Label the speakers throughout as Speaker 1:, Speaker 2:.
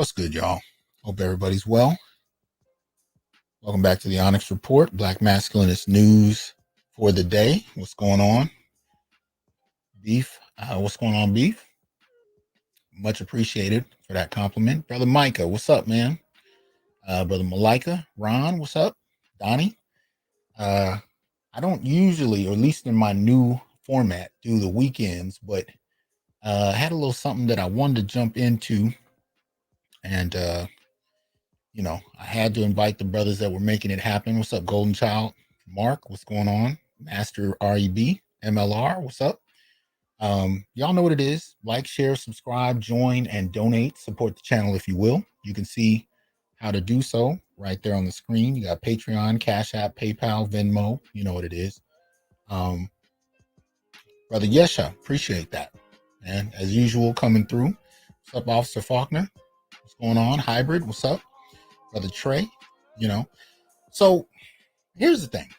Speaker 1: What's good, y'all? Hope everybody's well. Welcome back to the Onyx Report, Black Masculinist news for the day. What's going on? Beef. What's going on, Beef? Much appreciated for that compliment. Brother Micah, what's up, man? Brother Malika, Ron, what's up? Donnie. I don't usually, or at least in my new format, do the weekends, but I had a little something that I wanted to jump into. And I had to invite the brothers that were making it happen. What's up, Golden Child? Mark, what's going on? Master REB, MLR, what's up? Y'all know what it is. Like, share, subscribe, join, and donate. Support the channel if you will. You can see how to do so right there on the screen. You got Patreon, Cash App, PayPal, Venmo. You know what it is. Brother Yesha, appreciate that. And as usual, coming through. What's up, Officer Faulkner? What's going on? Hybrid, what's up? Brother Trey, So here's the thing.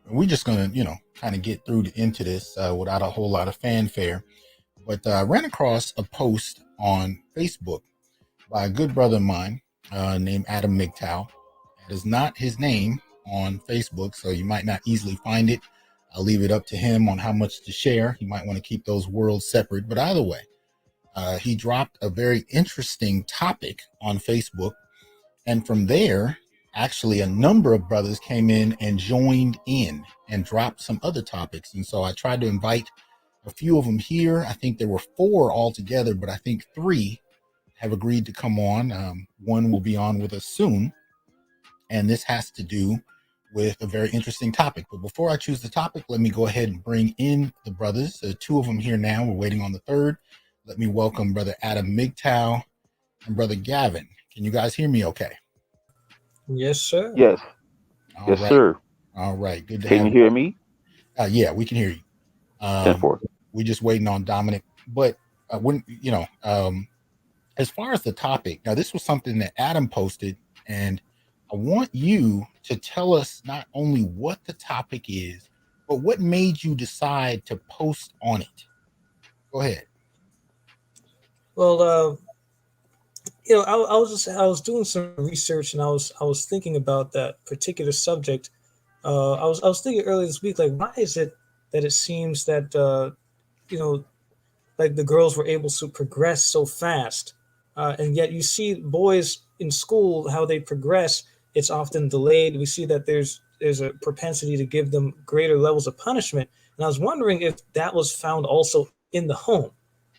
Speaker 1: We're just gonna, kind of get into this without a whole lot of fanfare. But I ran across a post on Facebook by a good brother of mine named Adam MGTOW. That is not his name on Facebook, so you might not easily find it. I'll leave it up to him on how much to share. He might want to keep those worlds separate, but either way. He dropped a very interesting topic on Facebook. And from there, actually, a number of brothers came in and joined in and dropped some other topics. And so I tried to invite a few of them here. I think there were 4 altogether, but I think 3 have agreed to come on. One will be on with us soon. And this has to do with a very interesting topic. But before I choose the topic, let me go ahead and bring in the brothers. There are 2 of them here now. We're waiting on the 3rd. Let me welcome Brother Adam MGTOW and Brother Gavin. Can you guys hear me okay?
Speaker 2: Yes, sir.
Speaker 3: Yes.
Speaker 1: All
Speaker 3: yes,
Speaker 1: right.
Speaker 3: sir.
Speaker 1: All right. Good to
Speaker 3: Can
Speaker 1: have
Speaker 3: you hear me?
Speaker 1: Yeah, we can hear you.
Speaker 3: 10-4.
Speaker 1: We're just waiting on Dominic. But as far as the topic, now this was something that Adam posted, and I want you to tell us not only what the topic is, but what made you decide to post on it. Go ahead.
Speaker 2: Well, I was doing some research, and I was thinking about that particular subject. I was thinking earlier this week, like, why is it that it seems that like the girls were able to progress so fast, and yet you see boys in school, how they progress, it's often delayed. We see that there's a propensity to give them greater levels of punishment, and I was wondering if that was found also in the home,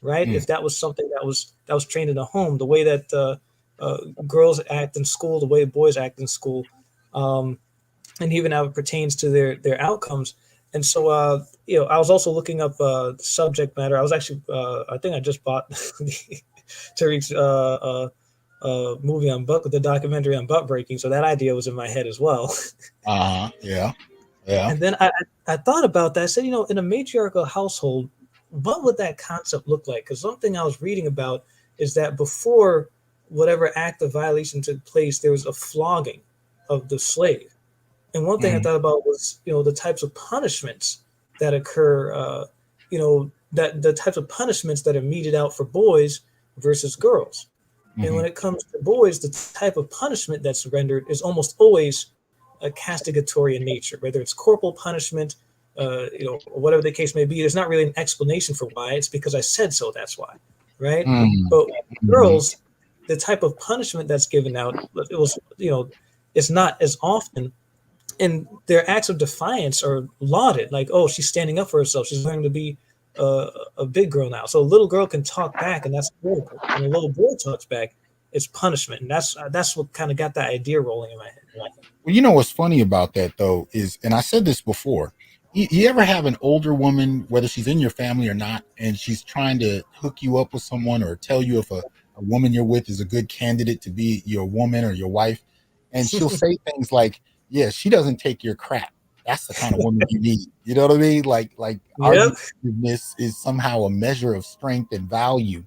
Speaker 2: right? If that was something that was trained in the home, the way that girls act in school, the way boys act in school, and even how it pertains to their outcomes. And so, I was also looking up the subject matter. I was actually, I think I just bought Tariq's movie on the documentary on Buckbreaking. So that idea was in my head as well.
Speaker 1: Yeah.
Speaker 2: And then I thought about that. I said, in a matriarchal household, what would that concept look like? Because something I was reading about is that before whatever act of violation took place, there was a flogging of the slave. And one thing I thought about was, the types of punishments that occur, that the types of punishments that are meted out for boys versus girls. And when it comes to boys, the type of punishment that's rendered is almost always a castigatory in nature, whether it's corporal punishment, whatever the case may be. There's not really an explanation for why. It's because I said so, that's why, right? But girls, the type of punishment that's given out, it was, it's not as often. And their acts of defiance are lauded, like, oh, she's standing up for herself. She's learning to be a big girl now. So a little girl can talk back, and that's critical. When a little boy talks back, it's punishment. And that's what kind of got that idea rolling in my head.
Speaker 1: Well, what's funny about that, though, is, and I said this before, you ever have an older woman, whether she's in your family or not, and she's trying to hook you up with someone or tell you if a woman you're with is a good candidate to be your woman or your wife, and she'll say things like, yeah, she doesn't take your crap. That's the kind of woman you need. You know what I mean? Like argumentiveness is somehow a measure of strength and value.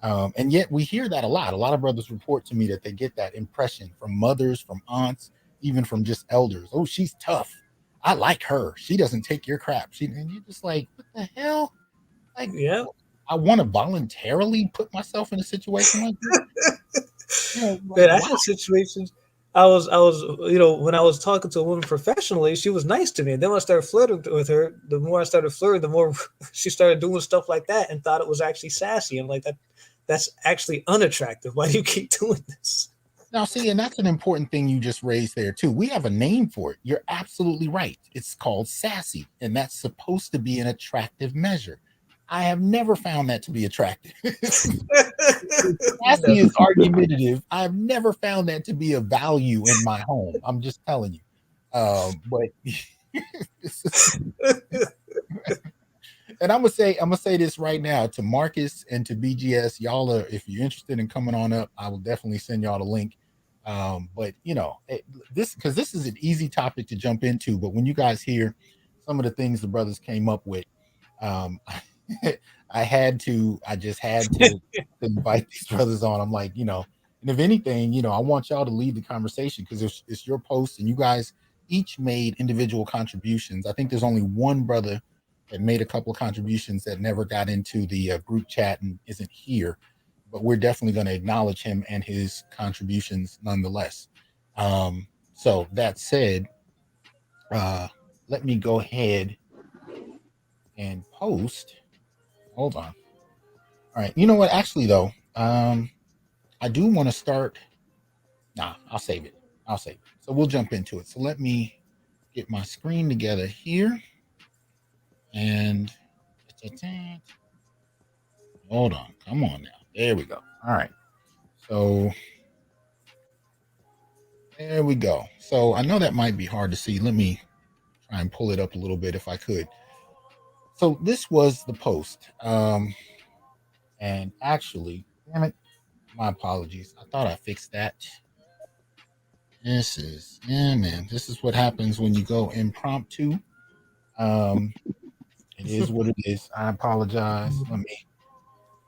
Speaker 1: And yet we hear that a lot. A lot of brothers report to me that they get that impression from mothers, from aunts, even from just elders. Oh, she's tough. I like her. She doesn't take your crap. And you're just like, what the hell? Like, I want to voluntarily put myself in a situation like this. Like
Speaker 2: Man, I
Speaker 1: why?
Speaker 2: had situations. When I was talking to a woman professionally, she was nice to me. And then when I started flirting with her, the more I started flirting, the more she started doing stuff like that and thought it was actually sassy. I'm like, that's actually unattractive. Why do you keep doing this?
Speaker 1: Now, see, and that's an important thing you just raised there too. We have a name for it. You're absolutely right. It's called sassy, and that's supposed to be an attractive measure. I have never found that to be attractive. Sassy is
Speaker 2: Never.
Speaker 1: argumentative. I've never found that to be a value in my home. I'm just telling you. But and I'm gonna say this right now to Marcus and to BGS. Y'all are, if you're interested in coming on up, I will definitely send y'all the link. But this is an easy topic to jump into. But when you guys hear some of the things the brothers came up with, um, I just had to invite these brothers on. I'm like, and if anything, I want y'all to lead the conversation because it's your post and you guys each made individual contributions. I think there's only one brother that made a couple of contributions that never got into the group chat and isn't here, but we're definitely going to acknowledge him and his contributions nonetheless. So that said, let me go ahead and post. Hold on. All right. You know what? Actually, though, I do want to start. Nah, I'll save it. I'll save it. So we'll jump into it. So let me get my screen together here. And hold on. Come on now. There we go. All right. So there we go. So I know that might be hard to see. Let me try and pull it up a little bit if I could. So this was the post. And actually, damn it, my apologies. I thought I fixed that. This is what happens when you go impromptu. It is what it is. I apologize. Let me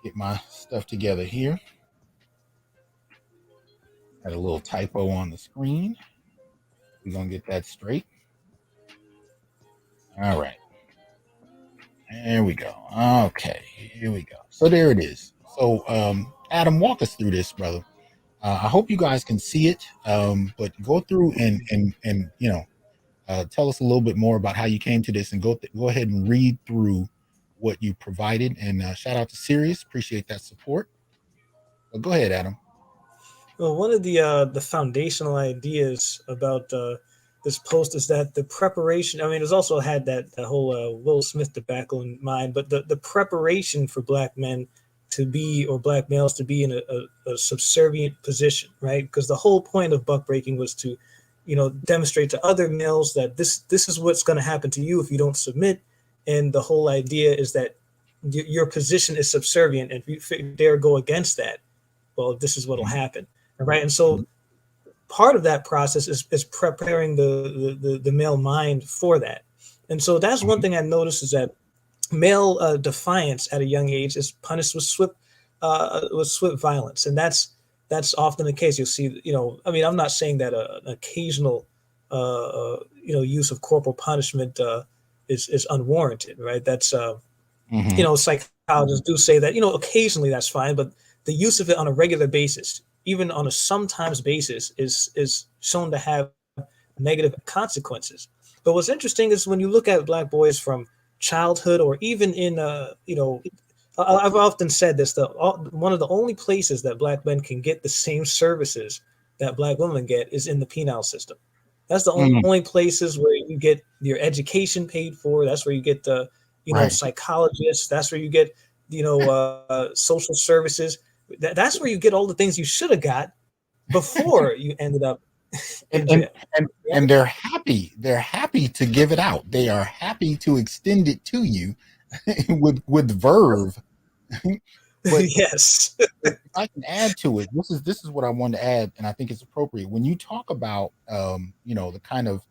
Speaker 1: get my stuff together here. Had a little typo on the screen. We're gonna get that straight. All right. There we go. Okay, here we go. So there it is. So Adam, walk us through this, brother. I hope you guys can see it. But go through and tell us a little bit more about how you came to this, and go ahead and read through what you provided. And shout out to Sirius, appreciate that support. But go ahead, Adam.
Speaker 2: Well, one of the foundational ideas about this post is that the preparation. I mean, it's also had that whole Will Smith debacle in mind, but the preparation for black men to be, or black males to be in a subservient position, right? Because the whole point of buckbreaking was to, demonstrate to other males that this is what's going to happen to you if you don't submit, and the whole idea is that your position is subservient, and if you dare go against that, well, this is what'll happen, right? And so part of that process is preparing the male mind for that. And so that's one thing I noticed is that male defiance at a young age is punished with swift violence, and that's often the case. You'll see, I mean, I'm not saying that an occasional use of corporal punishment is unwarranted, right? That's psychologists do say that occasionally that's fine, but the use of it on a regular basis, even on a sometimes basis, is shown to have negative consequences. But what's interesting is when you look at black boys from childhood, or even in I've often said this, one of the only places that black men can get the same services that black women get is in the penal system. That's the only places where you get your education paid for. That's where you get the psychologists. That's where you get social services. That's where you get all the things you should have got before you ended up in jail.
Speaker 1: And they're happy. They're happy to give it out. They are happy to extend it to you with verve. But
Speaker 2: yes,
Speaker 1: if I can add to it, this is what I wanted to add, and I think it's appropriate when you talk about the kind of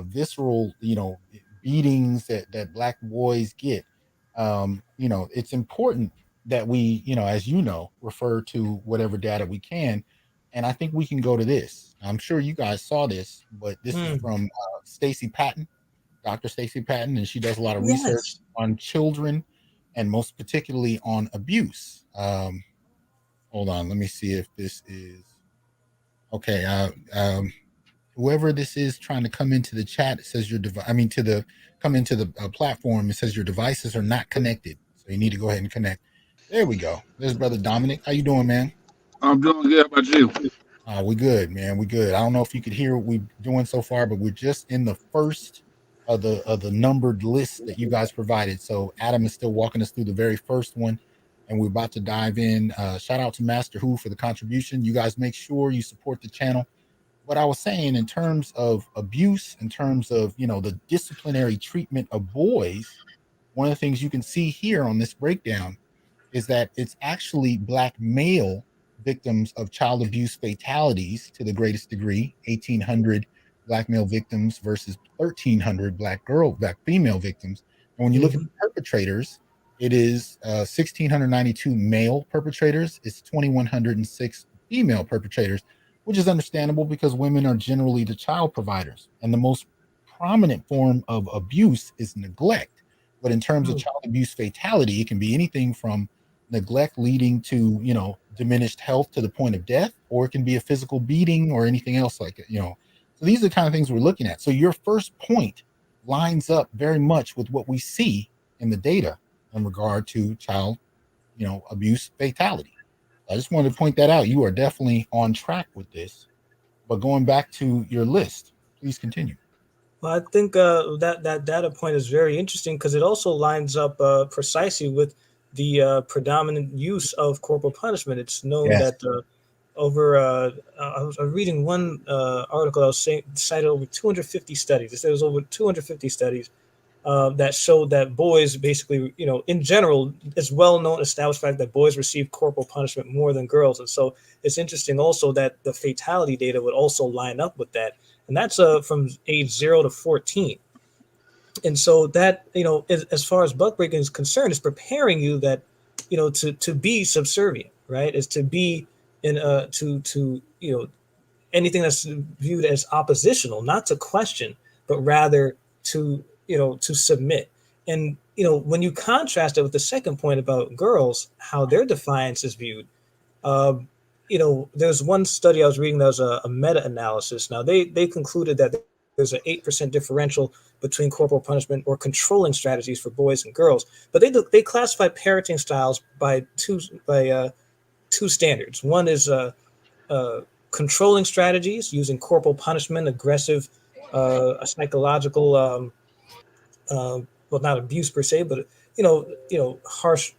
Speaker 1: visceral beatings that black boys get. It's important that we as refer to whatever data we can, and I think we can go to this. I'm sure you guys saw this, but this is from Stacey Patton, Dr. Stacey Patton, and she does a lot of research on children and most particularly on abuse. Hold on, let me see if this is okay. Whoever this is trying to come into the chat, it says your device. I mean, to the come into the platform, it says your devices are not connected, so you need to go ahead and connect. There we go. There's brother Dominic. How you doing, man?
Speaker 3: I'm doing good. How about you?
Speaker 1: We good, man. We good. I don't know if you could hear what we're doing so far, but we're just in the first of the numbered list that you guys provided. So Adam is still walking us through the very first one, and we're about to dive in. Shout out to Master Who for the contribution. You guys make sure you support the channel. What I was saying in terms of abuse, in terms of the disciplinary treatment of boys, one of the things you can see here on this breakdown is that it's actually Black male victims of child abuse fatalities to the greatest degree. 1,800 Black male victims versus 1,300 Black female victims. And when you look at the perpetrators, it is 1,692 male perpetrators. It's 2,106 female perpetrators, which is understandable because women are generally the child providers. And the most prominent form of abuse is neglect. But in terms of child abuse fatality, it can be anything from neglect leading to diminished health to the point of death, or it can be a physical beating or anything else like it. So these are the kind of things we're looking at. So your first point lines up very much with what we see in the data in regard to child abuse fatality. I just wanted to point that out. You are definitely on track with this. But going back to your list, please continue.
Speaker 2: Well, I think that data point is very interesting because it also lines up precisely with the predominant use of corporal punishment. It's known
Speaker 1: Yes.
Speaker 2: that I was reading one article. I was saying cited over 250 studies. There was over 250 studies that showed that boys, basically, in general, it's well known, established fact that boys receive corporal punishment more than girls. And so it's interesting also that the fatality data would also line up with that. And that's from age 0 to 14. And so that, as far as buckbreaking is concerned, is preparing you that, to be subservient, right? Is to be in to anything that's viewed as oppositional, not to question, but rather to submit. And when you contrast it with the second point about girls, how their defiance is viewed, there's one study I was reading that was a meta-analysis. Now they concluded that there's an 8% differential between corporal punishment or controlling strategies for boys and girls, but they classify parenting styles by two standards. One is controlling strategies using corporal punishment, aggressive, a psychological, well, not abuse per se, but harsh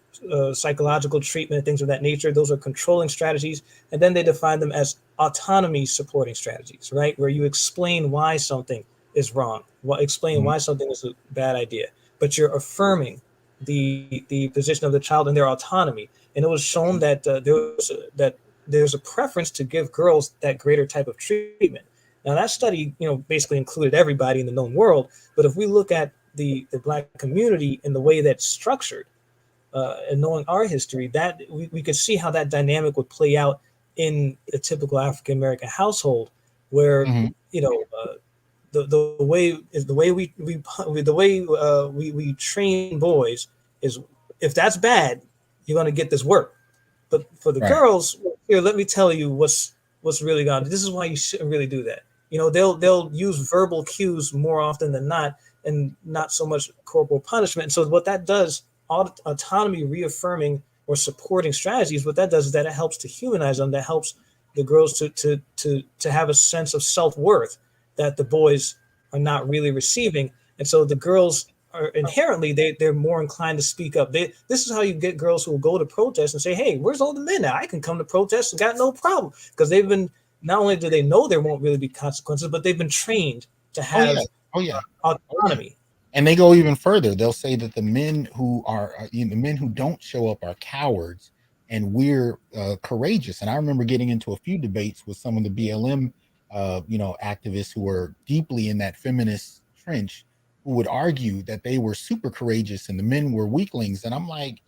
Speaker 2: psychological treatment, things of that nature. Those are controlling strategies, and then they define them as autonomy supporting strategies, right? Where you explain why something is wrong, explain why something is a bad idea, but you're affirming the position of the child and their autonomy. And it was shown that there's a preference to give girls that greater type of treatment. Now that study, basically included everybody in the known world. But if we look at the Black community and the way that's structured, and knowing our history, that we could see how that dynamic would play out in a typical African American household, where the way we train boys is, if that's bad, you're going to get this work. But for the girls, here, let me tell you what's really gone. This is why you shouldn't really do that. They'll use verbal cues more often than not, and not so much corporal punishment. And so what that does, autonomy reaffirming or supporting strategies, what that does is that it helps to humanize them. That helps the girls to have a sense of self-worth that the boys are not really receiving. And so the girls are inherently, they're more inclined to speak up. This is how you get girls who will go to protest and say, hey, where's all the men now? I can come to protest and got no problem. Because they've been, not only do they know there won't really be consequences, but they've been trained to have autonomy.
Speaker 1: And they go even further. They'll say that the men who are, the men who don't show up are cowards, and we're courageous. And I remember getting into a few debates with some of the BLM, activists who were deeply in that feminist trench, who would argue that they were super courageous and the men were weaklings. And I'm like,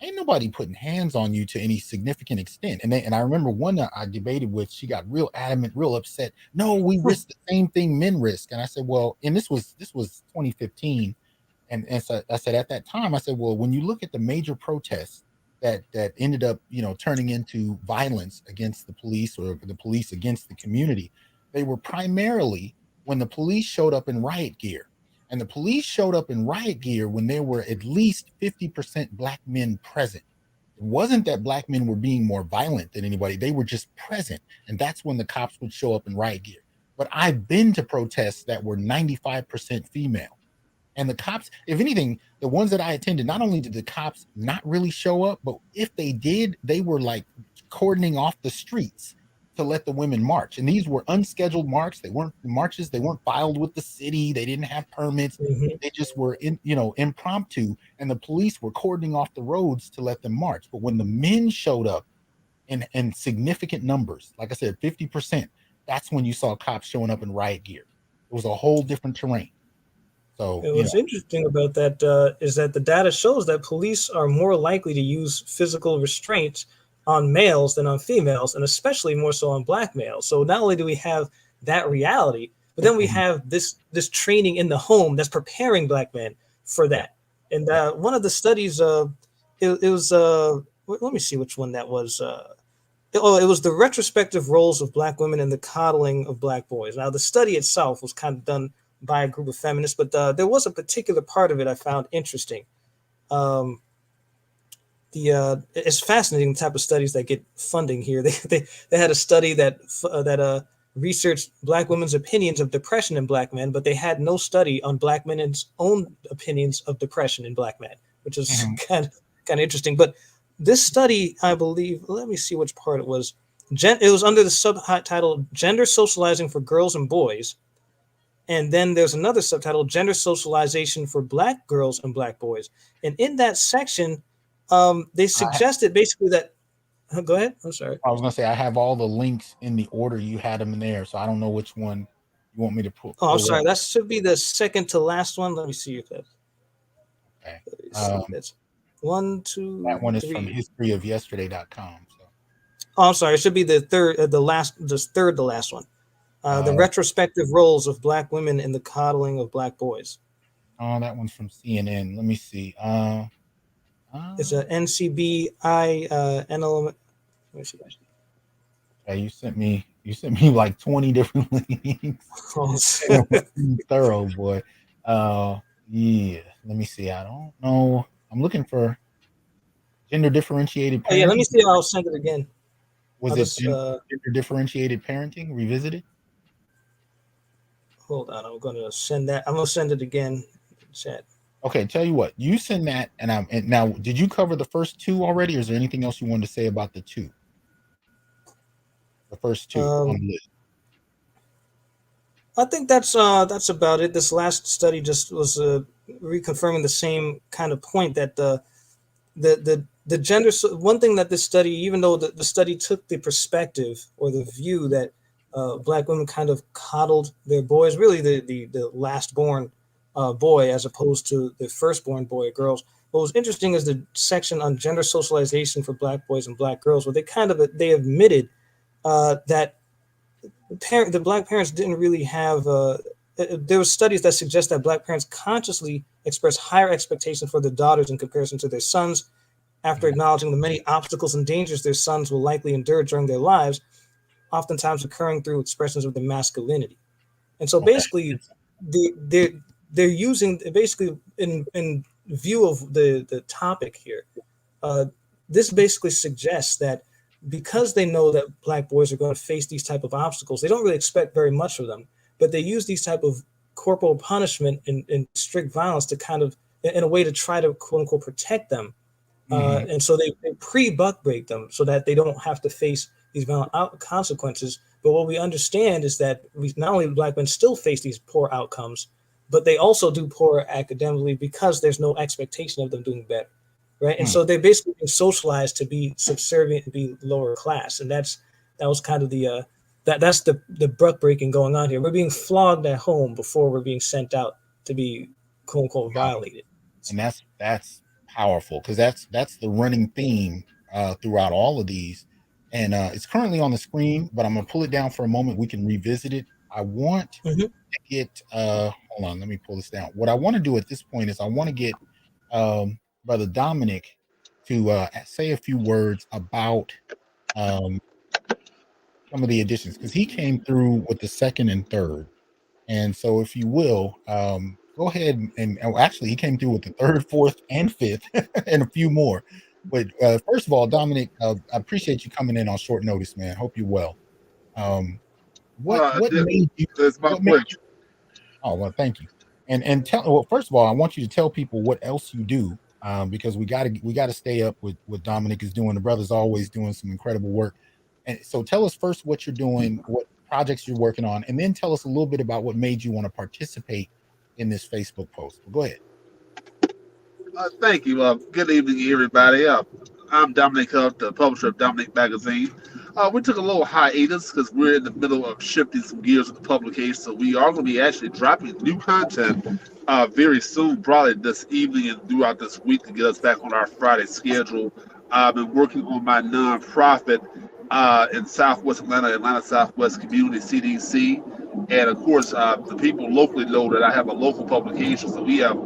Speaker 1: ain't nobody putting hands on you to any significant extent. And I remember one that I debated with, she got real adamant, real upset. No, we risk the same thing men risk. And I said, well, and this was 2015. And so I said at that time, I said, well, when you look at the major protests that ended up, turning into violence against the police or the police against the community, they were primarily when the police showed up in riot gear. And the police showed up in riot gear when there were at least 50% Black men present. It wasn't that Black men were being more violent than anybody. They were just present. And that's when the cops would show up in riot gear. But I've been to protests that were 95% female. And the cops, if anything, the ones that I attended, not only did the cops not really show up, but if they did, they were like cordoning off the streets to let the women march. And these were unscheduled marches. They weren't marches. They weren't filed with the city. They didn't have permits. They just were impromptu. And the police were cordoning off the roads to let them march. But when the men showed up in significant numbers, like I said, 50%, that's when you saw cops showing up in riot gear. It was a whole different terrain. So
Speaker 2: what's interesting about that is that the data shows that police are more likely to use physical restraints on males than on females, and especially more so on Black males. So not only do we have that reality, but then we have this training in the home that's preparing Black men for that. And one of the studies, it was let me see which one that was. It was the retrospective roles of Black women and the coddling of Black boys. Now, the study itself was kind of done by a group of feminists, but there was a particular part of it I found interesting. It's fascinating the type of studies that get funding here. They had a study that researched Black women's opinions of depression in Black men, but they had no study on Black men's own opinions of depression in Black men, which is kind of interesting. But this study, I believe, let me see which part it was. It was under the subtitle "Gender Socializing for Girls and Boys." And then there's another subtitle, Gender Socialization for Black Girls and Black Boys. And in that section, they suggested basically that, go ahead, I'm sorry.
Speaker 1: I was going to say, I have all the links in the order you had them in there, so I don't know which one you want me to put.
Speaker 2: Oh, I'm sorry, that should be the second to last one. Let me see if that's,
Speaker 1: okay.
Speaker 2: That's 1, 2,
Speaker 1: that one is
Speaker 2: 3.
Speaker 1: from historyofyesterday.com. So.
Speaker 2: Oh, I'm sorry, it should be the third to last one. The retrospective roles of Black women in the coddling of Black boys.
Speaker 1: Oh, that one's from CNN. Let me see.
Speaker 2: It's a NCBI NL. Let me see.
Speaker 1: Yeah, you sent me like 20 different links. Thorough, boy. Yeah. Let me see. I don't know. I'm looking for gender differentiated parenting.
Speaker 2: Yeah, let me see. I'll send it again.
Speaker 1: Was it gender differentiated parenting revisited?
Speaker 2: Hold on, I'm going to send that. I'm going to send it again. Chat.
Speaker 1: Okay, tell you what, you send that, and now, did you cover the first two already, or is there anything else you wanted to say about the two? The first two on the list.
Speaker 2: I think that's about it. This last study just was reconfirming the same kind of point that the gender. One thing that this study, even though the study took the perspective or the view that Black women kind of coddled their boys, really the last born boy as opposed to the firstborn boy or girls. What was interesting is the section on gender socialization for Black boys and Black girls, where they admitted that the Black parents didn't really have. There were studies that suggest that Black parents consciously express higher expectations for their daughters in comparison to their sons, after acknowledging the many obstacles and dangers their sons will likely endure during their lives, oftentimes occurring through expressions of their masculinity. And so basically, they're using, basically in view of the topic here, this basically suggests that because they know that Black boys are going to face these type of obstacles, they don't really expect very much of them, but they use these type of corporal punishment and strict violence to kind of, in a way, to try to quote unquote protect them. And so they pre-buck-break them so that they don't have to face these violent consequences. But what we understand is that not only Black men still face these poor outcomes, but they also do poor academically because there's no expectation of them doing better, right? And so they're basically being socialized to be subservient and be lower class. And that was kind of that's the buck-breaking going on here. We're being flogged at home before we're being sent out to be quote unquote violated.
Speaker 1: And that's powerful, because that's the running theme throughout all of these, and it's currently on the screen, but I'm gonna pull it down for a moment. We can revisit it I want
Speaker 2: Mhm.
Speaker 1: to get hold on, let me pull this down. What I want to do at this point is I want to get Brother Dominic to say a few words about um, some of the additions because he came through with the second and third. And so, if you will, go ahead and actually, he came through with the third, fourth, and fifth, and a few more. But first of all, Dominic, I appreciate you coming in on short notice, man. Hope you're well. Um, what
Speaker 3: This,
Speaker 1: made you?
Speaker 3: this my
Speaker 1: What made you?
Speaker 3: pleasure.
Speaker 1: Oh well, thank you. And tell well, first of all, I want you to tell people what else you do, because we gotta stay up with what Dominic is doing. The brother's always doing some incredible work. And so tell us first what you're doing, what projects you're working on, and then tell us a little bit about what made you want to participate in this Facebook post. Well, go ahead.
Speaker 3: Thank you. Good evening, everybody. I'm Dominic Huff, the publisher of Dominic Magazine. We took a little hiatus because we're in the middle of shifting some gears with the publication, so we are going to be actually dropping new content very soon, probably this evening and throughout this week to get us back on our Friday schedule. I've been working on my nonprofit in Southwest Atlanta Southwest Community CDC, and of course, the people locally know that I have a local publication, so we have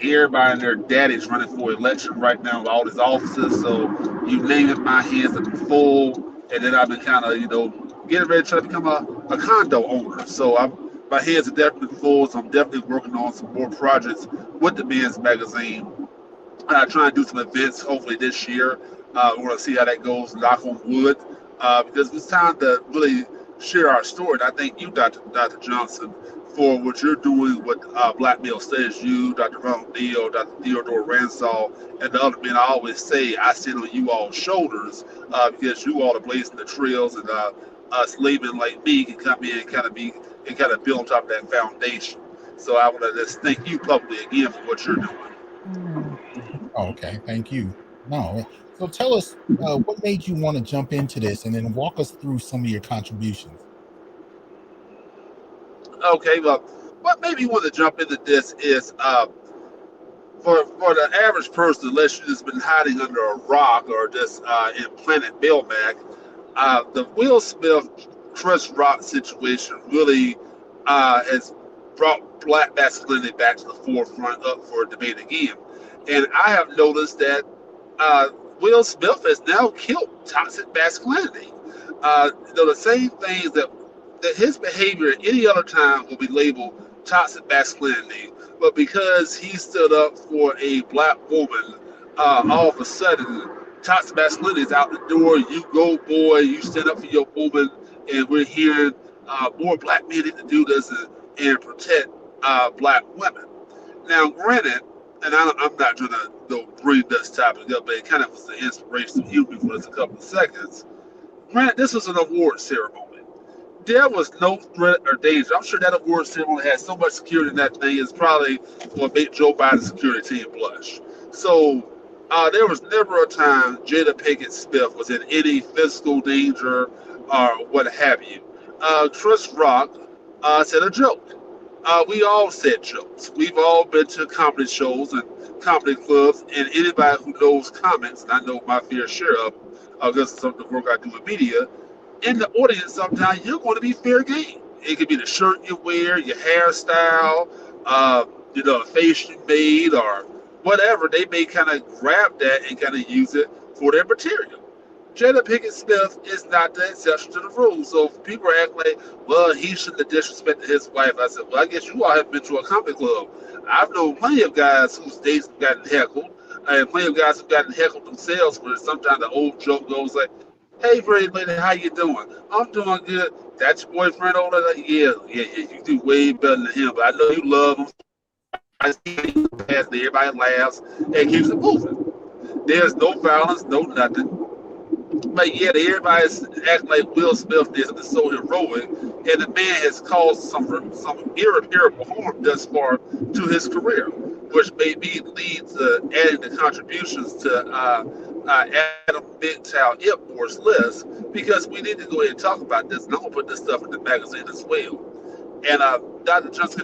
Speaker 3: everybody and their daddy's running for election right now with all these offices. So you name it, my hands have been full. And then I've been kind of, getting ready to try to become a condo owner. So my hands are definitely full. So I'm definitely working on some more projects with the men's magazine. Trying to do some events hopefully this year. We're going to see how that goes, knock on wood, because it's time to really share our story. And I thank you, Dr. Johnson, for what you're doing with Black Male Studies. You, Dr. Ronald Neal, Dr. Theodore Ransall, and the other men. I always say I sit on you all's shoulders because you all are blazing the trails, and us laymen like me can come in and kind of build on top of that foundation. So I want to just thank you publicly again for what you're doing.
Speaker 1: Oh, okay, thank you. No, so tell us what made you want to jump into this, and then walk us through some of your contributions.
Speaker 3: Okay, well, what made me want to jump into this is for the average person, unless you've just been hiding under a rock or just in Planet Belmac, the Will Smith Chris Rock situation really has brought black masculinity back to the forefront up for debate again. And I have noticed that Will Smith has now killed toxic masculinity. The same things that his behavior at any other time will be labeled toxic masculinity, but because he stood up for a black woman, all of a sudden toxic masculinity is out the door. You go, boy. You stand up for your woman, and we're hearing more black men need to do this and protect black women. Now, granted, and I'm not trying to bring this topic up, but it kind of was the inspiration of you for this a couple of seconds. Granted, this was an award ceremony. There was no threat or danger. I'm sure that award ceremony had so much security in that thing, it's probably going to make Joe Biden's security team blush. So there was never a time Jada Pinkett Smith was in any physical danger or what have you. Chris Rock said a joke. We all said jokes. We've all been to comedy shows and comedy clubs, and anybody who knows comics, and I know my fair share of because of some of the work I do in media, in the audience sometimes you're going to be fair game. It could be the shirt you wear, your hairstyle, the face you made, or whatever. They may kind of grab that and kind of use it for their material. Jada Pinkett Smith is not the exception to the rule. So if people are acting like, well, he shouldn't have disrespected his wife, I said, well, I guess you all have been to a comedy club. I've known plenty of guys whose dates have gotten heckled, and plenty of guys who've gotten heckled themselves, where sometimes the old joke goes like, hey, pretty lady, how you doing? I'm doing good. That's your boyfriend over there? Like, yeah, you do way better than him, but I know you love him. I see him past there, everybody laughs and keeps it moving. There's no violence, no nothing. But yet everybody's acting like Will Smith is so heroic, and the man has caused some irreparable harm thus far to his career, which may be lead to adding the contributions to Adam McTow Ipworth's list, because we need to go ahead and talk about this, and I'm gonna put this stuff in the magazine as well. And Dr. Johnson,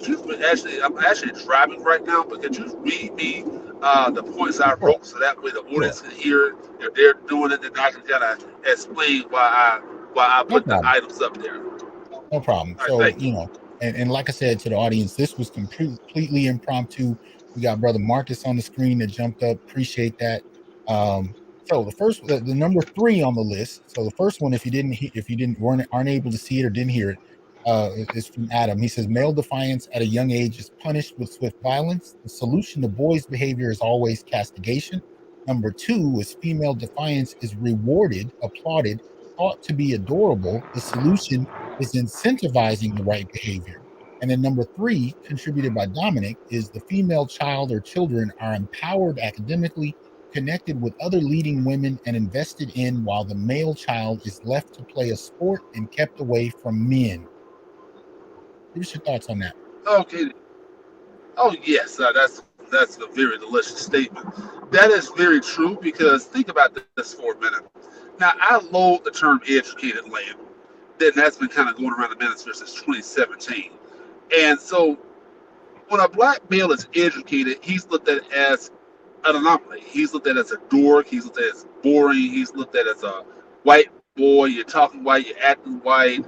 Speaker 3: I'm actually driving right now, but could you read me the points I wrote so that way the audience can hear it if they're doing it, then I can kind of explain why I
Speaker 1: No
Speaker 3: put the
Speaker 1: problem.
Speaker 3: items up there.
Speaker 1: No problem.
Speaker 3: All right,
Speaker 1: So,
Speaker 3: thank you.
Speaker 1: and like I said to the audience, this was completely impromptu. We got brother Marcus on the screen that jumped up. Appreciate that. So the number 3 on the list. So the first one, if you aren't able to see it or didn't hear it, is from Adam. He says male defiance at a young age is punished with swift violence. The solution to boys' behavior is always castigation. Number 2 is female defiance is rewarded, applauded, thought to be adorable. The solution is incentivizing the right behavior. And then number 3, contributed by Dominic, is the female child or children are empowered academically, connected with other leading women, and invested in, while the male child is left to play a sport and kept away from men. Give us your thoughts on that.
Speaker 3: Okay. Oh yes, that's a very delicious statement. That is very true because think about this for a minute. Now I loathe the term educated land. Then that's been kind of going around the ministry since 2017. And so when a black male is educated, he's looked at as an anomaly. He's looked at as a dork. He's looked at as boring. He's looked at as a white boy. You're talking white. You're acting white.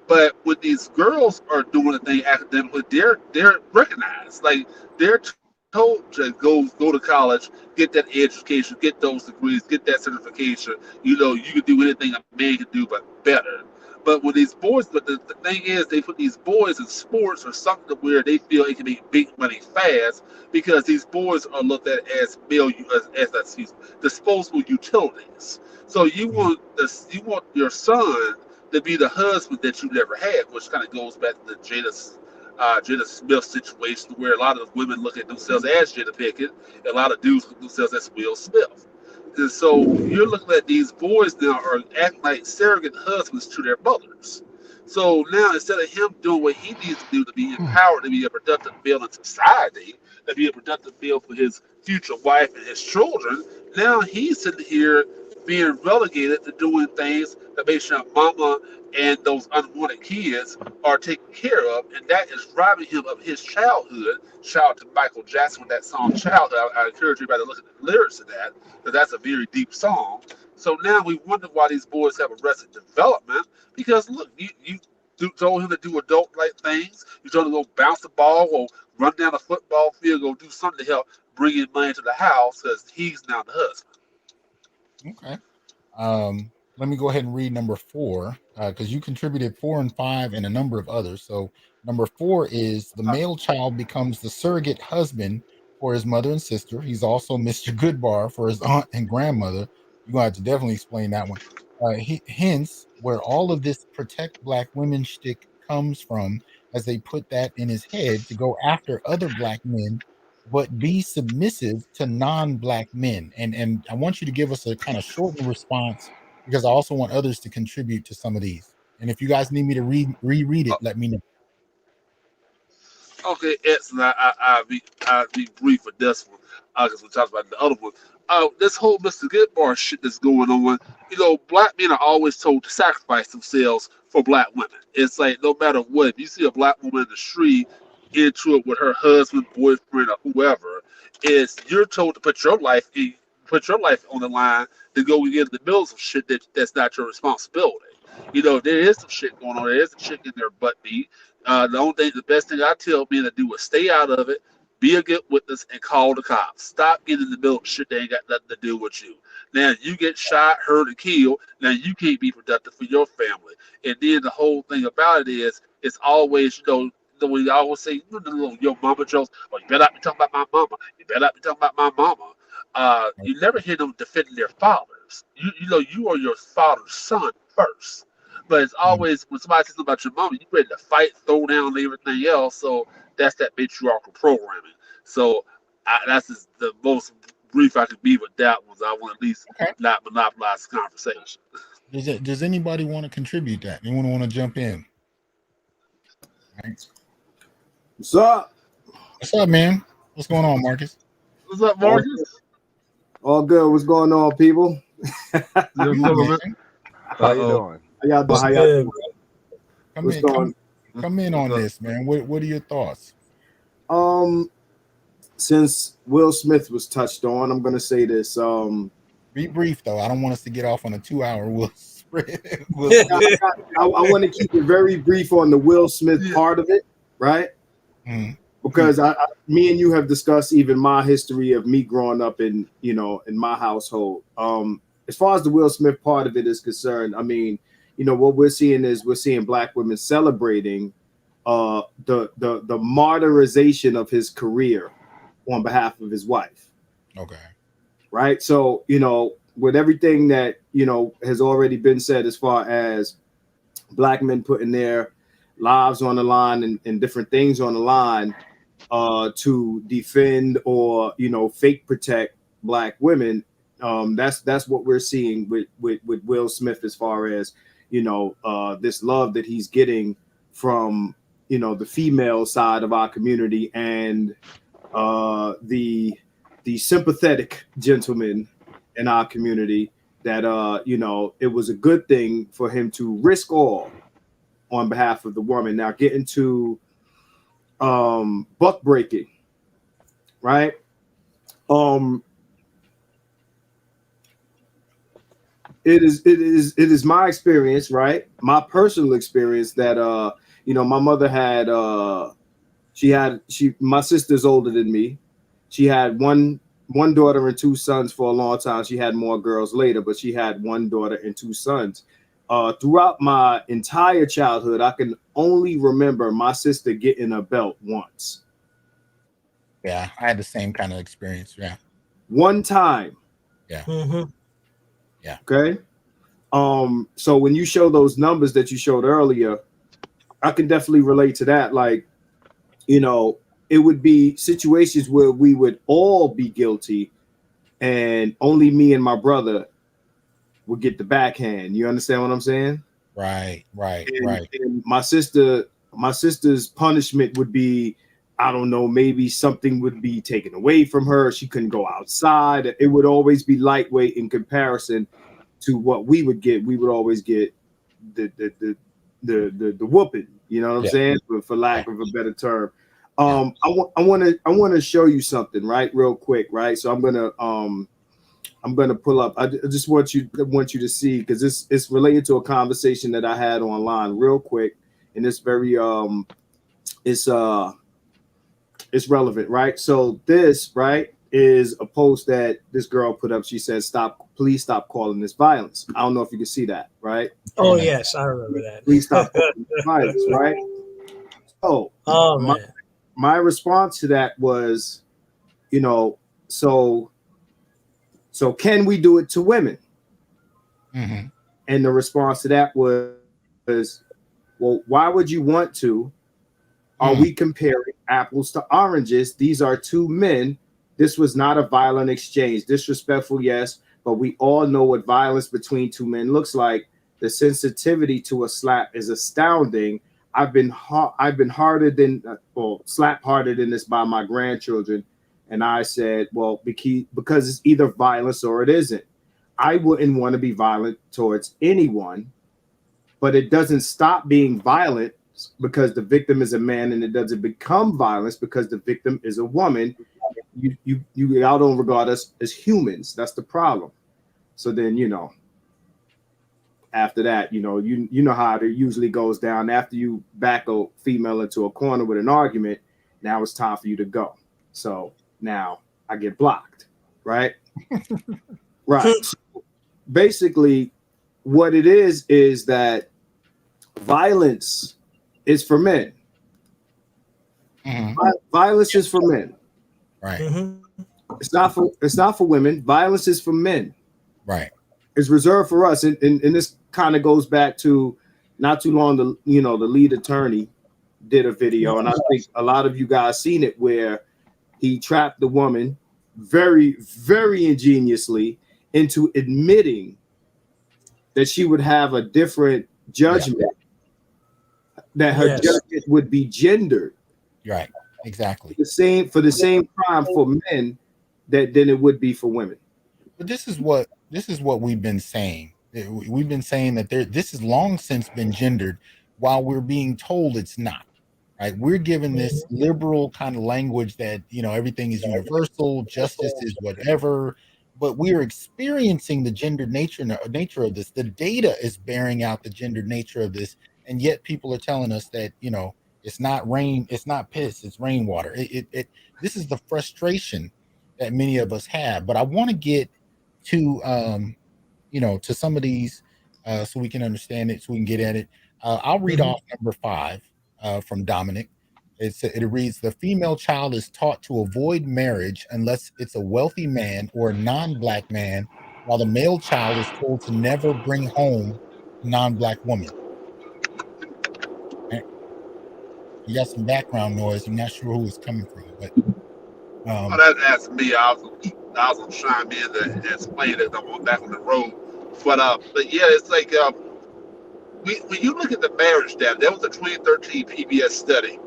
Speaker 3: But when these girls are doing the thing academically, they're recognized. Like they're told to go to college, get that education, get those degrees, get that certification. You can do anything a man can do, but better. But when these boys, but the thing is, they put these boys in sports or something where they feel it can make big money fast because these boys are looked at as disposable utilities. So you want your son to be the husband that you never had, which kind of goes back to the Jada Smith situation, where a lot of women look at themselves as Jada Pinkett, and a lot of dudes look at themselves as Will Smith. And so you're looking at these boys now are acting like surrogate husbands to their mothers. So now instead of him doing what he needs to do to be empowered to be a productive male in society, to be a productive male for his future wife and his children, now he's sitting here being relegated to doing things that make sure mama and those unwanted kids are taken care of, and that is robbing him of his childhood. Shout out to Michael Jackson with that song "Childhood." I encourage everybody to look at the lyrics of that, because that's a very deep song. So now we wonder why these boys have arrested development, because look, you told him to do adult-like things. You told him to go bounce the ball or run down a football field, go do something to help bring in money to the house, because he's now the husband.
Speaker 1: Okay. Let me go ahead and read number 4 because you contributed 4 and 5 and a number of others. So number 4 is the male child becomes the surrogate husband for his mother and sister. He's also Mr. Goodbar for his aunt and grandmother. You're going to have to definitely explain that one. Hence, where all of this protect black women shtick comes from, as they put that in his head to go after other black men but be submissive to non-black men. And I want you to give us a kind of shortened response because I also want others to contribute to some of these. And if you guys need me to reread it, let me know.
Speaker 3: Okay, excellent. I'll be brief with this one because we talked about the other one. This whole Mr. Goodbar shit that's going on. Black men are always told to sacrifice themselves for black women. It's like no matter what, if you see a black woman in the street into it with her husband, boyfriend, or whoever, you're told to put your life on the line to go and get in the middle of some shit that's not your responsibility. There is some shit going on. There is some shit in their butt beat. The best thing I tell men to do is stay out of it, be a good witness, and call the cops. Stop getting in the middle of shit that ain't got nothing to do with you. Now you get shot, hurt, or killed. Now you can't be productive for your family. And then the whole thing about it is, it's always, we always say, your mama jokes, oh, you better not be talking about my mama. You better not be talking about my mama. You never hear them defending their fathers. You are your father's son first. But it's always when somebody says about your mama, you ready to fight, throw down, and everything else. So that's that matriarchal programming. So that's just the most brief I could be with that one. I want to at least not monopolize the conversation.
Speaker 1: Does anybody want to contribute that? Anyone want to jump in? Right.
Speaker 4: What's up?
Speaker 1: What's up, man? What's going on, Marcus?
Speaker 3: What's up, Marcus?
Speaker 4: All good. What's going on, people?
Speaker 5: How you doing?
Speaker 4: How y'all doing?
Speaker 1: Come in on this, man. What are your thoughts?
Speaker 4: Since Will Smith was touched on, I'm gonna say this.
Speaker 1: Be brief though. I don't want us to get off on a 2-hour Will
Speaker 4: I want to keep it very brief on the Will Smith part of it, right? Because me and you have discussed even my history of me growing up in my household. As far as the Will Smith part of it is concerned, I mean, what we're seeing Black women celebrating the martyrization of his career on behalf of his wife.
Speaker 1: Okay.
Speaker 4: Right. So, with everything that, has already been said as far as Black men putting their lives on the line and different things on the line to defend or, fake protect Black women. That's what we're seeing with Will Smith as far as, this love that he's getting from, the female side of our community and the sympathetic gentlemen in our community that, it was a good thing for him to risk all on behalf of the woman. Now getting to Buckbreaking, right? It is my experience, right? My personal experience that my mother had my sister's older than me. She had one daughter and two sons for a long time. She had more girls later, but she had one daughter and two sons. Throughout my entire childhood, I can only remember my sister getting a belt once.
Speaker 1: Yeah, I had the same kind of experience. Yeah.
Speaker 4: One time.
Speaker 1: Yeah. Yeah.
Speaker 4: Okay. So when you show those numbers that you showed earlier, I can definitely relate to that. Like, it would be situations where we would all be guilty and only me and my brother would get the backhand. You understand what I'm saying?
Speaker 1: Right.
Speaker 4: And my sister's punishment would be, I don't know, maybe something would be taken away from her. She couldn't go outside. It would always be lightweight in comparison to what we would get. We would always get the whooping. You know what I'm saying? For lack of a better term. I want to show you something, right, real quick, right? So I'm gonna pull up. I just want you to see, because it's related to a conversation that I had online, real quick, and it's very it's relevant, right? So this, right, is a post that this girl put up. She said, please stop calling this violence. I don't know if you can see that, right?
Speaker 2: Oh yes, I remember that.
Speaker 4: Please stop calling this violence, right? So my response to that was, so can we do it to women?
Speaker 1: Mm-hmm.
Speaker 4: And the response to that was, well, why would you want to? Are we comparing apples to oranges? These are two men. This was not a violent exchange. Disrespectful, yes, but we all know what violence between two men looks like. The sensitivity to a slap is astounding. I've been harder than, slapped harder than this by my grandchildren. And I said, well, because it's either violence or it isn't. I wouldn't want to be violent towards anyone, but it doesn't stop being violent because the victim is a man, and it doesn't become violence because the victim is a woman. Y'all don't regard us as humans. That's the problem. So then, after that, you know how it usually goes down. After you back a female into a corner with an argument, now it's time for you to go. So now I get blocked, right? Right. So basically, what it is that violence is for men.
Speaker 1: Mm-hmm.
Speaker 4: Violence is for men.
Speaker 1: Right.
Speaker 2: Mm-hmm.
Speaker 4: It's not for women. Violence is for men.
Speaker 1: Right.
Speaker 4: It's reserved for us. And this kind of goes back to not too long, the lead attorney did a video, and I think a lot of you guys seen it, where he trapped the woman very, very ingeniously into admitting that she would have a different judgment, that her judgment would be gendered.
Speaker 1: Right. Exactly.
Speaker 4: For the same crime for men than it would be for women.
Speaker 1: But this is what we've been saying. We've been saying that this has long since been gendered, while we're being told it's not. Right? We're given this liberal kind of language that everything is universal, justice is whatever. but we are experiencing the gendered nature of this. The data is bearing out the gendered nature of this, and yet people are telling us that, you know, it's not rain, it's not piss, it's rainwater. This is the frustration that many of us have. But I want to get to you know, to some of these so we can understand it, so we can get at it. I'll read off number 5 from Dominic. It reads, the female child is taught to avoid marriage unless it's a wealthy man or a non-black man, while the male child is told to never bring home a non-black woman. Right? You got some background noise. I'm not sure who it's coming from, but
Speaker 3: that's me. I was gonna chime in and explain it. I'm back on the road, but yeah, it's like when you look at the marriage data, there was a 2013 PBS study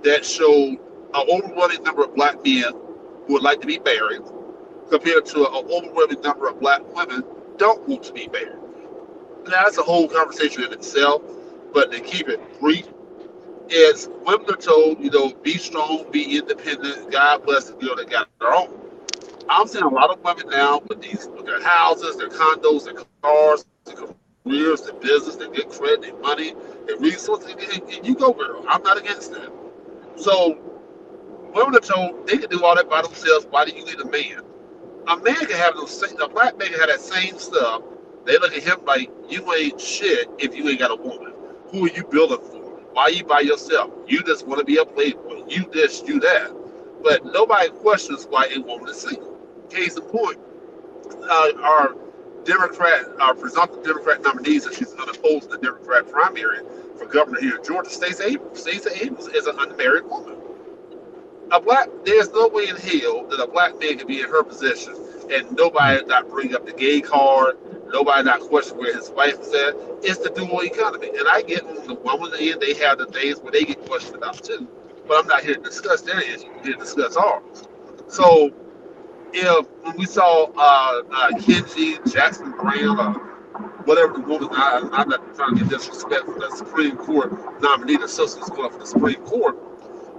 Speaker 3: that showed an overwhelming number of black men who would like to be married compared to an overwhelming number of black women don't want to be married. Now, that's a whole conversation in itself, but to keep it brief, is women are told, you know, be strong, be independent, God bless the girl that got their own. I'm seeing a lot of women now with their houses, their condos, their cars, their careers, their business, their good credit, their money, their resources, and you go, girl. I'm not against that. So women are told they can do all that by themselves. Why do you need a man? A man can have a black man can have that same stuff. They look at him like, you ain't shit if you ain't got a woman. Who are you building for? Why are you by yourself? You just want to be a playboy. You this, you that. But nobody questions why a woman is single. Case in point, our presumptive Democrat nominees, and she's unopposed in the Democrat primary for governor here in Georgia, Stacey Abrams. Stacey Abrams is an unmarried woman. There's no way in hell that a black man can be in her position and nobody not bring up the gay card, nobody not question where his wife is at. It's the dual economy. And I get on the woman's end, they have the things where they get questioned about too. But I'm not here to discuss their issue, I'm here to discuss ours. So when we saw Kenji, Jackson Brown, or whatever the woman, I'm not trying to get disrespectful, the Supreme Court nominee, the sister's going for the Supreme Court,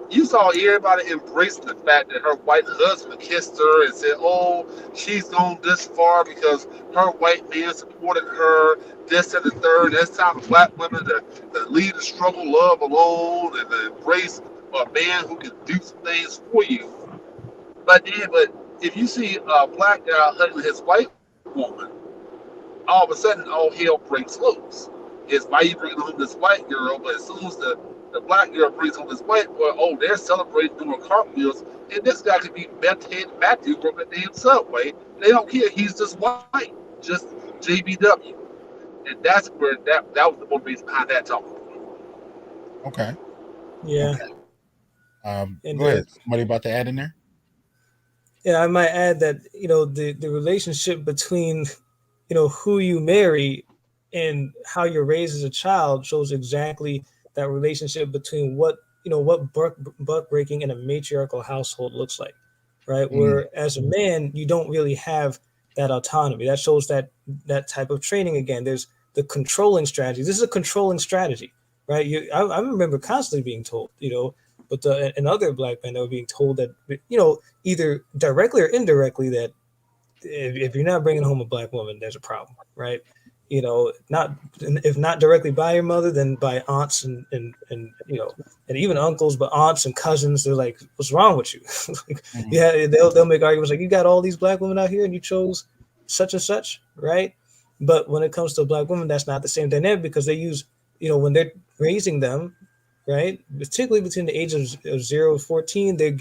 Speaker 3: you saw everybody embracing the fact that her white husband kissed her and said, oh, she's gone this far because her white man supported her, this and the third. It's time for black women to lead the struggle, love alone, and to embrace a man who can do some things for you. But if you see a black guy hugging his white woman, all of a sudden all hell breaks loose. It's why you bring home this white girl, but as soon as the black girl brings home this white boy, oh, they're celebrating doing cartwheels, and this guy could be Matthew from the damn Subway. They don't care. He's just white, just JBW, and that's where that was the motivation behind that talk.
Speaker 1: Okay.
Speaker 2: Yeah.
Speaker 1: Okay. Go ahead. Somebody about to add in there?
Speaker 2: Yeah, I might add that, you know, the relationship between, you know, who you marry and how you're raised as a child shows exactly that relationship between what buck-breaking in a matriarchal household looks like, right? Where as a man, you don't really have that autonomy. That shows that type of training. Again, there's the controlling strategy. This is a controlling strategy, right? I remember constantly being told, you know, but and other black men that were being told that, you know, either directly or indirectly, that if you're not bringing home a black woman, there's a problem, right? You know, if not directly by your mother, then by aunts and you know, and even uncles, but aunts and cousins. They're like, "What's wrong with you?" Like, yeah, they'll make arguments like, "You got all these black women out here, and you chose such and such, right?" But when it comes to black women, that's not the same dynamic, because they use, you know, when they're raising them, right, particularly between the ages of 0 and 14, they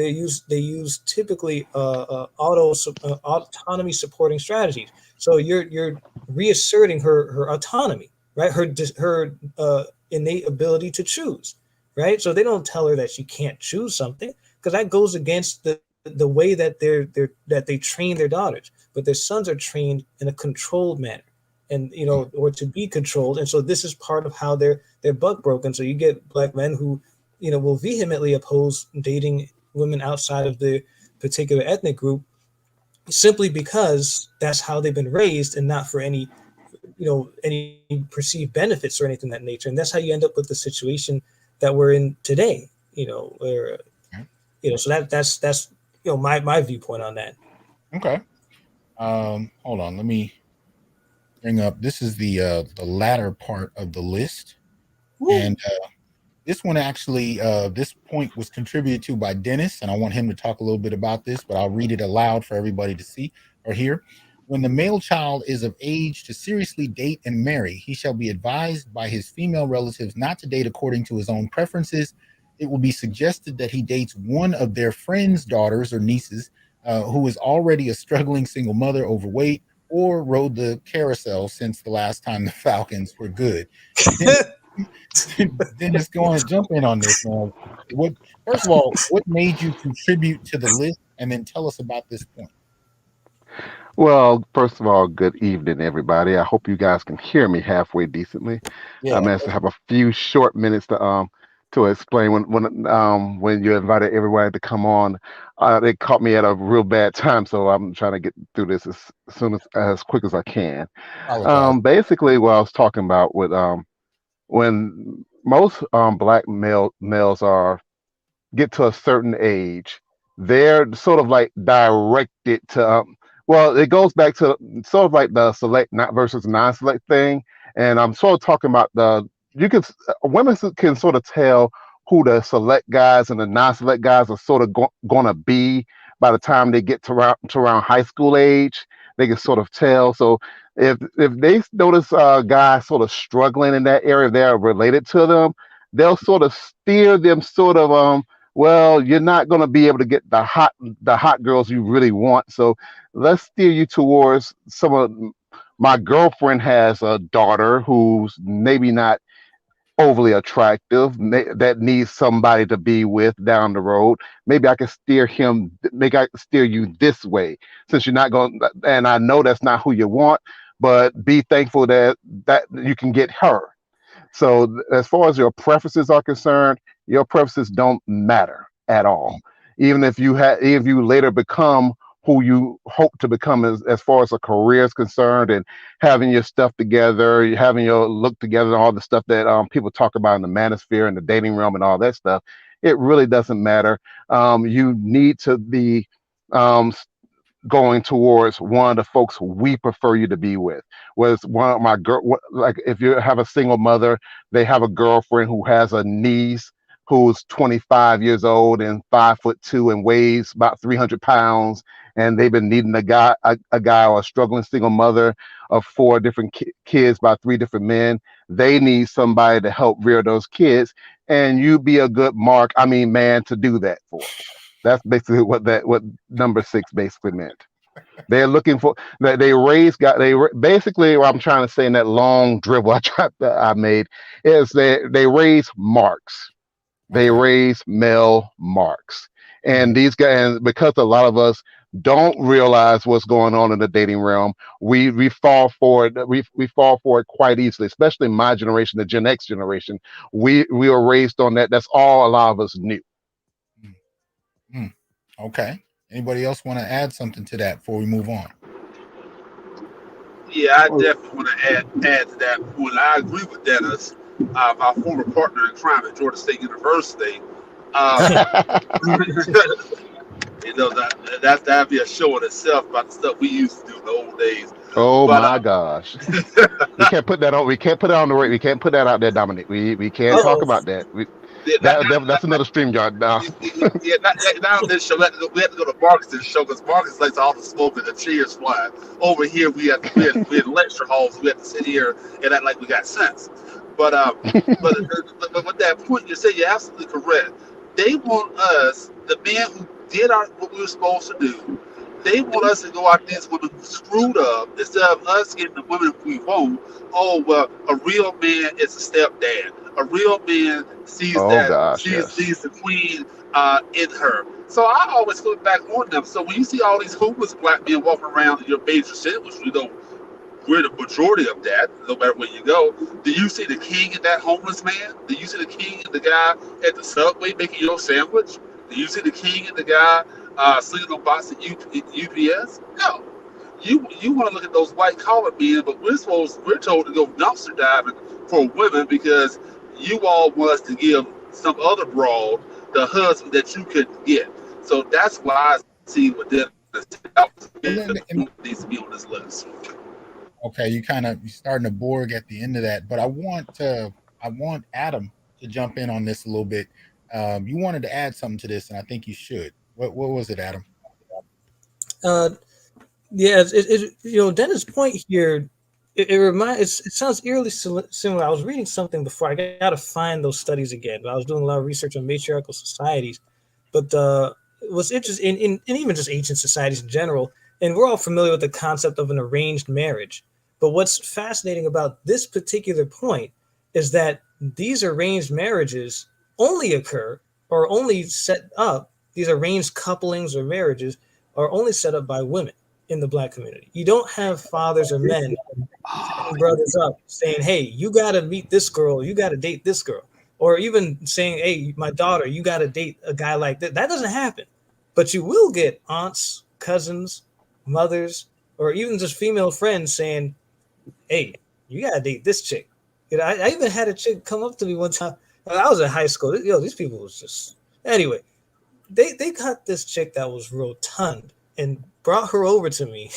Speaker 2: use typically autonomy supporting strategies. So you're reasserting her autonomy, right? Her innate ability to choose, right? So they don't tell her that she can't choose something, because that goes against the way that they train their daughters. But their sons are trained in a controlled manner, and, you know, or to be controlled. And so this is part of how they're buck broken. So you get black men who, you know, will vehemently oppose dating women outside of the particular ethnic group, simply because that's how they've been raised, and not for any perceived benefits or anything of that nature. And that's how you end up with the situation that we're in today, you know, where, you know, so that's, you know, my viewpoint on that.
Speaker 1: Okay. Hold on, let me bring up. This is the latter part of the list,
Speaker 2: Woo.
Speaker 1: and this one actually, this point was contributed to by Dennis, and I want him to talk a little bit about this, but I'll read it aloud for everybody to see or hear. When the male child is of age to seriously date and marry, he shall be advised by his female relatives not to date according to his own preferences. It will be suggested that he dates one of their friends' daughters or nieces who is already a struggling single mother, overweight, or rode the carousel since the last time the Falcons were good. Dennis, go on and jump in on this, man. First of all, what made you contribute to the list, and then tell us about this point?
Speaker 5: Well, first of all, good evening, everybody. I hope you guys can hear me halfway decently.
Speaker 1: Yeah,
Speaker 5: I managed to have a few short minutes to explain when you invited everybody to come on. They caught me at a real bad time, so I'm trying to get through this as quick as I can.
Speaker 1: apologize.
Speaker 5: Basically, what I was talking about with when most black males get to a certain age, they're sort of like directed to. Well, it goes back to sort of like the select not versus non-select thing, and I'm sort of talking about women can sort of tell who the select guys and the non-select guys are sort of gonna be by the time they get to around high school age. They can sort of tell. So if they notice a guy sort of struggling in that area, they're related to them, they'll sort of steer them sort of well, you're not going to be able to get the hot girls you really want, so let's steer you towards some of my girlfriend has a daughter who's maybe not overly attractive that needs somebody to be with down the road. Maybe I can steer you this way, since you're not going, and I know that's not who you want, but be thankful that you can get her. So as far as your preferences are concerned, your preferences don't matter at all. Even if you later become who you hope to become as far as a career is concerned, and having your stuff together, having your look together, and all the stuff that people talk about in the manosphere and the dating realm and all that stuff, it really doesn't matter. You need to be going towards one of the folks we prefer you to be with. Was one of my like if you have a single mother, they have a girlfriend who has a niece who's 25 years old and 5'2" and weighs about 300 pounds, and they've been needing a guy or a struggling single mother of 4 different kids by 3 different men. They need somebody to help rear those kids, and you be a good man to do that for. That's basically what number 6 basically meant. They're looking for that basically what I'm trying to say in that long dribble I made is they raise marks. They raise male marks. And these guys, because a lot of us don't realize what's going on in the dating realm, we fall for it. We fall for it quite easily, especially my generation, the Gen X generation. We were raised on that. That's all a lot of us knew.
Speaker 1: Okay. Anybody else want to add something to that before we move on?
Speaker 3: Yeah, I definitely want to add to that point. I agree with Dennis, my former partner in crime at Georgia State University. That'd be a show in itself about the stuff we used to do in the old days.
Speaker 5: Oh, but, my gosh! We can't put that on. We can't put it on the radio. We can't put that out there, Dominic. We can't talk about that. That's another StreamYard now.
Speaker 3: Now this show, we had to go to Marcus' show because Marcus likes all the smoke and the cheers flying. Over here, we had lecture halls. We had to sit here and act like we got sense. But with that point, you say you're absolutely correct. They want us, the men who did what we were supposed to do. They want us to go out there as women who screwed up instead of us getting the women we want. Oh, well, a real man is a stepdad. A real man sees sees the queen in her. So I always flip back on them. So when you see all these homeless black men walking around in your major city, which we know we're the majority of that, no matter where you go, do you see the king in that homeless man? Do you see the king in the guy at the Subway making your sandwich? Do you see the king in the guy sleeping on box at UPS? No. You want to look at those white collar men, but we're told to go dumpster diving for women because you all want us to give some other broad the husband that you couldn't get. So that's why I see what Dennis. needs to be on this list.
Speaker 1: Okay, you're starting to Borg at the end of that, but I want Adam to jump in on this a little bit. You wanted to add something to this, and I think you should. What was it, Adam?
Speaker 2: Yeah, Dennis' point here. It sounds eerily similar. I was reading something before. I got to find those studies again. But I was doing a lot of research on matriarchal societies. But what's interesting in even just ancient societies in general, and we're all familiar with the concept of an arranged marriage. But what's fascinating about this particular point is that these arranged marriages only occur or only set up. These arranged couplings or marriages are only set up by women in the Black community. You don't have fathers or men setting brothers up saying, hey, you got to meet this girl, you got to date this girl, or even saying, hey, my daughter, you got to date a guy like that. That doesn't happen. But you will get aunts, cousins, mothers, or even just female friends saying, hey, you got to date this chick. I even had a chick come up to me one time. I was in high school. These people was just... Anyway, they got this chick that was rotund and brought her over to me.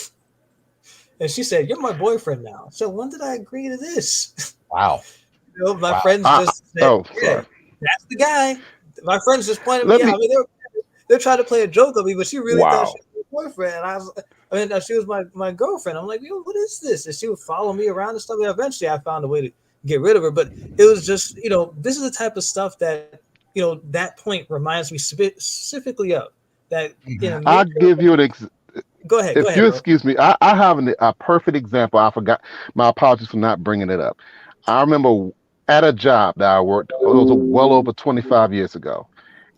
Speaker 2: And she said, you're my boyfriend now. So when did I agree to this?
Speaker 1: Wow.
Speaker 2: My friends just said, yeah, that's the guy. My friends just pointed me out. I mean, they're trying to play a joke on me, but she really thought she was my boyfriend. She was my girlfriend. I'm like, what is this? And she would follow me around and stuff. And eventually I found a way to get rid of her. But it was just, this is the type of stuff that, that point reminds me specifically of. That
Speaker 5: I'll give you an
Speaker 2: Go ahead.
Speaker 5: you excuse me, I have a perfect example. I forgot. My apologies for not bringing it up. I remember at a job that I worked, it was well over 25 years ago.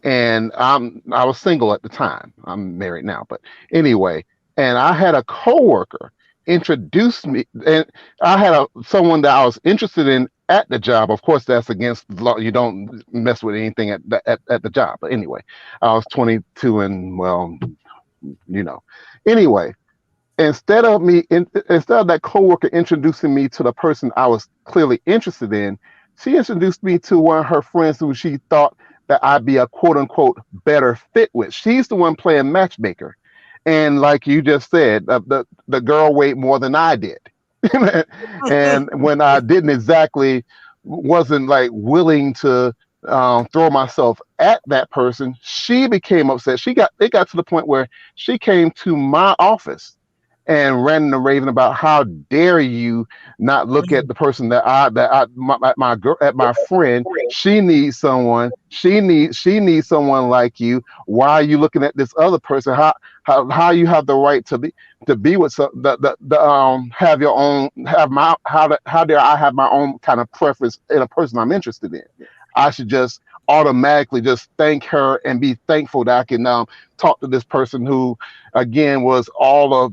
Speaker 5: And I was single at the time. I'm married now, but anyway, and I had a coworker introduce me, and I had someone that I was interested in at the job. Of course, that's against the law. You don't mess with anything at the job. But anyway, I was 22 and Anyway, instead of that coworker introducing me to the person I was clearly interested in, she introduced me to one of her friends who she thought that I'd be a quote unquote better fit with. She's the one playing matchmaker. And like you just said, the girl weighed more than I did. And when I wasn't like willing to throw myself at that person, she became upset. It got to the point where she came to my office and ranting and raving about how dare you not look at the person my friend. She needs someone. She needs someone like you. Why are you looking at this other person? How you have the right to be with have your own how dare I have my own kind of preference in a person I'm interested in? I should just automatically just thank her and be thankful that I can talk to this person who, again, was all of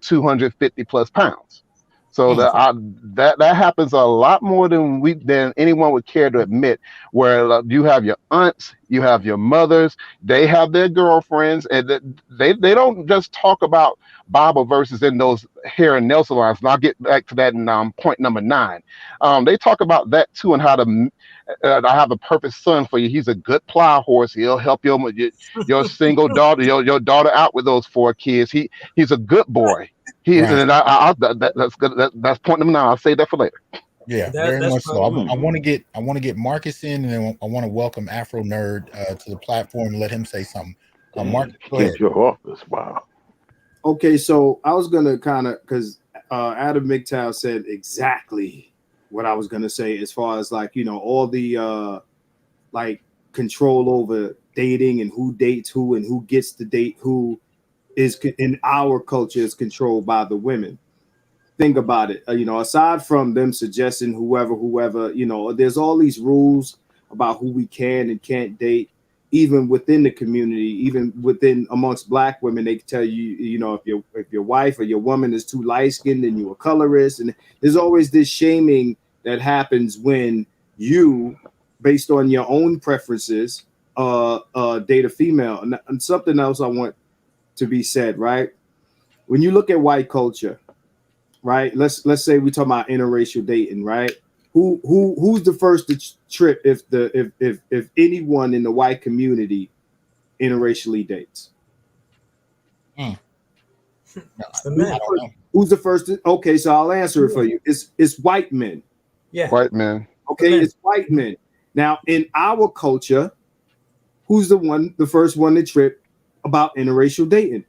Speaker 5: 250 plus pounds. So that happens a lot more than anyone would care to admit. Where you have your aunts, you have your mothers, they have their girlfriends, and they don't just talk about Bible verses in those hair and nail salons. And I'll get back to that in point number 9. They talk about that too, and how to. I have a perfect son for you. He's a good plow horse. He'll help your single daughter, your daughter out with those 4 kids. He's a good boy. That's good. That's point number 9. I'll save that for later.
Speaker 1: Yeah, very much so. I want to get Marcus in, and then I want to welcome Afro Nerd to the platform and let him say something. Marcus, go ahead.
Speaker 6: Your office, wow.
Speaker 4: Okay, so I was gonna because Adam McTow said exactly what I was gonna say as far as all the control over dating and who dates who and who gets to date who is in our culture is controlled by the women. Think about it. Aside from them suggesting whoever, there's all these rules about who we can and can't date. Even within the community, even within amongst Black women, they can tell you, if your wife or your woman is too light skinned, then you're a colorist. And there's always this shaming that happens when you, based on your own preferences, date a female. And something else I want to be said, right? When you look at white culture, right? Let's say we talk about interracial dating, right? Who's the first to trip if anyone in the white community interracially dates?
Speaker 2: It's the men.
Speaker 4: Who's the first? Okay, so I'll answer it for you. It's white men.
Speaker 2: Yeah.
Speaker 5: White men.
Speaker 4: Okay, it's white men. Now, in our culture, who's the first one to trip about interracial dating?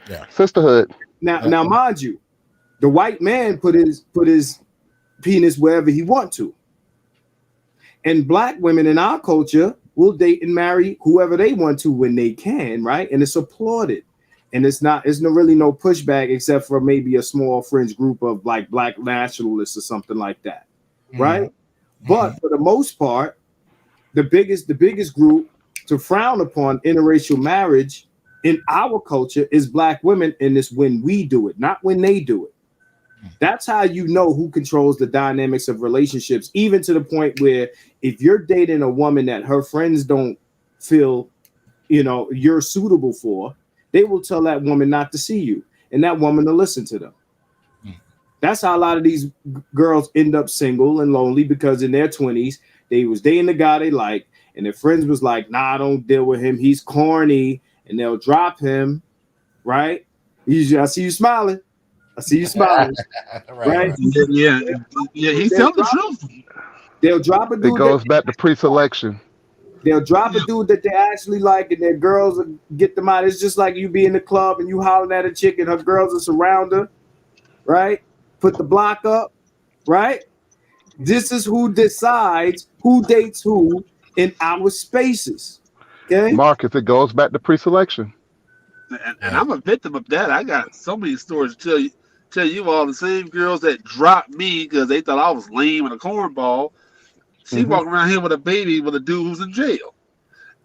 Speaker 1: Yeah.
Speaker 5: Sisterhood.
Speaker 4: Now, mind you, the white man put his penis wherever he want to. And black women in our culture will date and marry whoever they want to when they can, right? And it's applauded. And it's really no pushback except for maybe a small fringe group of like black nationalists or something like that, right? But for the most part, the biggest group to frown upon interracial marriage in our culture is black women, and it's when we do it, not when they do it. That's how you know who controls the dynamics of relationships, even to the point where if you're dating a woman that her friends don't feel, you're suitable for, they will tell that woman not to see you, and that woman will listen to them. That's how a lot of these girls end up single and lonely, because in their 20s, they was dating the guy they like, and their friends was like, nah, don't deal with him. He's corny, and they'll drop him, right? I see you smiling. I see you smiling. right?
Speaker 3: Yeah, he's telling the truth.
Speaker 4: They'll drop a dude.
Speaker 5: It goes back to pre-selection.
Speaker 4: They'll drop a dude that they actually like, and their girls will get them out. It's just like you be in the club and you hollering at a chick, and her girls will surround her, right? Put the block up, right? This is who decides who dates who in our spaces. Okay,
Speaker 5: Marcus, it goes back to pre-selection.
Speaker 3: And I'm a victim of that. I got so many stories to tell you all. The same girls that dropped me because they thought I was lame and a cornball. She walking around here with a baby with a dude who's in jail.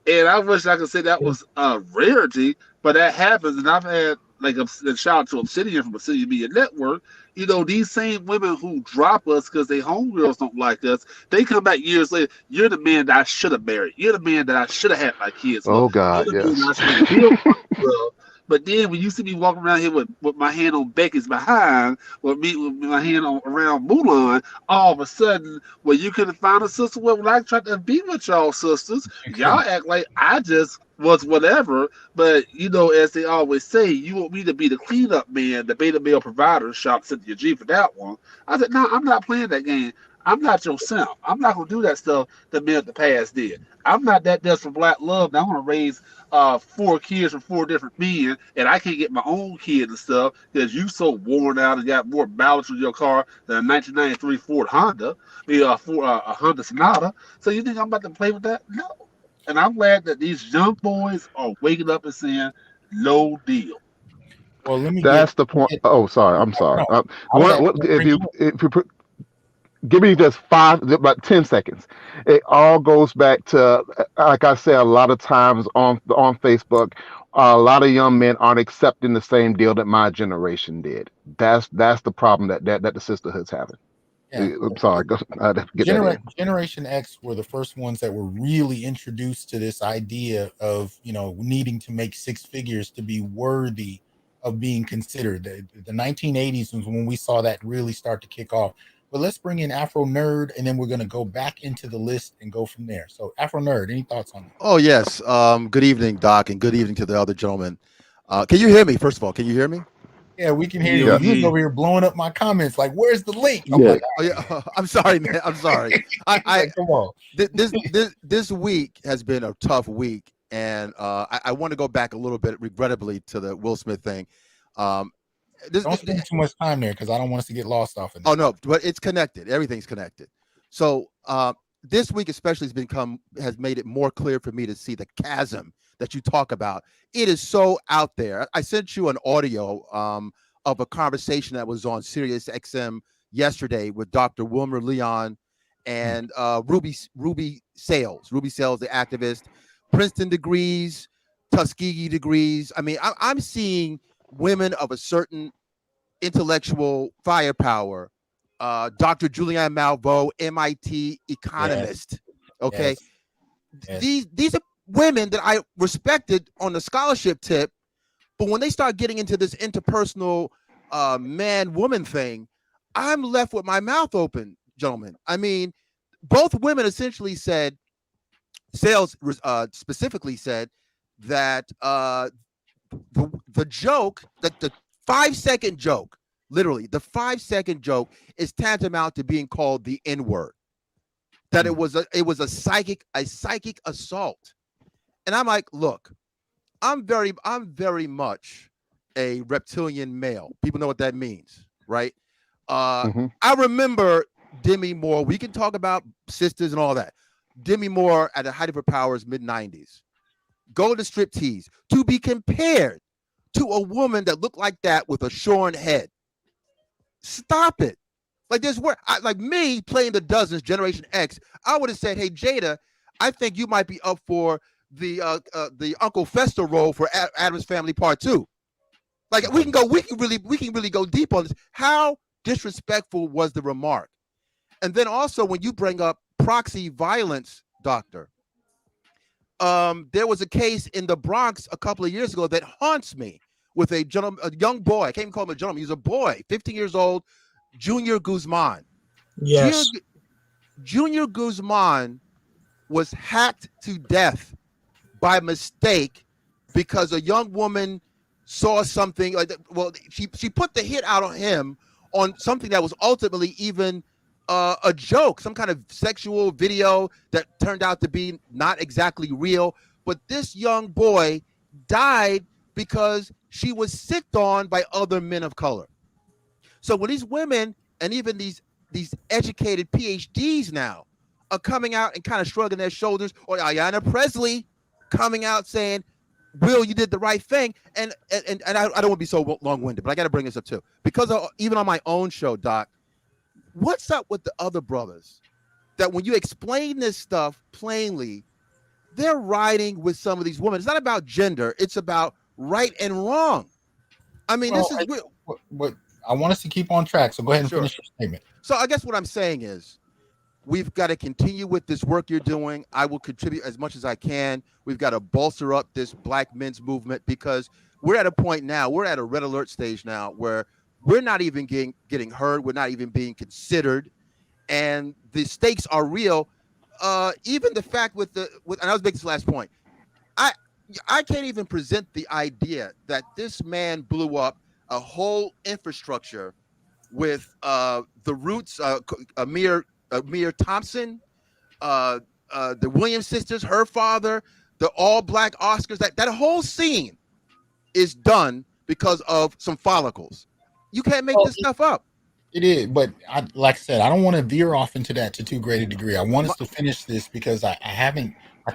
Speaker 3: And I wish I could say that was a rarity, but that happens. And I've had, like, a shout out to Obsidian from Obsidian Media Network. These same women who drop us because they homegirls don't like us, they come back years later. You're the man that I should have married. You're the man that I should have had my kids with.
Speaker 5: Oh, God, yes.
Speaker 3: But then when you see me walking around here with my hand on Becky's behind, with my hand around Mulan, all of a sudden, well, you couldn't find a sister. Well, I tried to be with y'all sisters. Y'all act like I just was whatever. But, as they always say, you want me to be the cleanup man, the beta male provider, shop Cynthia G for that one. I said, no, I'm not playing that game. I'm not your simp. I'm not going to do that stuff that men of the past did. I'm not that desperate for black love. Now I want to raise 4 kids from 4 different men, and I can't get my own kid and stuff because you so worn out and got more mileage with your car than a 1993 Ford Honda, a Honda Sonata. So you think I'm about to play with that? No. And I'm glad that these young boys are waking up and saying, no deal.
Speaker 1: Well,
Speaker 5: That's the point. Oh, sorry. I'm sorry. If you put, give me just about 10 seconds. It all goes back to, like I said, a lot of times on Facebook, a lot of young men aren't accepting the same deal that my generation did. That's the problem that the sisterhood's having. Yeah. I'm sorry.
Speaker 1: Generation X were the first ones that were really introduced to this idea of, needing to make 6 figures to be worthy of being considered. The 1980s was when we saw that really start to kick off. But let's bring in Afro Nerd, and then we're going to go back into the list and go from there. So, Afro Nerd, any thoughts on that?
Speaker 6: Oh, yes. Good evening, Doc, and good evening to the other gentlemen. Can you hear me? First of all, can you hear me?
Speaker 1: Yeah, we can hear you. You're over here blowing up my comments. Like, where's the link?
Speaker 6: I'm like, oh, yeah. I'm sorry, man. I'm sorry.
Speaker 1: Come on.
Speaker 6: This week has been a tough week, and I want to go back a little bit, regrettably, to the Will Smith thing.
Speaker 1: Don't spend too much time there because I don't want us to get lost off of this.
Speaker 6: Oh, no, but it's connected. Everything's connected. So this week especially has made it more clear for me to see the chasm that you talk about. It is so out there. I sent you an audio of a conversation that was on Sirius XM yesterday with Dr. Wilmer Leon and Ruby Sales, the activist, Princeton degrees, Tuskegee degrees. I mean, I'm seeing women of a certain intellectual firepower, Dr. Julianne Malveaux, MIT economist. Yes. Okay. Yes. These are women that I respected on the scholarship tip, but when they start getting into this interpersonal man-woman thing, I'm left with my mouth open, gentlemen. I mean, both women essentially said, Sales specifically said that the joke, that the 5-second joke, literally, the 5-second joke is tantamount to being called the N-word. That it was a psychic assault. And I'm like, look, I'm very much a reptilian male. People know what that means, right? I remember Demi Moore. We can talk about sisters and all that. Demi Moore at the height of her powers, mid-90s, go to striptease to be compared to a woman that looked like that with a shorn head. Stop it. Like there's where like me playing the Dozens, Generation X, I would have said, hey Jada, I think you might be up for the Uncle Fester role for Addams Family Part 2. Like we can really go deep on this. How disrespectful was the remark? And then also when you bring up proxy violence, doctor, there was a case in the Bronx a couple of years ago that haunts me with a young boy. I can't even call him a gentleman. He was a boy, 15 years old, Junior Guzman.
Speaker 2: Yes.
Speaker 6: Junior Guzman was hacked to death by mistake because a young woman saw something like that. Well, she put the hit out on him on something that was ultimately even a joke, some kind of sexual video that turned out to be not exactly real. But this young boy died because she was sicked on by other men of color. So when these women and even these educated PhDs now are coming out and kind of shrugging their shoulders, or Ayanna Presley coming out saying, Will, you did the right thing. And I don't want to be so long-winded, but I got to bring this up too. Because even on my own show, Doc, what's up with the other brothers that when you explain this stuff plainly, they're riding with some of these women? It's not about gender. It's about right and wrong. I mean, this is real.
Speaker 1: What I want us to keep on track. So go ahead and finish your statement.
Speaker 6: So I guess what I'm saying is we've got to continue with this work you're doing. I will contribute as much as I can. We've got to bolster up this Black men's movement because we're at a point now, we're at a red alert stage now where we're not even getting heard. We're not even being considered. And the stakes are real. Even the fact and I was making this last point. I can't even present the idea that this man blew up a whole infrastructure with the Roots, Amir Thompson, the Williams sisters, her father, the all Black Oscars. That whole scene is done because of some follicles. You can't make this stuff up.
Speaker 1: It is, but like I said, I don't want to veer off into that to too great a degree. I want us to finish this because I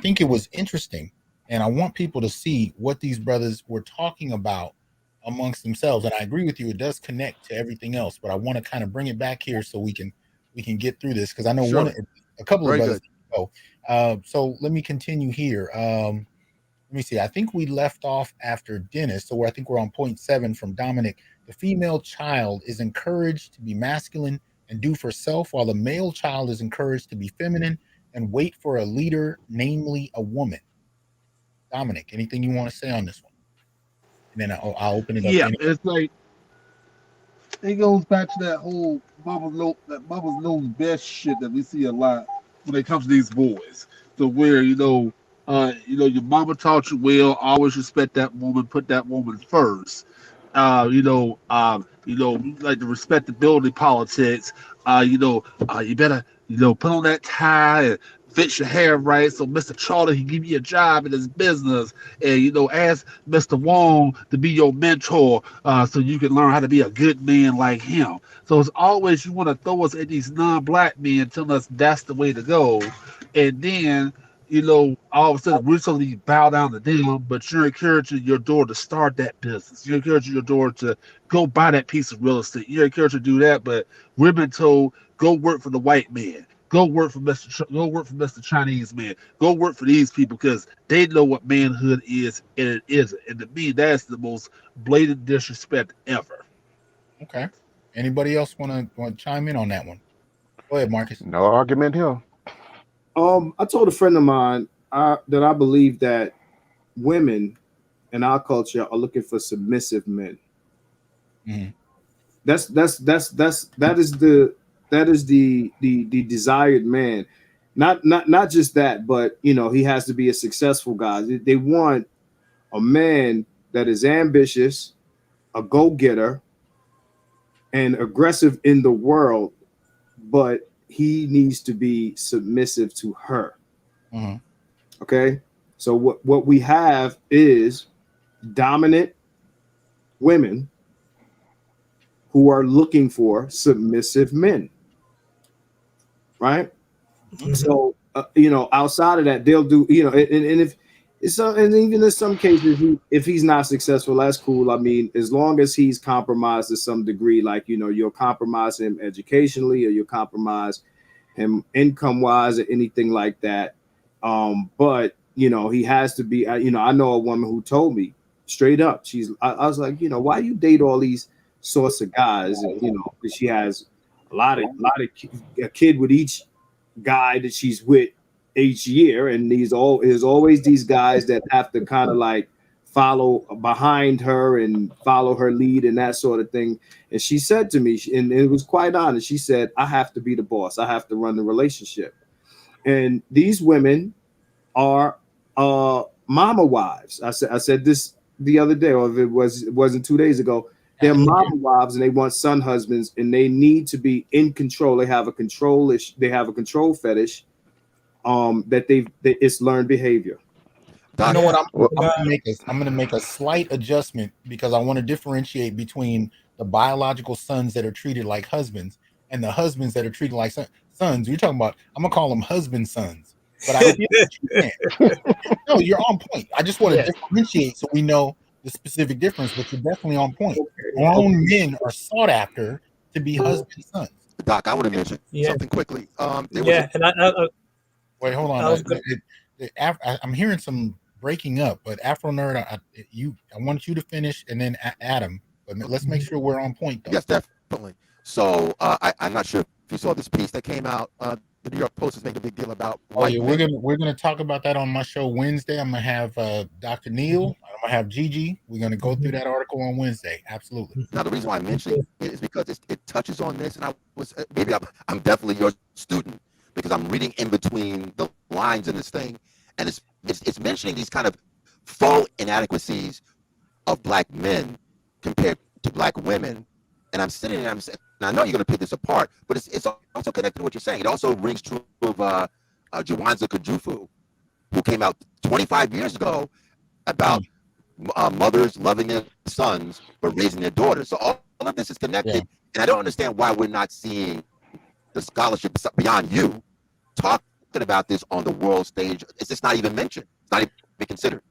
Speaker 1: think it was interesting, and I want people to see what these brothers were talking about amongst themselves. And I agree with you; it does connect to everything else. But I want to kind of bring it back here so we can get through this because I know a couple of brothers. So let me continue here. Let me see. I think we left off after Dennis, so I think we're on point 7 from Dominic. The female child is encouraged to be masculine and do for self, while the male child is encouraged to be feminine and wait for a leader, namely a woman. Dominic, anything you want to say on this one? And then I'll open it up.
Speaker 3: Yeah, it's like it goes back to that whole mama's knows best shit that we see a lot when it comes to these boys. So where your mama taught you well, always respect that woman, put that woman first. You like the respectability politics. You better, put on that tie and fix your hair right so Mr. Charlie can give you a job in his business. And, ask Mr. Wong to be your mentor so you can learn how to be a good man like him. So it's always you want to throw us at these non-Black men telling us that's the way to go. And then, all of a sudden we're supposed to bow down to them, but you're encouraging your daughter to start that business. You're encouraging your daughter to go buy that piece of real estate. You're encouraged to do that, but we've been told go work for the white man, go work for Mr. Chinese man, go work for these people because they know what manhood is and it isn't. And to me, that's the most blatant disrespect ever.
Speaker 1: Okay. Anybody else want to chime in on that one? Go ahead, Marcus.
Speaker 5: No argument here.
Speaker 4: I told a friend of mine that I believe that women in our culture are looking for submissive men. Mm-hmm. That is the desired man. Not just that, but he has to be a successful guy. They want a man that is ambitious, a go-getter and aggressive in the world, but he needs to be submissive to her.
Speaker 1: Mhm.
Speaker 4: Okay, so what we have is dominant women who are looking for submissive men, right?
Speaker 2: Mhm.
Speaker 4: So outside of that, they'll do, and if it's and even in some cases, if he's not successful, that's cool. I mean, as long as he's compromised to some degree, like you'll compromise him educationally, or you'll compromise him income wise, or anything like that. But he has to be. I know a woman who told me straight up. I was like, why do you date all these sorts of guys? And because she has a kid with each guy that she's with each year, and there's always these guys that have to kind of like follow behind her and follow her lead and that sort of thing. And she said to me, and it was quite honest, she said, I have to be the boss, I have to run the relationship. And these women are mama wives. I said this the other day, or if it wasn't 2 days ago. They're mama wives, and they want son husbands, and they need to be in control. They have a control fetish. That it's learned behavior.
Speaker 1: You know what?
Speaker 5: Well,
Speaker 1: I'm gonna make a slight adjustment because I want to differentiate between the biological sons that are treated like husbands and the husbands that are treated like sons. You're talking about. I'm gonna call them husband sons, but I get what you're saying. No, you're on point. I just want to differentiate so we know the specific difference, but you're definitely on point. Grown men are sought after to be husband sons.
Speaker 6: Doc, I want to mention something quickly.
Speaker 1: Wait, hold on. I'm hearing some breaking up, but Afro Nerd, I want you to finish, and then Adam. But let's make sure we're on point, though.
Speaker 6: Yes, definitely. So I'm not sure if you saw this piece that came out. The New York Post is making a big deal about.
Speaker 1: We're gonna talk about that on my show Wednesday. I'm gonna have Dr. Neil. I'm gonna have Gigi. We're gonna go through that article on Wednesday. Absolutely.
Speaker 6: Now the reason why I'm mentioning it is because it touches on this, and I'm definitely your student because I'm reading in between the lines in this thing, and it's mentioning these kind of faux inadequacies of black men compared to black women. And I'm sitting there, and I know you're going to pick this apart, but it's also connected to what you're saying. It also rings true of Jawanza Kajufu, who came out 25 years ago about mothers loving their sons but raising their daughters. So all of this is connected, and I don't understand why we're not seeing the scholarship beyond you talking about this on the world stage. It's just not even mentioned. It's not even considered.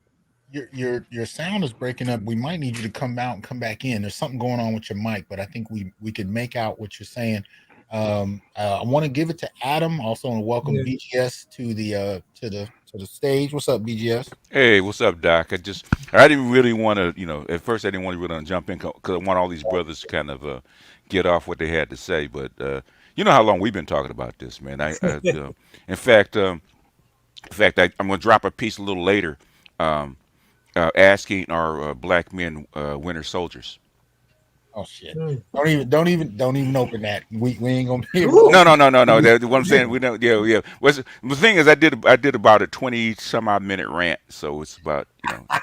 Speaker 1: Your sound is breaking up. We might need you to come out and come back in. There's something going on with your mic, but I think we could make out what you're saying. I want to give it to Adam. Also, want to welcome BGS to the stage. What's up, BGS?
Speaker 7: Hey, what's up, Doc? I didn't really want to, at first I didn't want to really jump in because I want all these brothers to kind of get off what they had to say. But you know how long we've been talking about this, man. In fact, I'm going to drop a piece a little later. Asking our black men winter soldiers.
Speaker 1: Oh shit! Don't even open that. We ain't gonna be
Speaker 7: able to. No. What I'm saying, we don't. Yeah. The thing is, I did about a 20 some odd minute rant, so it's about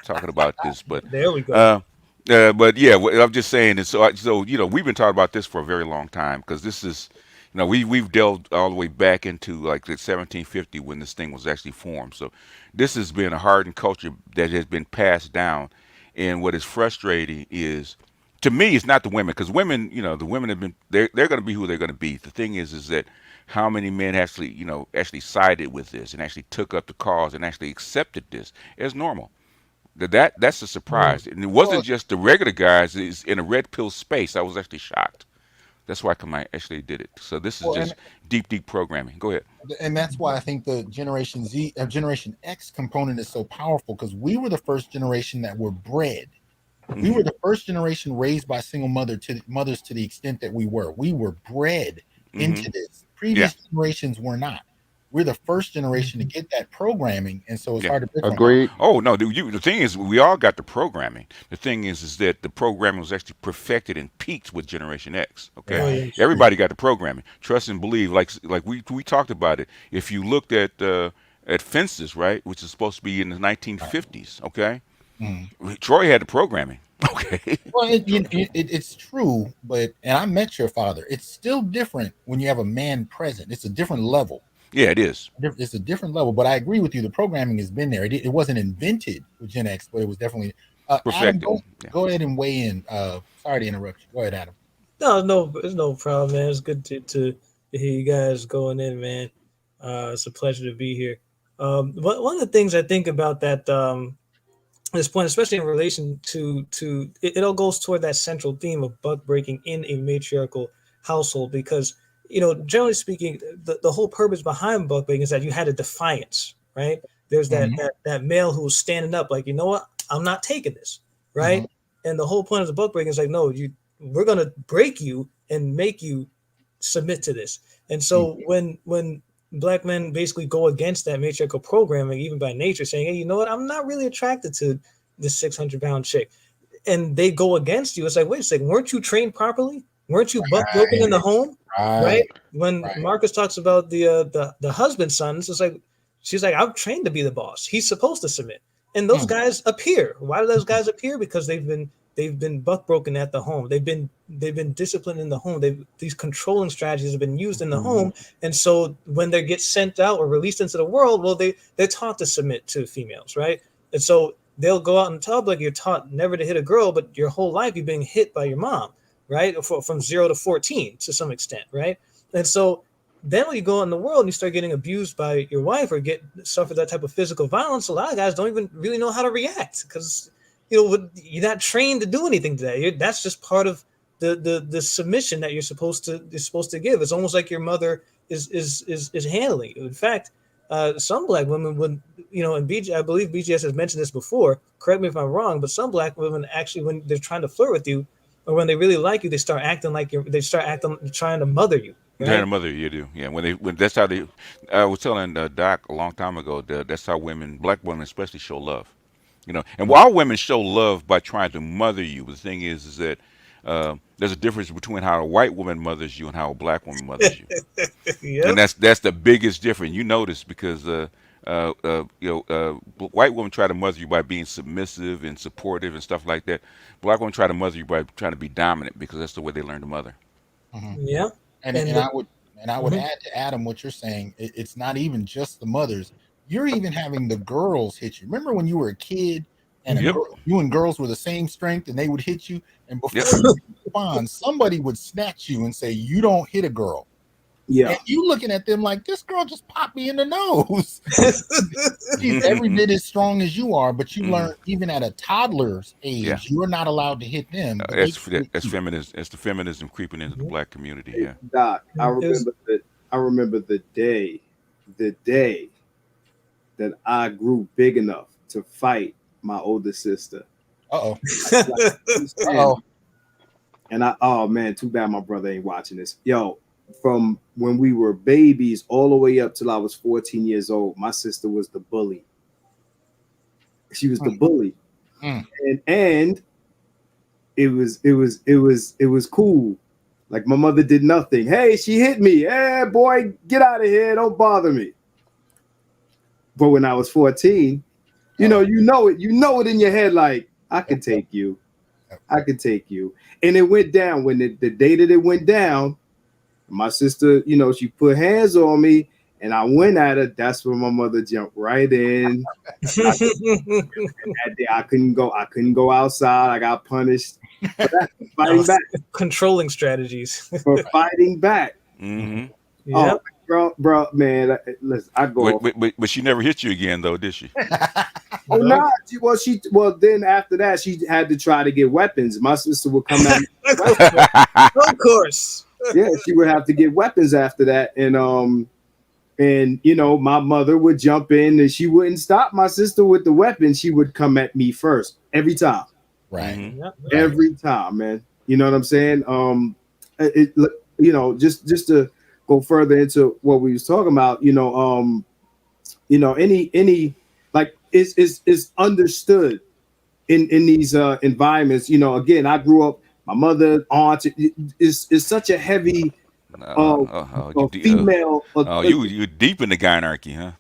Speaker 7: talking about this. But
Speaker 2: there we go.
Speaker 7: But yeah, what I'm just saying is so we've been talking about this for a very long time because this is we've delved all the way back into like the 1750 when this thing was actually formed. So this has been a hardened culture that has been passed down, and what is frustrating is, to me, it's not the women, because women, the women have been they're going to be who they're going to be. The thing is that how many men actually sided with this and actually took up the cause and actually accepted this as normal. That's a surprise, and it wasn't just the regular guys. It's in a red pill space. I was actually shocked. That's why I actually did it. So this is just deep programming. Go ahead.
Speaker 1: And that's why I think the Generation Z, Generation X component is so powerful, because we were the first generation that were bred. We were the first generation raised by single mothers to the extent that we were. We were bred into this. Previous generations were not. We're the first generation to get that programming, and so it's hard to pick on.
Speaker 5: Agreed.
Speaker 7: Oh no, the thing is, we all got the programming. The thing is that the programming was actually perfected and peaked with Generation X. Okay, everybody got the programming. Trust and believe, like we talked about it. If you looked at Fences, right, which is supposed to be in the 1950s, okay, Troy had the programming. Okay.
Speaker 1: Well, it's true, and I met your father. It's still different when you have a man present. It's a different level.
Speaker 7: Yeah, it is.
Speaker 1: It's a different level. But I agree with you. The programming has been there. It wasn't invented with Gen X, but it was definitely. Adam,
Speaker 7: Perfected. Yeah.
Speaker 1: go ahead and weigh in. Sorry to interrupt you. Go ahead, Adam.
Speaker 2: No, it's no problem, man. It's good to hear you guys going in, man. It's a pleasure to be here. One of the things I think about that this point, especially in relation to it all goes toward that central theme of buck breaking in a matriarchal household, because generally speaking, the whole purpose behind buck breaking is that you had a defiance, right? There's that male who was standing up, like, you know what, I'm not taking this, right? And the whole point of the buck breaking is like, no, we're gonna break you and make you submit to this. And so when Black men basically go against that matriarchal programming, even by nature, saying, hey, you know what, I'm not really attracted to this 600-pound chick, and they go against you, it's like, wait a second, weren't you trained properly? Weren't you buck broken in the home? Right? When Marcus talks about the husband sons, it's like, she's like, I'm trained to be the boss. He's supposed to submit. And those guys appear. Why do those guys appear? Because they've been buck broken at the home. They've been disciplined in the home. These controlling strategies have been used in the home. And so when they get sent out or released into the world, well, they're taught to submit to females, right? And so they'll go out in public. You're taught never to hit a girl, but your whole life you're being hit by your mom, right? From 0 to 14 to some extent, right? And so then when you go out in the world and you start getting abused by your wife or suffer that type of physical violence, a lot of guys don't even really know how to react, because you're not trained to do anything to that. That's just part of the submission that you're supposed to give. It's almost like your mother is handling you. In fact, some Black women would, and I believe BGS has mentioned this before. Correct me if I'm wrong, but some Black women actually, when they're trying to flirt with you, or when they really like you, they start acting trying to mother you. Right?
Speaker 7: Trying to mother you do. Yeah. When that's how they. I was telling Doc a long time ago that that's how Black women especially, show love. And while women show love by trying to mother you, the thing is that there's a difference between how a white woman mothers you and how a Black woman mothers you.
Speaker 2: Yep.
Speaker 7: And that's the biggest difference. You notice, because white women try to mother you by being submissive and supportive and stuff like that. Black women try to mother you by trying to be dominant, because that's the way they learn to mother.
Speaker 2: Yeah.
Speaker 1: And I would add to Adam what you're saying. It's not even just the mothers. You're even having the girls hit you. Remember when you were a kid and you and girls were the same strength and they would hit you, and before you respond, somebody would snatch you and say, you don't hit a girl.
Speaker 4: Yeah.
Speaker 1: And you looking at them like, this girl just popped me in the nose. She's every bit as strong as you are, but you learn even at a toddler's age, you're not allowed to hit them.
Speaker 7: That's feminism. It's the feminism creeping into the Black community. Yeah.
Speaker 4: Doc, I remember the day that I grew big enough to fight my older sister. And oh man, too bad my brother ain't watching this. Yo, from when we were babies all the way up till I was 14 years old, my sister was the bully. She was the bully. And it was cool. Like, my mother did nothing. Hey, she hit me. Hey, boy, get out of here. Don't bother me. But when I was 14, you know it in your head, like, I could take you. And it went down. When the day that it went down, my sister, she put hands on me and I went at her. That's when my mother jumped right in. I couldn't go outside. I got punished for that, fighting back.
Speaker 2: Controlling strategies.
Speaker 4: For fighting back.
Speaker 2: Yep.
Speaker 4: Oh, bro, man, listen, I go.
Speaker 7: But she never hit you again, though, did she?
Speaker 4: Oh no! Well, then after that, she had to try to get weapons. My sister would come at me.
Speaker 2: Of course.
Speaker 4: Yeah, she would have to get weapons after that, and my mother would jump in, and she wouldn't stop my sister with the weapon. She would come at me first every time.
Speaker 1: Right.
Speaker 4: Every time, man. You know what I'm saying? Just to go further into what we was talking about, any like is understood in these environments. Again, I grew up, my mother, aunt is such a heavy female.
Speaker 7: You deep in the Gynarchy, huh?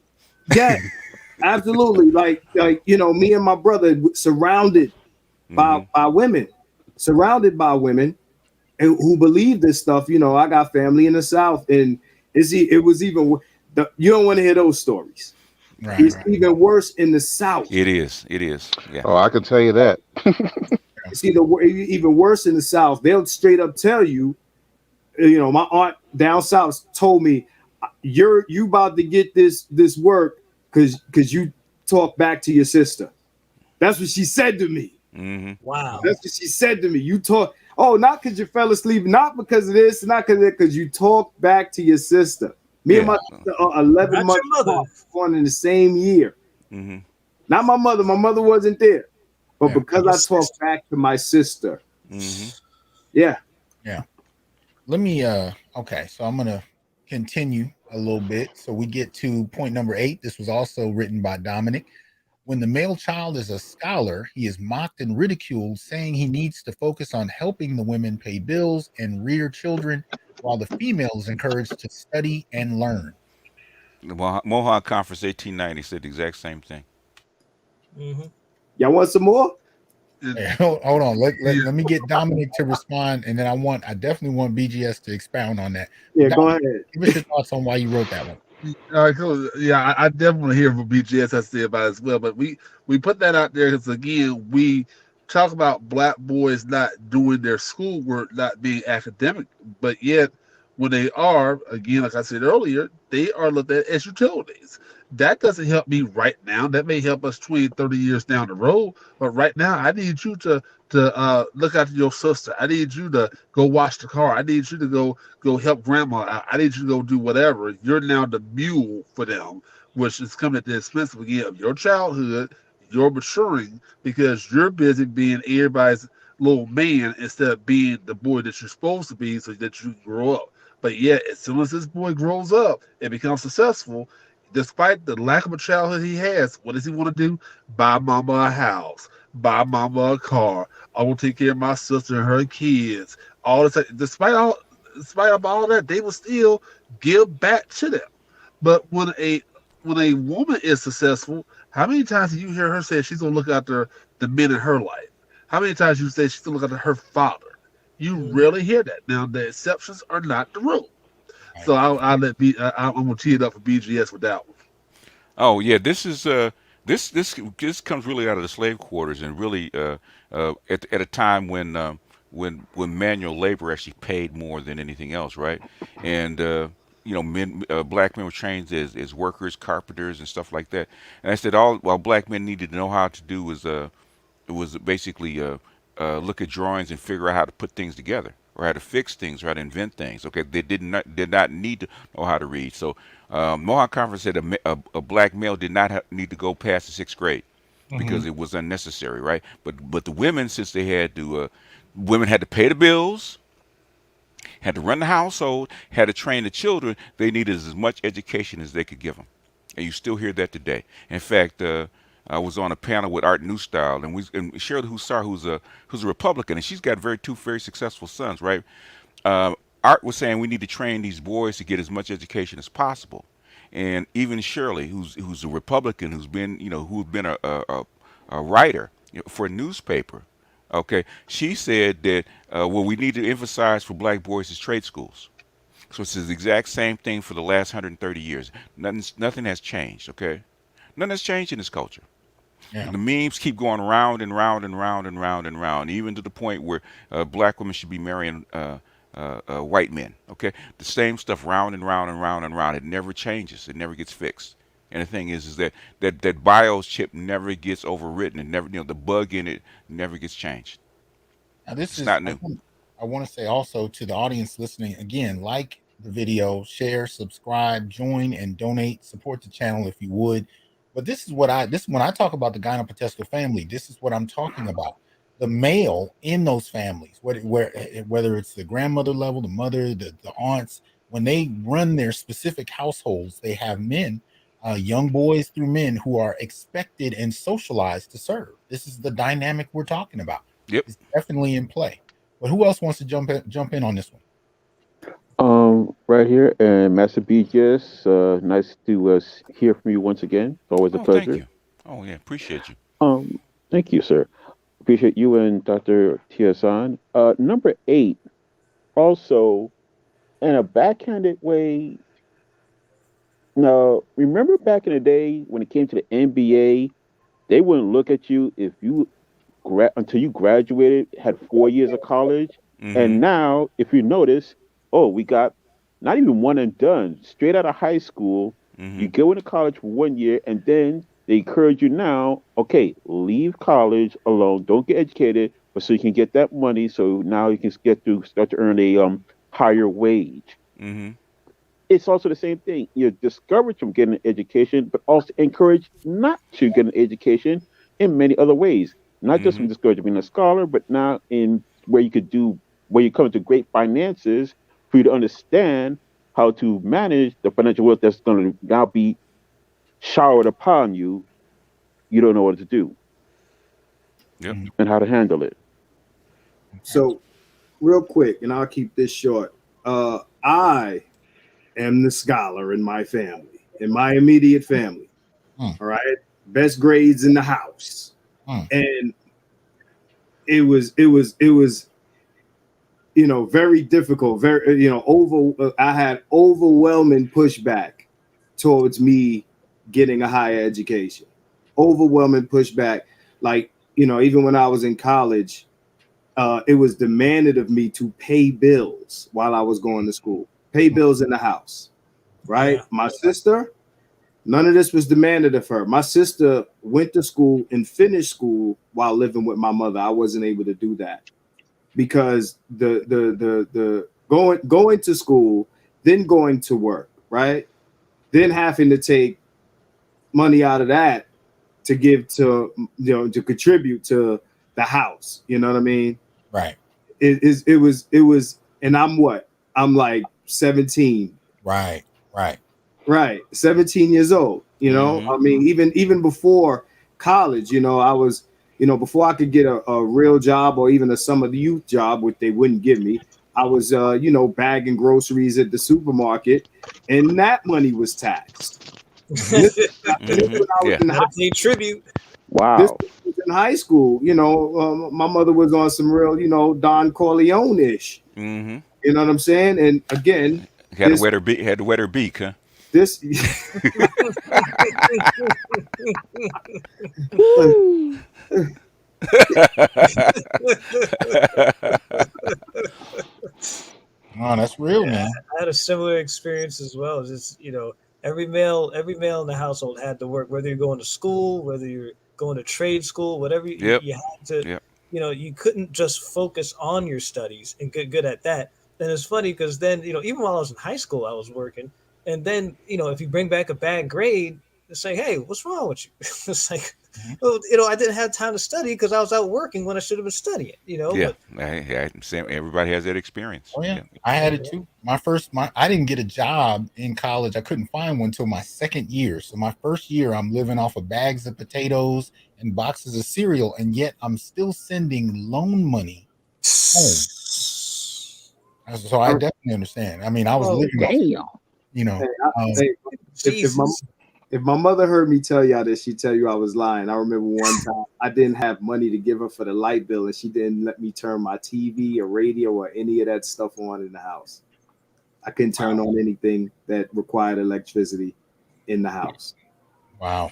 Speaker 4: Yeah, absolutely. Like me and my brother surrounded
Speaker 7: Mm-hmm.
Speaker 4: by women, surrounded by women who believe this stuff. You know, I got family in the South, and it was even you don't want to hear those stories.
Speaker 1: Right,
Speaker 4: It's
Speaker 1: right.
Speaker 4: even worse in the South.
Speaker 7: It is. It is. Yeah.
Speaker 5: Oh, I can tell you that.
Speaker 4: It's even worse in the South. They'll straight up tell you, you know, my aunt down south told me, you about to get this work because you talk back to your sister. That's what she said to me.
Speaker 7: Mm-hmm.
Speaker 2: Wow.
Speaker 4: That's what she said to me. You talk, oh, not because you fell asleep, not because of this, not because you talk back to your sister. Me and
Speaker 7: Yeah.
Speaker 4: my sister are 11
Speaker 2: Not
Speaker 4: months
Speaker 2: your mother.
Speaker 4: born in the same year.
Speaker 7: Mm-hmm.
Speaker 4: Not my mother. My mother wasn't there. But
Speaker 1: Yeah.
Speaker 4: because
Speaker 2: Your
Speaker 4: I talk
Speaker 2: sister.
Speaker 4: back to my sister,
Speaker 7: Mm-hmm.
Speaker 4: yeah.
Speaker 1: Let me okay, so I'm gonna continue a little bit. So we get to point number 8. This was also written by Dominic. When the male child is a scholar, he is mocked and ridiculed, saying he needs to focus on helping the women pay bills and rear children, while the female is encouraged to study and learn.
Speaker 7: The Mohawk Conference 1890 said the exact same thing.
Speaker 2: Mm-hmm.
Speaker 4: Y'all want some more?
Speaker 1: Hey, hold on. Let me get Dominic to respond, and then I definitely want BGS to expound on that.
Speaker 4: Yeah, go
Speaker 1: Dominic,
Speaker 4: ahead.
Speaker 1: give us your thoughts on why you wrote that one.
Speaker 3: All right, cool. Yeah, I definitely hear what BGS has to say about it as well. But we put that out there because again, we talk about black boys not doing their schoolwork, not being academic, but yet when they are, again, like I said earlier, they are looked at as utilities. That doesn't help me right now. That may help us 20, 30 years down the road. But right now, I need you to look after your sister. I need you to go wash the car. I need you to go help grandma out. I need you to go do whatever. You're now the mule for them, which is coming at the expense again of your childhood, your maturing, because you're busy being everybody's little man instead of being the boy that you're supposed to be so that you can grow up. But yet, as soon as this boy grows up and becomes successful, despite the lack of a childhood he has, what does he want to do? Buy mama a house, buy mama a car. I will take care of my sister and her kids. All this, despite all that, they will still give back to them. But when a woman is successful, how many times do you hear her say she's gonna look after the men in her life? How many times you say she's gonna look after her father? You
Speaker 2: Mm-hmm.
Speaker 3: rarely hear that. Now the exceptions are not the rule.
Speaker 1: Right.
Speaker 3: So I'm gonna tee it up for BGS with that one.
Speaker 7: Oh yeah, this is this comes really out of the slave quarters, and really at a time when manual labor actually paid more than anything else, right? And black men were trained as workers, carpenters, and stuff like that. And I said all black men needed to know how to do was it was basically look at drawings and figure out how to put things together, or how to fix things, or how to invent things. Okay, they did not need to know how to read. So Mohawk Conference said a black male did not need to go past the 6th grade
Speaker 1: Mhm.
Speaker 7: because it was unnecessary, right? But the women, since they had to, women had to pay the bills, had to run the household, had to train the children. They needed as much education as they could give them, and you still hear that today. In fact, I was on a panel with Art Newstyle, and Cheryl Hussar, who's a Republican, and she's got two very successful sons, right? Art was saying we need to train these boys to get as much education as possible, and even Shirley, who's a Republican, who's been a writer, for a newspaper. Okay, she said that what we need to emphasize for black boys is trade schools. So it's the exact same thing for the last 130 years. Nothing has changed. Okay, nothing has changed in this culture.
Speaker 1: Yeah.
Speaker 7: The memes keep going round and round and round and round and round, even to the point where black women should be marrying white men. Okay, the same stuff round and round and round and round. It never changes. It never gets fixed. And the thing is that BIOS chip never gets overwritten. It never, the bug in it never gets changed.
Speaker 1: Now this
Speaker 7: It's
Speaker 1: is
Speaker 7: not new.
Speaker 1: I want to say also to the audience listening again, like the video, share, subscribe, join, and donate. Support the channel if you would. But this when I talk about the Gynopatesto family, this is what I'm talking about. The male in those families, whether it's the grandmother level, the mother, the aunts, when they run their specific households, they have men, young boys through men who are expected and socialized to serve. This is the dynamic we're talking about.
Speaker 7: Yep.
Speaker 1: It's definitely in play. But who else wants to jump in on this one?
Speaker 8: Right here, and Master BGS, nice to hear from you once again. It's always a
Speaker 7: Oh, thank
Speaker 8: pleasure.
Speaker 7: you. Oh yeah, appreciate you.
Speaker 8: Um, Thank you, sir. Appreciate you and Dr. Tiasan. Number 8, also in a backhanded way. Now, remember back in the day when it came to the NBA, they wouldn't look at you if you until you graduated, had 4 years of college.
Speaker 7: Mm-hmm.
Speaker 8: And now, if you notice, oh, we got not even one and done, straight out of high school.
Speaker 7: Mm-hmm.
Speaker 8: You go into college for 1 year, and then they encourage you now, okay, leave college alone, don't get educated, but so you can get that money. So now you can start to earn a higher wage.
Speaker 7: Mm-hmm.
Speaker 8: It's also the same thing. You're discouraged from getting an education, but also encouraged not to get an education in many other ways. Not just
Speaker 7: Mm-hmm.
Speaker 8: from discouraged being a scholar, but now in where you come into great finances for you to understand how to manage the financial wealth that's going to now be showered upon you. You don't know what to do
Speaker 7: Yep.
Speaker 8: and how to handle it.
Speaker 4: So, real quick, and I'll keep this short. I am the scholar in my family, in my immediate family.
Speaker 1: Mm.
Speaker 4: All right, best grades in the house, and it was very difficult. Very I had overwhelming pushback towards me getting a higher education. Overwhelming pushback, like even when I was in college. It was demanded of me to pay bills while I was going to school, pay bills in the house, right?
Speaker 2: Yeah.
Speaker 4: My sister, none of this was demanded of her. My sister went to school and finished school while living with my mother. I wasn't able to do that because the going to school, then going to work, right? Then having to take money out of that to give to to contribute to the house. You know what I mean?
Speaker 1: Right.
Speaker 4: It was, and I'm what? I'm like 17.
Speaker 1: Right.
Speaker 4: 17 years old.
Speaker 7: Mm-hmm.
Speaker 4: I mean, even before college, I was, before I could get a real job or even a summer youth job, which they wouldn't give me, I was, bagging groceries at the supermarket, and that money was taxed. This was when I was in
Speaker 2: Gotta pay tribute.
Speaker 4: This
Speaker 8: Wow.
Speaker 4: was in high school. My mother was on some real, Don Corleone-ish.
Speaker 7: Mm-hmm.
Speaker 4: You know what I'm saying? And again,
Speaker 7: Had to wet her beak, huh?
Speaker 4: this
Speaker 1: Oh, that's real,
Speaker 2: Yeah,
Speaker 1: man.
Speaker 2: I had a similar experience as well. Just every male in the household had to work, whether you're going to school, whether you're going to trade school, whatever
Speaker 7: Yep.
Speaker 2: you had to.
Speaker 7: Yep.
Speaker 2: You couldn't just focus on your studies and get good at that. And it's funny because then even while I was in high school, I was working, and then if you bring back a bad grade, it's like, hey, what's wrong with you? It's like,
Speaker 1: Mhm.
Speaker 2: well, I didn't have time to study because I was out working when I should have been studying.
Speaker 7: Yeah.
Speaker 2: But
Speaker 7: Everybody has that experience.
Speaker 1: Oh yeah, I had it too. I didn't get a job in college. I couldn't find one until my second year. So my first year, I'm living off of bags of potatoes and boxes of cereal, and yet I'm still sending loan money home. So I definitely understand. I mean, I was
Speaker 2: Oh,
Speaker 1: living off,
Speaker 8: Damn.
Speaker 4: hey,
Speaker 1: um,
Speaker 2: Jesus.
Speaker 4: if my mother heard me tell y'all this, she'd tell you I was lying. I remember one time I didn't have money to give her for the light bill, and she didn't let me turn my TV or radio or any of that stuff on in the house. I couldn't turn on anything that required electricity in the house.
Speaker 1: wow.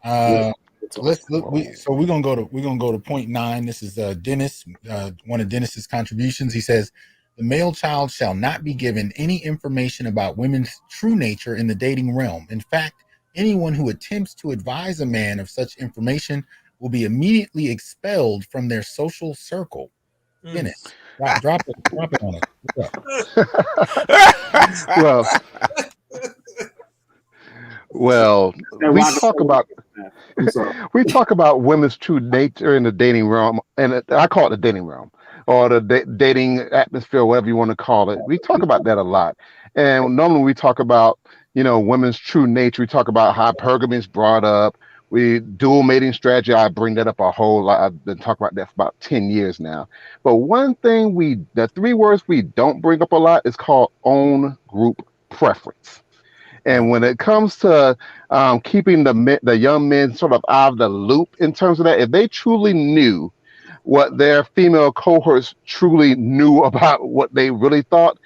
Speaker 4: Yeah.
Speaker 1: Let's look. We're gonna go to point 9. This is Dennis, one of Dennis's contributions. He says, "The male child shall not be given any information about women's true nature in the dating realm. In fact, anyone who attempts to advise a man of such information will be immediately expelled from their social circle."
Speaker 2: Mm.
Speaker 1: Dennis, drop it on us.
Speaker 5: well, well, we talk about
Speaker 4: I'm sorry.
Speaker 5: we talk about women's true nature in the dating realm, and I call it the dating realm or the dating atmosphere, whatever you want to call it. We talk about that a lot, and normally we talk about women's true nature. We talk about how hypergamy is brought up. We dual mating strategy. I bring that up a whole lot. I've been talking about that for about 10 years now. But one thing the 3 words we don't bring up a lot is called own group preference. And when it comes to keeping the young men sort of out of the loop in terms of that, if they truly knew what their female cohorts truly knew about what they really thought,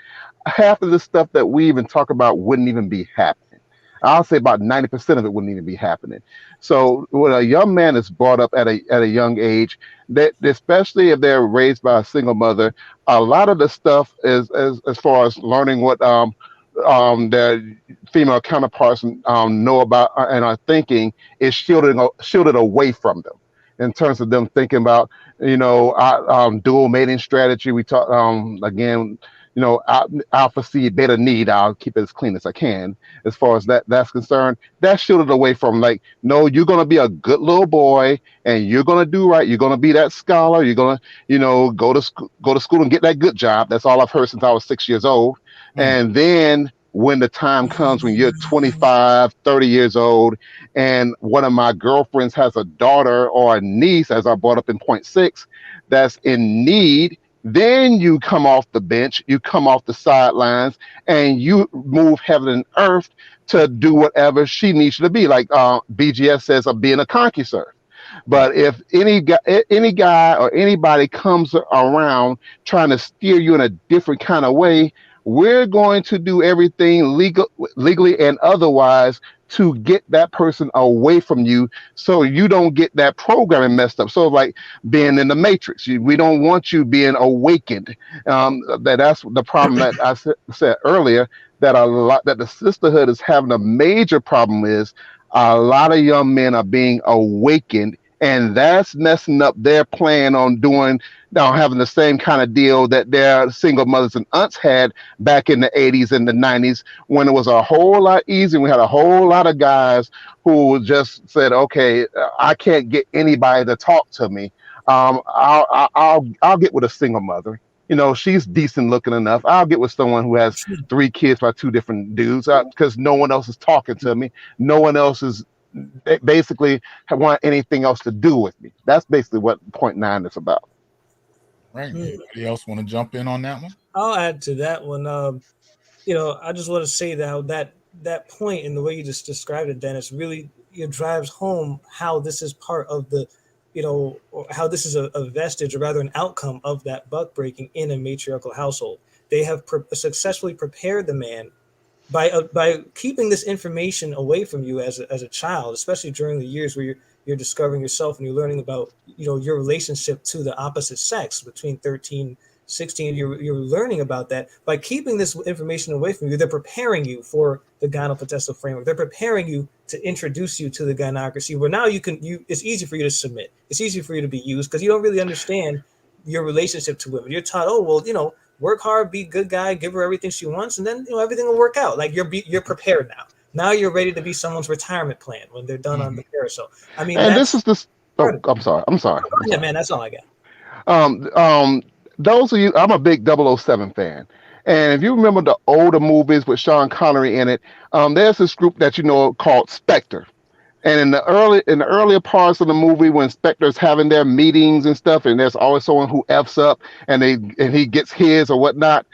Speaker 5: half of the stuff that we even talk about wouldn't even be happening. I'll say about 90% of it wouldn't even be happening. So when a young man is brought up at a young age, that especially if they're raised by a single mother, a lot of the stuff is as far as learning what their female counterparts know about and are thinking is shielded away from them in terms of them thinking about dual mating strategy. We talk again, alpha seed beta need. I'll keep it as clean as I can as far as that's concerned. That's shielded away from, like, no, you're gonna be a good little boy and you're gonna do right. You're gonna be that scholar. You're gonna go to school and get that good job. That's all I've heard since I was 6 years old. And then when the time comes when you're 25, 30 years old, and one of my girlfriends has a daughter or a niece, as I brought up in point 6, that's in need, then you come off the bench, you come off the sidelines, and you move heaven and earth to do whatever she needs you to be. Like BGS says, of being a conky serve. But if any guy or anybody comes around trying to steer you in a different kind of way, we're going to do everything legally and otherwise to get that person away from you, so you don't get that programming messed up. So like being in the matrix, we don't want you being awakened. That's the problem that I said earlier, that the sisterhood is having a major problem is a lot of young men are being awakened, and that's messing up their plan on having the same kind of deal that their single mothers and aunts had back in the 80s and the 90s, when it was a whole lot easier. We had a whole lot of guys who just said, okay, I can't get anybody to talk to me. I'll get with a single mother. She's decent looking enough. I'll get with someone who has 3 kids by 2 different dudes, because no one else is talking to me. No one else is basically want anything else to do with me. That's basically what point 9 is about.
Speaker 1: Right. Anybody else want to jump in on that one?
Speaker 2: I'll add to that one. I just want to say that point in the way you just described it, Dennis, really drives home how this is part of the, how this is a vestige, or rather an outcome of that buck breaking in a matriarchal household. They have successfully prepared the man by keeping this information away from you as a child, especially during the years where you're discovering yourself and you're learning about your relationship to the opposite sex between 13, 16. You're learning about that. By keeping this information away from you, they're preparing you for the gynopotassial framework. They're preparing you to introduce you to the gynarchy, where now it's easy for you to submit. It's easy for you to be used because you don't really understand your relationship to women. You're taught, work hard, be a good guy, give her everything she wants, and then everything will work out. Like you're prepared now. Now you're ready to be someone's retirement plan when they're done on the carousel. I mean,
Speaker 5: and this is this. Oh, I'm sorry.
Speaker 2: Yeah, man, that's all I got.
Speaker 5: Those of you, I'm a big 007 fan. And if you remember the older movies with Sean Connery in it, there's this group that called Spectre. And in the earlier parts of the movie, when Spectre's having their meetings and stuff, and there's always someone who F's up and he gets his or whatnot.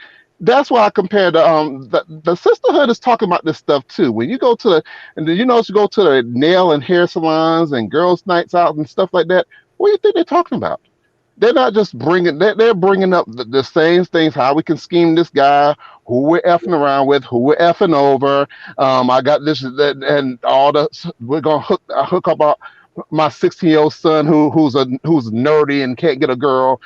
Speaker 5: That's why I compare the sisterhood is talking about this stuff too. When you go to the nail and hair salons and girls' nights out and stuff like that, what do you think they're talking about? They're not just they're bringing up the same things, how we can scheme this guy, who we're effing around with, who we're effing over. I got this, that, and all we're going to hook up my 16-year-old son who's nerdy and can't get a girl.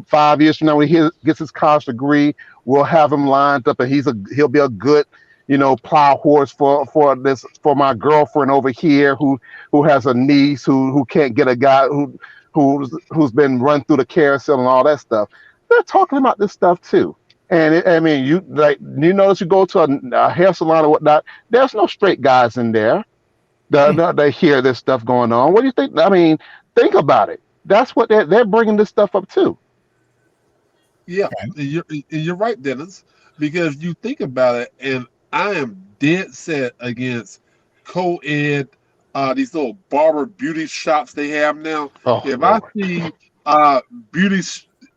Speaker 5: 5 years from now, when he gets his college degree, we'll have him lined up, and he'll be a good, plow horse for my girlfriend over here who has a niece who can't get a guy who's been run through the carousel and all that stuff. They're talking about this stuff too. And you notice you go to a hair salon or whatnot, there's no straight guys in there. They hear this stuff going on. What do you think? I mean, think about it. That's what they're bringing this stuff up too.
Speaker 3: Yeah, you're right, Dennis, because you think about it, and I am dead set against co-ed, these little barber beauty shops they have now.
Speaker 5: Oh,
Speaker 3: if
Speaker 5: Lord.
Speaker 3: I see beauty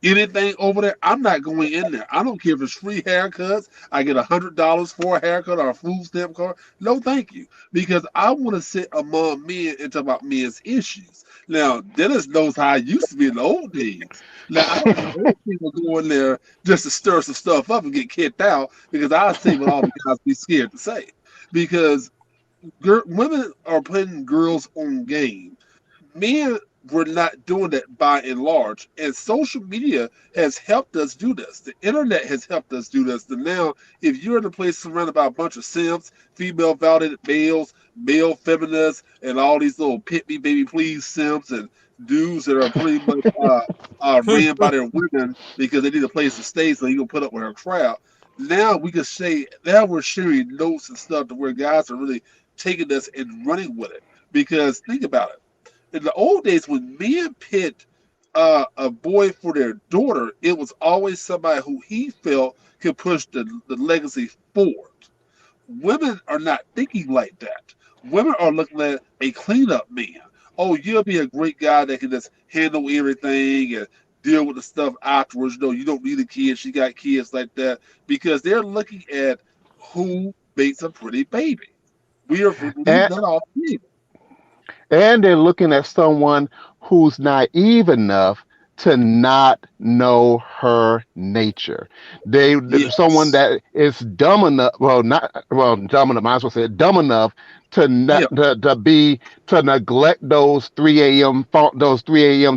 Speaker 3: Anything over there, I'm not going in there. I don't care if it's free haircuts. I get $100 for a haircut or a food stamp card. No, thank you, because I want to sit among men and talk about men's issues. Now, Dennis knows how I used to be in the old days. Now, I don't want old people go in there just to stir some stuff up and get kicked out, because I say what all the guys be scared to say. Because women are putting girls on game. Men were not doing that by and large, and social media has helped us do this. The internet has helped us do this. And now, if you're in a place surrounded by a bunch of simps, female validated males, male feminists, and all these little pit me baby please simps and dudes that are pretty much ran by their women because they need a place to stay, so you can put up with her crowd. Now we can say, now we're sharing notes and stuff to where guys are really taking this and running with it. Because think about it. In the old days, when men picked a boy for their daughter, it was always somebody who he felt could push the legacy forward. Women are not thinking like that. Women are looking at a cleanup man. Oh, you'll be a great guy that can just handle everything and deal with the stuff afterwards. You know, you don't need a kid. She got kids like that, because they're looking at who makes a pretty baby. We are leaving
Speaker 5: And
Speaker 3: that off the table.
Speaker 5: and they're looking at someone who's naive enough to not know her nature. Someone
Speaker 3: Yes.
Speaker 5: that is dumb enough, dumb enough, might as well say it, dumb enough to not
Speaker 3: Yeah.
Speaker 5: to neglect those 3 a.m.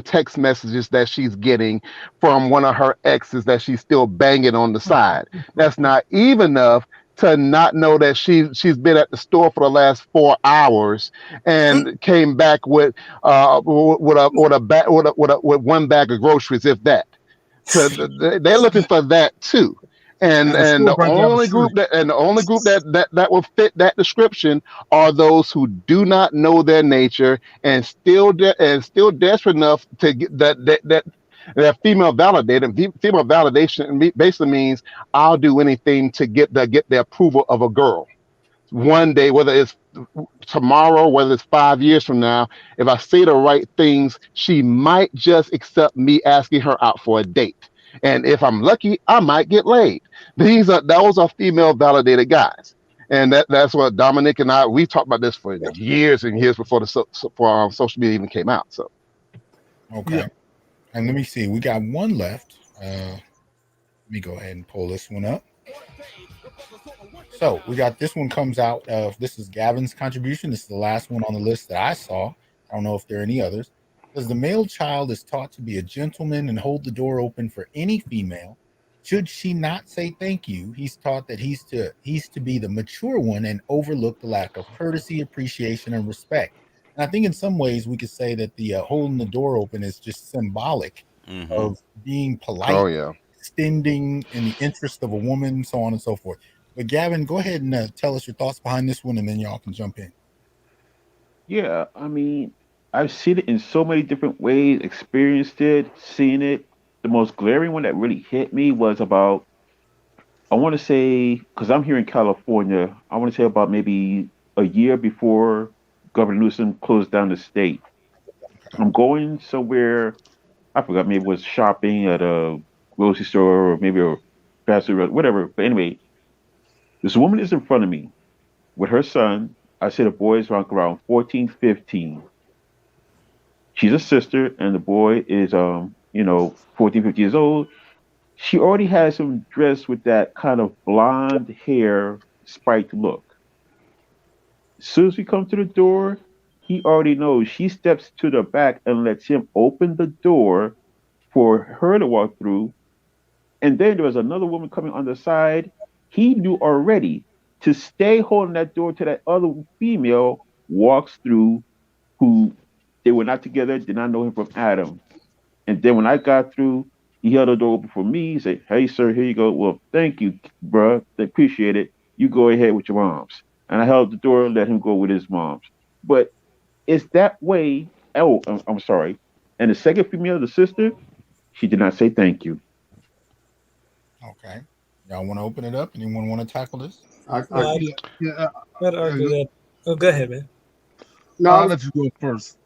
Speaker 5: text messages that she's getting from one of her exes that she's still banging on the side. That's naive enough to not know that she's been at the store for the last 4 hours and came back with with one bag of groceries, if that. So they're looking for that too. And
Speaker 3: And the
Speaker 5: and
Speaker 3: store
Speaker 5: the
Speaker 3: right down the
Speaker 5: only
Speaker 3: street.
Speaker 5: group that will fit that description are those who do not know their nature and still still desperate enough to get that female validated. Female validation basically means I'll do anything to get the approval of a girl. One day, whether it's tomorrow, whether it's 5 years from now, if I say the right things, she might just accept me asking her out for a date. And if I'm lucky, I might get laid. Those are female validated guys. And that's what Dominic and we talked about this for years and years before social media even came out. So
Speaker 1: Okay.
Speaker 3: Yeah.
Speaker 1: And let me see. We got one left. Let me go ahead and pull this one up. So we got this one comes out of, this is Gavin's contribution. This is the last one on the list that I saw. I don't know if there are any others. As the male child is taught to be a gentleman and hold the door open for any female, should she not say thank you, he's taught that he's to be the mature one and overlook the lack of courtesy, appreciation, and respect. And I think in some ways we could say that the holding the door open is just symbolic of being polite,
Speaker 5: oh yeah.
Speaker 1: extending in the interest of a woman, so on and so forth. But Gavin, go ahead and tell us your thoughts behind this one, and then y'all can jump in.
Speaker 8: Yeah, I mean, I've seen it in so many different ways, experienced it, seen it. The most glaring one that really hit me was about, I want to say, because I'm here in California, I want to say about maybe a year before Governor Newsom closed down the state. I'm going somewhere, I forgot, maybe it was shopping at a grocery store or maybe a fast food, whatever. But anyway, this woman is in front of me with her son. I say the boy is around 14, 15. She's a sister, and the boy is, 14, 15 years old. She already has him dressed with that kind of blonde hair, spiked look. As soon as we come to the door, he already knows. She steps to the back and lets him open the door for her to walk through. And then there was another woman coming on the side. He knew already to stay holding that door till that other female walks through, who they were not together, did not know him from Adam. And then when I got through, he held the door open for me. He said, "Hey, sir, here you go." "Well, thank you, bruh. I appreciate it. You go ahead with your moms." And I held the door and let him go with his moms. But it's that way. Oh, I'm sorry. And the second female, the sister, she did not say thank you.
Speaker 1: Okay. Y'all want to open it up? Anyone want to tackle this?
Speaker 2: I'd argue
Speaker 3: Yeah.
Speaker 2: that. Oh, go ahead, man.
Speaker 3: I'll
Speaker 4: No,
Speaker 3: let you go first.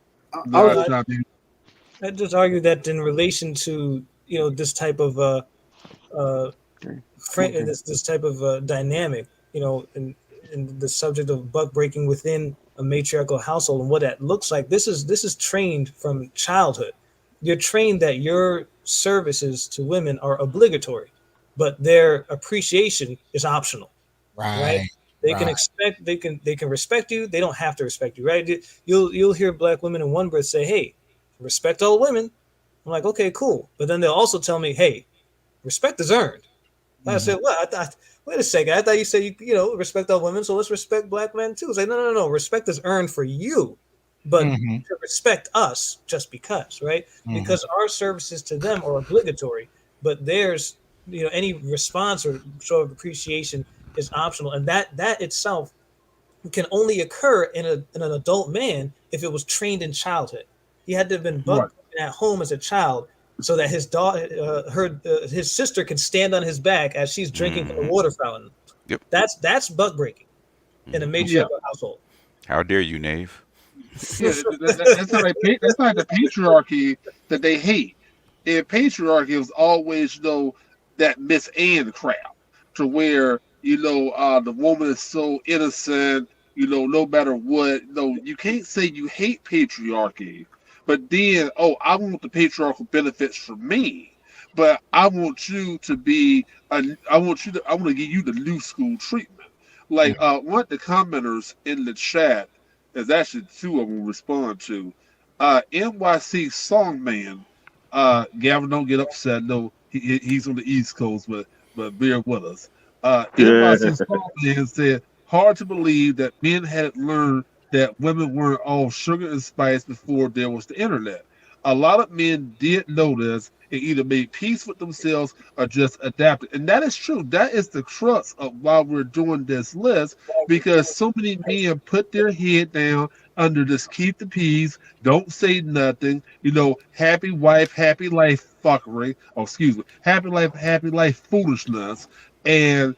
Speaker 2: I'd just argue that in relation to this type of this type of dynamic, in the subject of buck breaking within a matriarchal household and what that looks like. This is trained from childhood. You're trained that your services to women are obligatory, but their appreciation is optional. Right? They can expect, they can respect you. They don't have to respect you, right? You'll hear black women in one breath say, "Hey, respect all women." I'm like, okay, cool. But then they'll also tell me, "Hey, respect is earned." I said, "What? I thought, wait a second. I thought you said you respect all women, so let's respect black men too." It's like, no. Respect is earned for you, but to respect us just because, right? Because our services to them are obligatory, but theirs, any response or show of appreciation is optional, and that itself can only occur in an adult man if it was trained in childhood. He had to have been buck at home as a child, so that his daughter, his sister, can stand on his back as she's drinking from the water fountain.
Speaker 7: Yep.
Speaker 2: That's buck breaking in a matriarchal household.
Speaker 7: How dare you, Knave?
Speaker 3: Yeah, that's like the patriarchy that they hate. And patriarchy was always, that Miss Anne crap, to where the woman is so innocent, no matter what. No, you can't say you hate patriarchy, but then, I want the patriarchal benefits for me, but I want you to be, I want to give you the new school treatment. Like one of the commenters in the chat, there's actually two of them respond to. NYC Songman, Gavin, don't get upset. No, he's on the East Coast, but bear with us. NYC Songman said, hard to believe that men had learned that women weren't all sugar and spice before there was the internet. A lot of men did know this and either made peace with themselves or just adapted. And that is true. That is the crux of why we're doing this list, because so many men put their head down under this keep the peace, don't say nothing, happy wife, happy life fuckery, happy life foolishness, and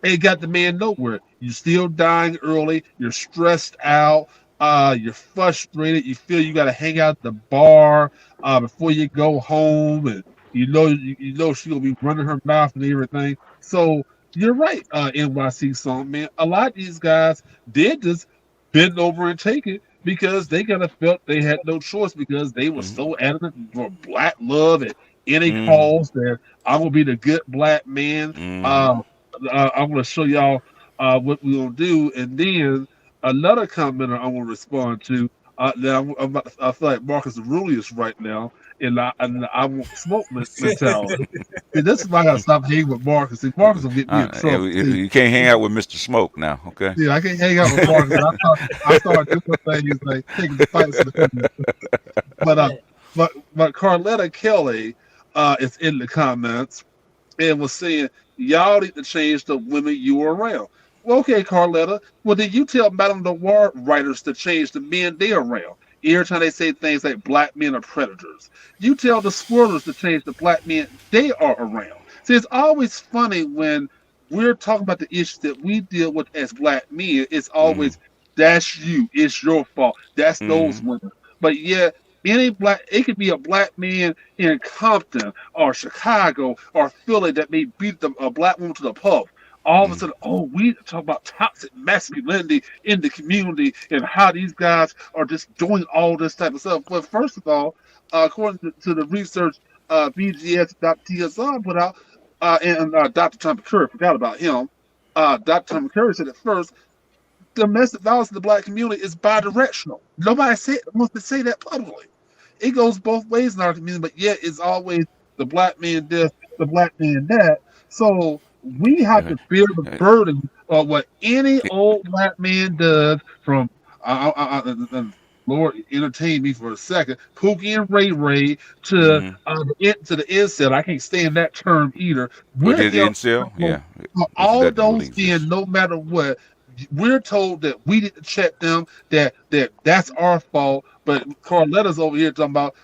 Speaker 3: it got the man nowhere. You're still dying early. You're stressed out. You're frustrated. You feel you got to hang out at the bar before you go home, and you know she's gonna be running her mouth and everything. So you're right, NYC song man. A lot of these guys did just bend over and take it because they kind of felt they had no choice because they were so adamant for black love at any cause that I'm gonna be the good black man. I'm going to show y'all what we're going to do. And then another commenter I'm going to respond to. Now I feel like Marcus Aurelius right now, and I want smoke mentality. And this is why I got to stop hanging with Marcus. See, Marcus will get me in trouble.
Speaker 7: You can't hang out with Mr. Smoke now, okay?
Speaker 3: Yeah, I can't hang out with Marcus. I started doing things like taking the fights. But Carletta Kelly is in the comments and was saying, y'all need to change the women you are around. Well, okay, Carletta. Well, then you tell Madame Noir writers to change the men they are around. Every time they say things like black men are predators. You tell the swirlers to change the black men they are around. See, it's always funny when we're talking about the issues that we deal with as black men. It's always, that's you. It's your fault. That's those women. But yet, it could be a black man in Compton or Chicago or Philly that may beat a black woman to the pulp. All of a sudden, we talk about toxic masculinity in the community and how these guys are just doing all this type of stuff. But first of all, according to the research BGS.TSR put out, and Dr. Tom Curry, forgot about him. Dr. Tom Curry said at first, domestic violence in the black community is bidirectional. Nobody wants to say that publicly. It goes both ways in our community, but yet it's always the black man this, the black man that. So we have to bear the burden of what any old black man does, from Lord, entertain me for a second, Pookie and Ray Ray to the incel. I can't stand that term either.
Speaker 7: We're the incel? Yeah.
Speaker 3: All those men, no matter what, we're told that we need to check them, that's our fault. But Carletta's over here talking about,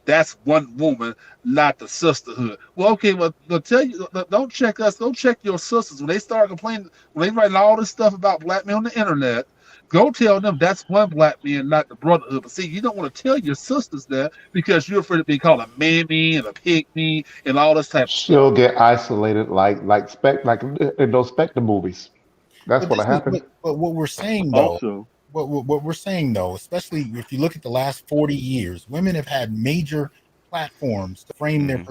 Speaker 3: that's one woman, not the sisterhood. Well, okay, they'll tell you, don't check us, don't check your sisters. When they start complaining, when they write all this stuff about black men on the internet, Go tell them that's one black man, not the brotherhood. But see, you don't want to tell your sisters that because you're afraid of being called a mammy and a pygmy and all this type of stuff.
Speaker 5: She'll get isolated like in those Spectre movies. That's
Speaker 1: But
Speaker 5: what'll
Speaker 1: this is
Speaker 5: happen.
Speaker 1: but what we're saying though.
Speaker 8: Also,
Speaker 1: What we're saying though, especially if you look at the last 40 years, women have had major platforms to frame their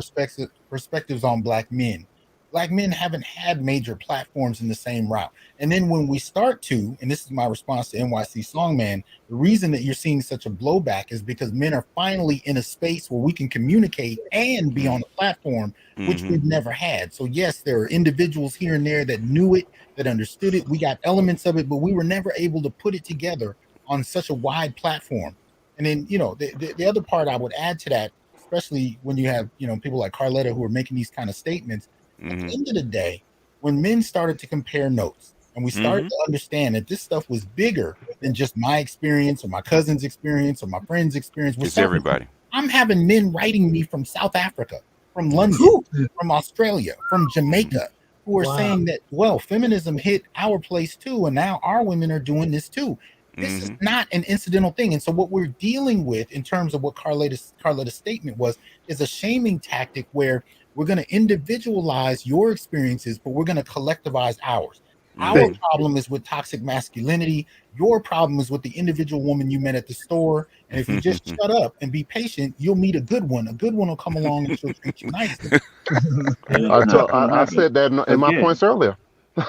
Speaker 1: perspectives on black men. Black men haven't had major platforms in the same route. And then when we start to, and this is my response to NYC Songman, the reason that you're seeing such a blowback is because men are finally in a space where we can communicate and be on a platform, which we've never had. So yes, there are individuals here and there that knew it, that understood it. We got elements of it, but we were never able to put it together on such a wide platform. And then, the other part I would add to that, especially when you have, people like Carletta who are making these kind of statements, at the end of the day, when men started to compare notes and we started to understand that this stuff was bigger than just my experience or my cousin's experience or my friend's experience.
Speaker 7: It's everybody.
Speaker 1: I'm having men writing me from South Africa, from London, from Australia, from Jamaica, who are saying that, well, feminism hit our place too, and now our women are doing this too. This is not an incidental thing. And so what we're dealing with in terms of what Carletta's statement was is a shaming tactic where we're going to individualize your experiences, but we're going to collectivize ours. Our problem is with toxic masculinity. Your problem is with the individual woman you met at the store. And if you just shut up and be patient, you'll meet a good one. A good one will come along and she'll treat you nicely.
Speaker 5: I said that in my points earlier.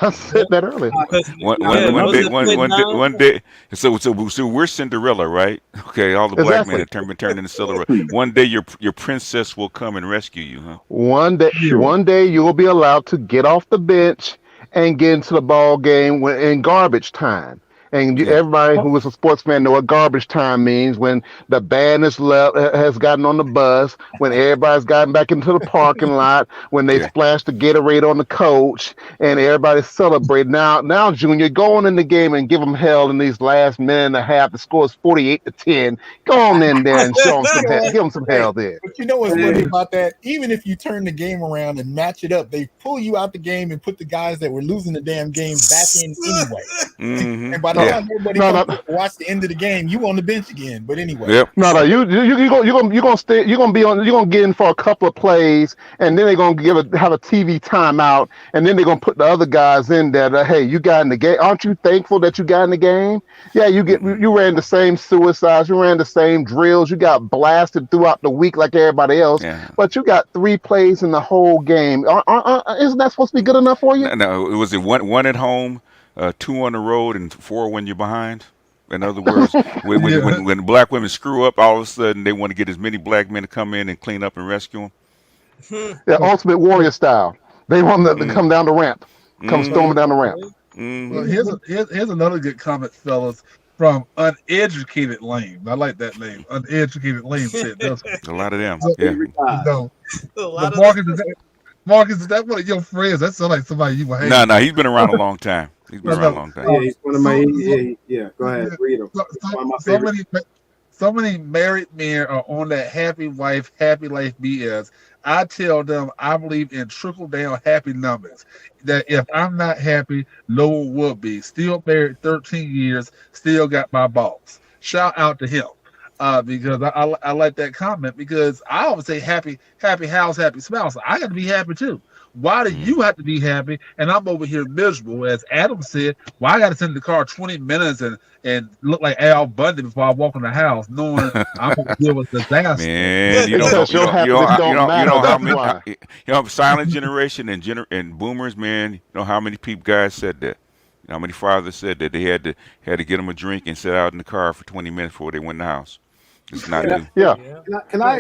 Speaker 5: I said that earlier.
Speaker 7: One day. So we're Cinderella, right? Okay, all the black men have turned into Cinderella. One day your princess will come and rescue you, huh?
Speaker 5: One day you will be allowed to get off the bench and get into the ball game in garbage time. And everybody who is a sports fan know what garbage time means, when the band has gotten on the bus, when everybody's gotten back into the parking lot, when they splash the Gatorade on the coach, and everybody's celebrating. Now, Junior, go on in the game and give them hell in these last minute and a half. The score is 48-10. Go on in there and show them some hell. Give them some hell there.
Speaker 1: But you know what's funny about that? Even if you turn the game around and match it up, they pull you out the game and put the guys that were losing the damn game back in anyway. And by the time everybody watch the end of the game, you on the bench again. But anyway,
Speaker 5: you're gonna get in for a couple of plays, and then they're gonna have a TV timeout, and then they're gonna put the other guys in there. Hey, you got in the game. Aren't you thankful that you got in the game? Yeah, you ran the same suicides, you ran the same drills, you got blasted throughout the week like everybody else, but you got 3 plays in the whole game. Isn't that supposed to be good enough for you?
Speaker 7: No, it was one at home, 2 on the road, and 4 when you're behind. In other words, when black women screw up, all of a sudden they want to get as many black men to come in and clean up and rescue them.
Speaker 5: Yeah, Ultimate Warrior style. They want them to come down the ramp, storming down the ramp.
Speaker 3: Well, here's another good comment, fellas, from Uneducated Lame. I like that name. Uneducated Lame said this.
Speaker 7: A lot of them.
Speaker 3: Marcus, is that one of your friends? That sounds like somebody you were hanging.
Speaker 7: No, he's been around a long time. He's been around a long time.
Speaker 4: Yeah, he's one of my. Go ahead, read him.
Speaker 3: So many married men are on that happy wife, happy life BS. I tell them I believe in trickle down happy numbers. That if I'm not happy, no one will be. Still married 13 years, still got my boss. Shout out to him. Because I like that comment, because I always say happy house, happy spouse. I got to be happy too. Why do you have to be happy and I'm over here miserable? As Adam said, I got to sit in the car 20 minutes and look like Al Bundy before I walk in the house, knowing I'm going to deal with disaster.
Speaker 7: Man, you know, silent generation and boomers, man. You know how many guys said that? You know how many fathers said that they had to get them a drink and sit out in the car for 20 minutes before they went in the house. It's not new.
Speaker 5: Yeah.
Speaker 4: Can I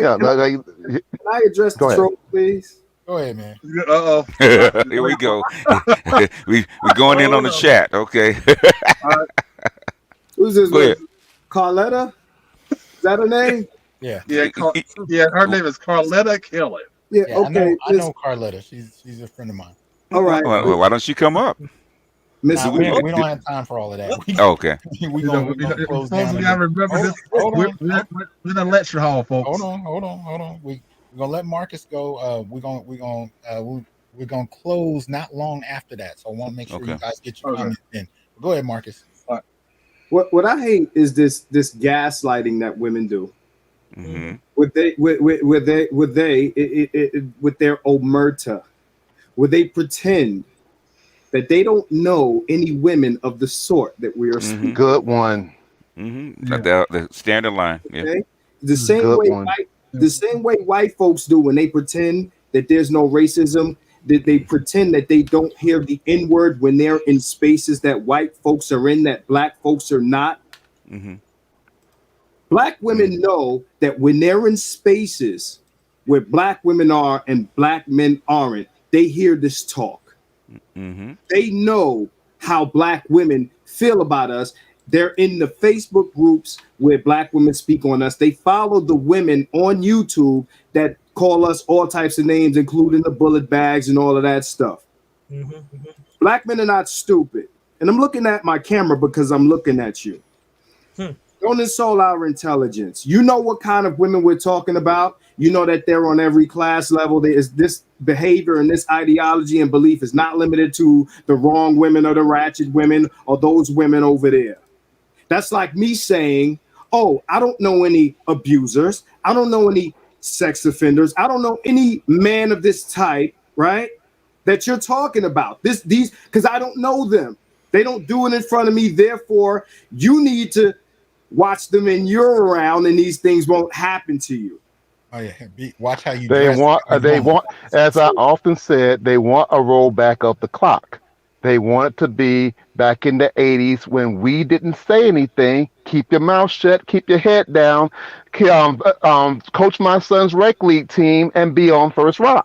Speaker 4: address the trope, please?
Speaker 1: Go ahead, man.
Speaker 7: Here we go. we going in on the chat. Okay.
Speaker 4: Who's this? Go ahead. Carletta? Is that her name?
Speaker 3: Yeah. Her name is Carletta Kelly.
Speaker 1: Yeah. Okay. I know Carletta. She's a friend of mine.
Speaker 4: All right.
Speaker 7: Well, why don't she come up?
Speaker 1: We don't have time for all of that.
Speaker 7: Okay.
Speaker 1: We're gonna close down.
Speaker 3: I remember this. We're in a lecture hall, folks.
Speaker 1: Hold on. We're gonna let Marcus go. We're gonna close not long after that. So I want to make sure you guys get your comments in. Go ahead, Marcus.
Speaker 3: All right.
Speaker 4: What I hate is this gaslighting that women do.
Speaker 7: Mm-hmm.
Speaker 4: With their omerta, where they pretend that they don't know any women of the sort that we are speaking.
Speaker 5: Good one.
Speaker 7: Mm-hmm.
Speaker 2: Yeah.
Speaker 7: The standard line. Yeah.
Speaker 4: Okay? The same
Speaker 5: Good
Speaker 4: way
Speaker 5: one.
Speaker 4: white folks do when they pretend that there's no racism, that they pretend that they don't hear the N-word when they're in spaces that white folks are in, that black folks are not.
Speaker 7: Mm-hmm.
Speaker 4: Black women know that when they're in spaces where black women are and black men aren't, they hear this talk.
Speaker 7: Mm-hmm.
Speaker 4: They know how black women feel about us. They're in the Facebook groups where black women speak on us. They follow the women on YouTube that call us all types of names, including the bullet bags and all of that stuff.
Speaker 2: Mm-hmm. Mm-hmm.
Speaker 4: Black men are not stupid. And I'm looking at my camera because I'm looking at you. Don't insult our intelligence. You know what kind of women we're talking about. You know that they're on every class level. There is this behavior and this ideology and belief is not limited to the wrong women or the ratchet women or those women over there. That's like me saying, oh, I don't know any abusers. I don't know any sex offenders. I don't know any man of this type, right? That you're talking about. These, because I don't know them. They don't do it in front of me. Therefore, you need to watch them and you're around and these things won't happen to you.
Speaker 1: Oh yeah, watch how you
Speaker 5: They
Speaker 1: dress.
Speaker 5: want, as I often said, they want a rollback of the clock. They want it to be back in the 80s when we didn't say anything. Keep your mouth shut, keep your head down, coach my son's rec league team, and be on first watch.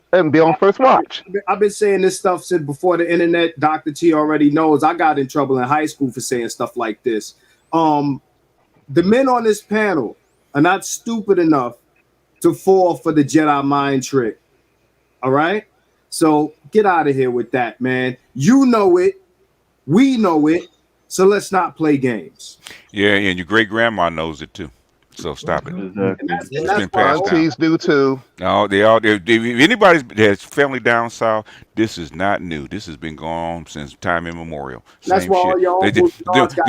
Speaker 4: I've been saying this stuff since before the internet. Dr. T already knows I got in trouble in high school for saying stuff like this. The men on this panel are not stupid enough to fall for the Jedi mind trick. All right? So get out of here with that, man. You know it. We know it. So let's not play games.
Speaker 7: Yeah, and your great grandma knows it too. So stop it.
Speaker 8: Exactly.
Speaker 7: It's been passed down.
Speaker 5: Aunties do too.
Speaker 7: No, if anybody's has family down south, this is not new. This has been going on since time immemorial.
Speaker 4: That's
Speaker 7: Same
Speaker 4: why all
Speaker 7: shit.
Speaker 4: your uncles and aunts got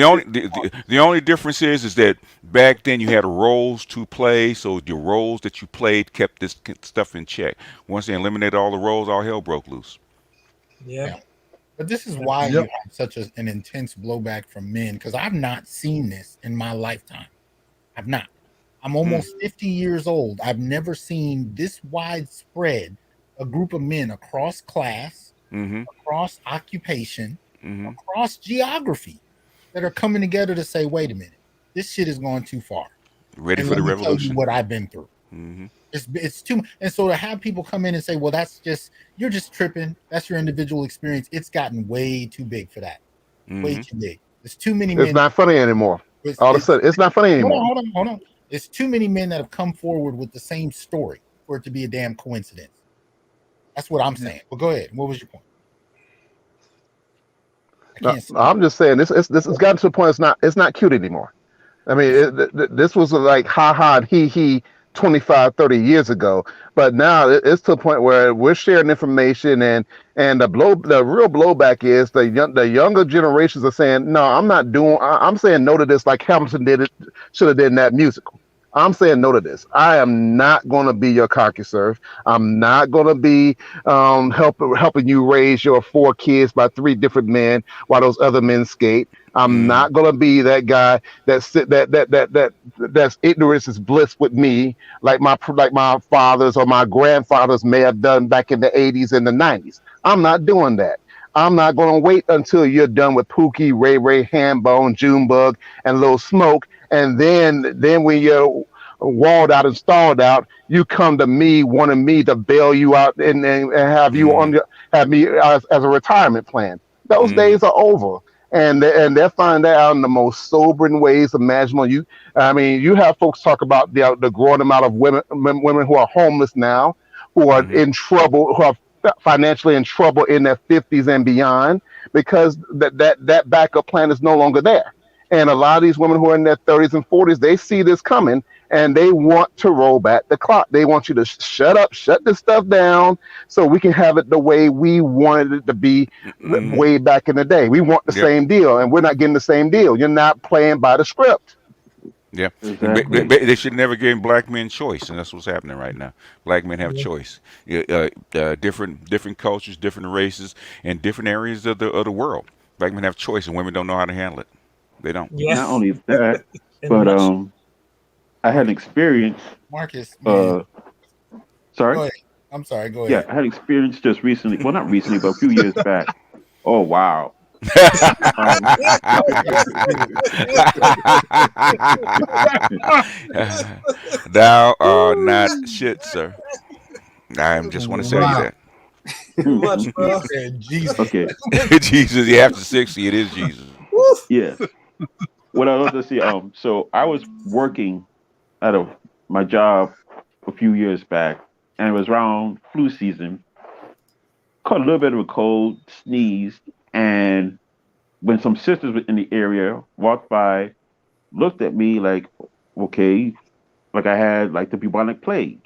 Speaker 7: The only difference is that back then you had roles to play, so the roles that you played kept this stuff in check. Once they eliminated all the roles, all hell broke loose.
Speaker 2: Yeah.
Speaker 1: But this is why you have such an intense blowback from men, because I've not seen this in my lifetime. I've not. I'm almost 50 years old. I've never seen this widespread a group of men across class, across occupation, across geography that are coming together to say, wait a minute, this shit is going too far.
Speaker 7: Ready
Speaker 1: and
Speaker 7: for the
Speaker 1: let me tell
Speaker 7: revolution.
Speaker 1: you what I've been through. It's too, and so to have people come in and say, well, that's just, you're just tripping. That's your individual experience. It's gotten way too big for that. Way too big. There's too many men.
Speaker 5: It's not funny anymore. All of a sudden, it's not funny anymore.
Speaker 1: Hold on. There's too many men that have come forward with the same story for it to be a damn coincidence. That's what I'm saying. Well, go ahead. What was your point?
Speaker 5: I'm just saying this has gotten to the point it's not cute anymore. I mean, this was like ha and he 25, 30 years ago, but now it's to the point where we're sharing information and the real blowback is the younger generations are saying, no, I'm saying no to this, like Hamilton should have did in that musical. I'm saying no to this. I am not going to be your cocky serve. I'm not going to be helping you raise your 4 kids by 3 different men while those other men skate. I'm not going to be that guy that's ignorance is bliss with me, like my fathers or my grandfathers may have done back in the 80s and the 90s. I'm not doing that. I'm not going to wait until you're done with Pookie, Ray, Hambone, Junebug, and Lil Smoke. And then when you're walled out and stalled out, you come to me wanting me to bail you out and have you have me as a retirement plan. Those days are over. And they're finding that out in the most sobering ways imaginable. You have folks talk about the growing amount of women who are homeless now, who are in trouble, who are financially in trouble in their 50s and beyond, because that backup plan is no longer there. And a lot of these women who are in their 30s and 40s, they see this coming and they want to roll back the clock. They want you to shut up, shut this stuff down, so we can have it the way we wanted it to be way back in the day. We want the same deal, and we're not getting the same deal. You're not playing by the script.
Speaker 7: Yeah,
Speaker 8: Exactly.
Speaker 7: they should never give black men choice, and that's what's happening right now. Black men have choice. Different cultures, different races, and different areas of the world. Black men have choice, and women don't know how to handle it. They don't.
Speaker 2: Yeah.
Speaker 8: Not only that,
Speaker 2: In a
Speaker 8: but
Speaker 2: nutshell.
Speaker 8: I had an experience.
Speaker 1: Marcus, man,
Speaker 8: Sorry.
Speaker 1: go ahead. I'm sorry. Go
Speaker 8: Yeah,
Speaker 1: ahead.
Speaker 8: I had experience just recently. Well, not recently, but a few years back. Oh wow.
Speaker 7: Thou art not shit, sir. I just want to tell you
Speaker 1: Wow.
Speaker 7: that.
Speaker 2: Too much, bro.
Speaker 1: Jesus.
Speaker 8: Okay.
Speaker 7: Jesus, yeah, after 60, it is Jesus.
Speaker 8: Yeah. What I love to see. So I was working out of my job a few years back, and it was around flu season. Caught a little bit of a cold, sneezed, and when some sisters were in the area walked by, looked at me like, okay, like I had like the bubonic plague.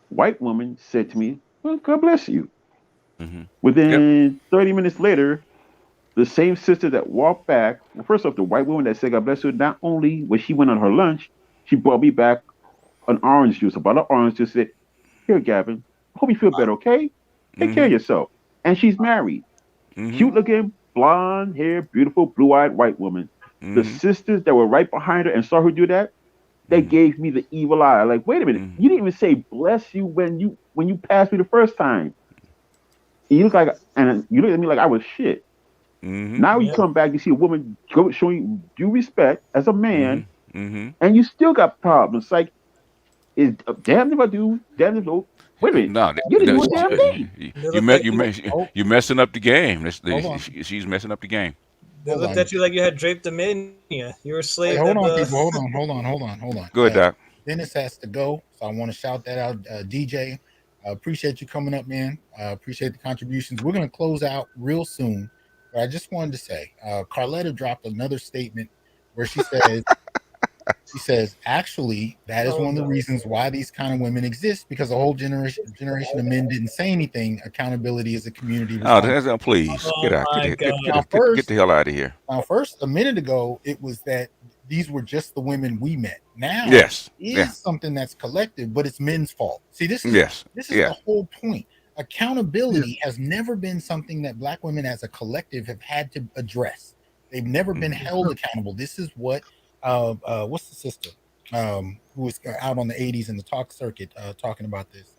Speaker 8: White woman said to me, "Well, God bless you."
Speaker 7: Hmm. Yep.
Speaker 8: Within 30 minutes later, the same sister that walked back, well, first off, the white woman that said God bless you, not only when she went on her lunch, she brought me back an orange juice, a bottle of orange juice, said, "Here, Gavin, hope you feel better, okay? Take care
Speaker 7: Hmm.
Speaker 8: of yourself." And she's married.
Speaker 7: Hmm.
Speaker 8: Cute looking, blonde hair, beautiful, blue eyed white woman. The
Speaker 7: Hmm.
Speaker 8: sisters that were right behind her and saw her do that, they
Speaker 7: Hmm.
Speaker 8: gave me the evil eye. Like, wait a minute,
Speaker 7: Hmm.
Speaker 8: you didn't even say bless you when you passed me the first time. You look like, and you look at me like I was shit.
Speaker 7: Hmm.
Speaker 8: Now you
Speaker 2: Yeah.
Speaker 8: come back, you see a woman showing you due respect as a
Speaker 7: Hmm.
Speaker 8: man,
Speaker 7: Hmm.
Speaker 8: and you still got problems. Like, is damn if I do, damn if I don't. Wait a minute,
Speaker 7: No,
Speaker 8: you didn't do a
Speaker 1: Hold on.
Speaker 8: damn thing.
Speaker 2: They
Speaker 7: you
Speaker 2: looked at you.
Speaker 1: Oh,
Speaker 7: you messing up the game.
Speaker 1: hold on.
Speaker 7: She's messing up the game.
Speaker 2: They
Speaker 1: Hold
Speaker 2: looked
Speaker 1: on.
Speaker 2: at you like you had draped domania. You were a
Speaker 1: Wait,
Speaker 2: slave
Speaker 1: hold
Speaker 2: that
Speaker 1: on,
Speaker 2: the.
Speaker 1: people. Hold on.
Speaker 7: Go ahead, Doc.
Speaker 1: Dennis has to go, so I want to shout that out. DJ, appreciate you coming up, man. Appreciate the contributions. We're going to close out real soon, but I just wanted to say, Carletta dropped another statement where she says, actually, that is
Speaker 2: Oh
Speaker 1: one of the
Speaker 2: no.
Speaker 1: reasons why these kind of women exist, because a whole generation of men didn't say anything. Accountability is a community
Speaker 7: Oh,
Speaker 1: responsibility.
Speaker 7: please get
Speaker 2: Oh
Speaker 7: out.
Speaker 2: my
Speaker 1: Now,
Speaker 2: god.
Speaker 7: Get the hell out of here.
Speaker 1: first, a minute ago, it was that these were just the women we met. Now
Speaker 7: Yes. Yeah.
Speaker 1: is something that's collective, but it's men's fault. See,
Speaker 7: Yes.
Speaker 1: this is
Speaker 7: Yeah.
Speaker 1: the whole point. Accountability has never been something that black women as a collective have had to address. They've never been held accountable. This is what what's the sister who was out on the 80s in the talk circuit talking about this.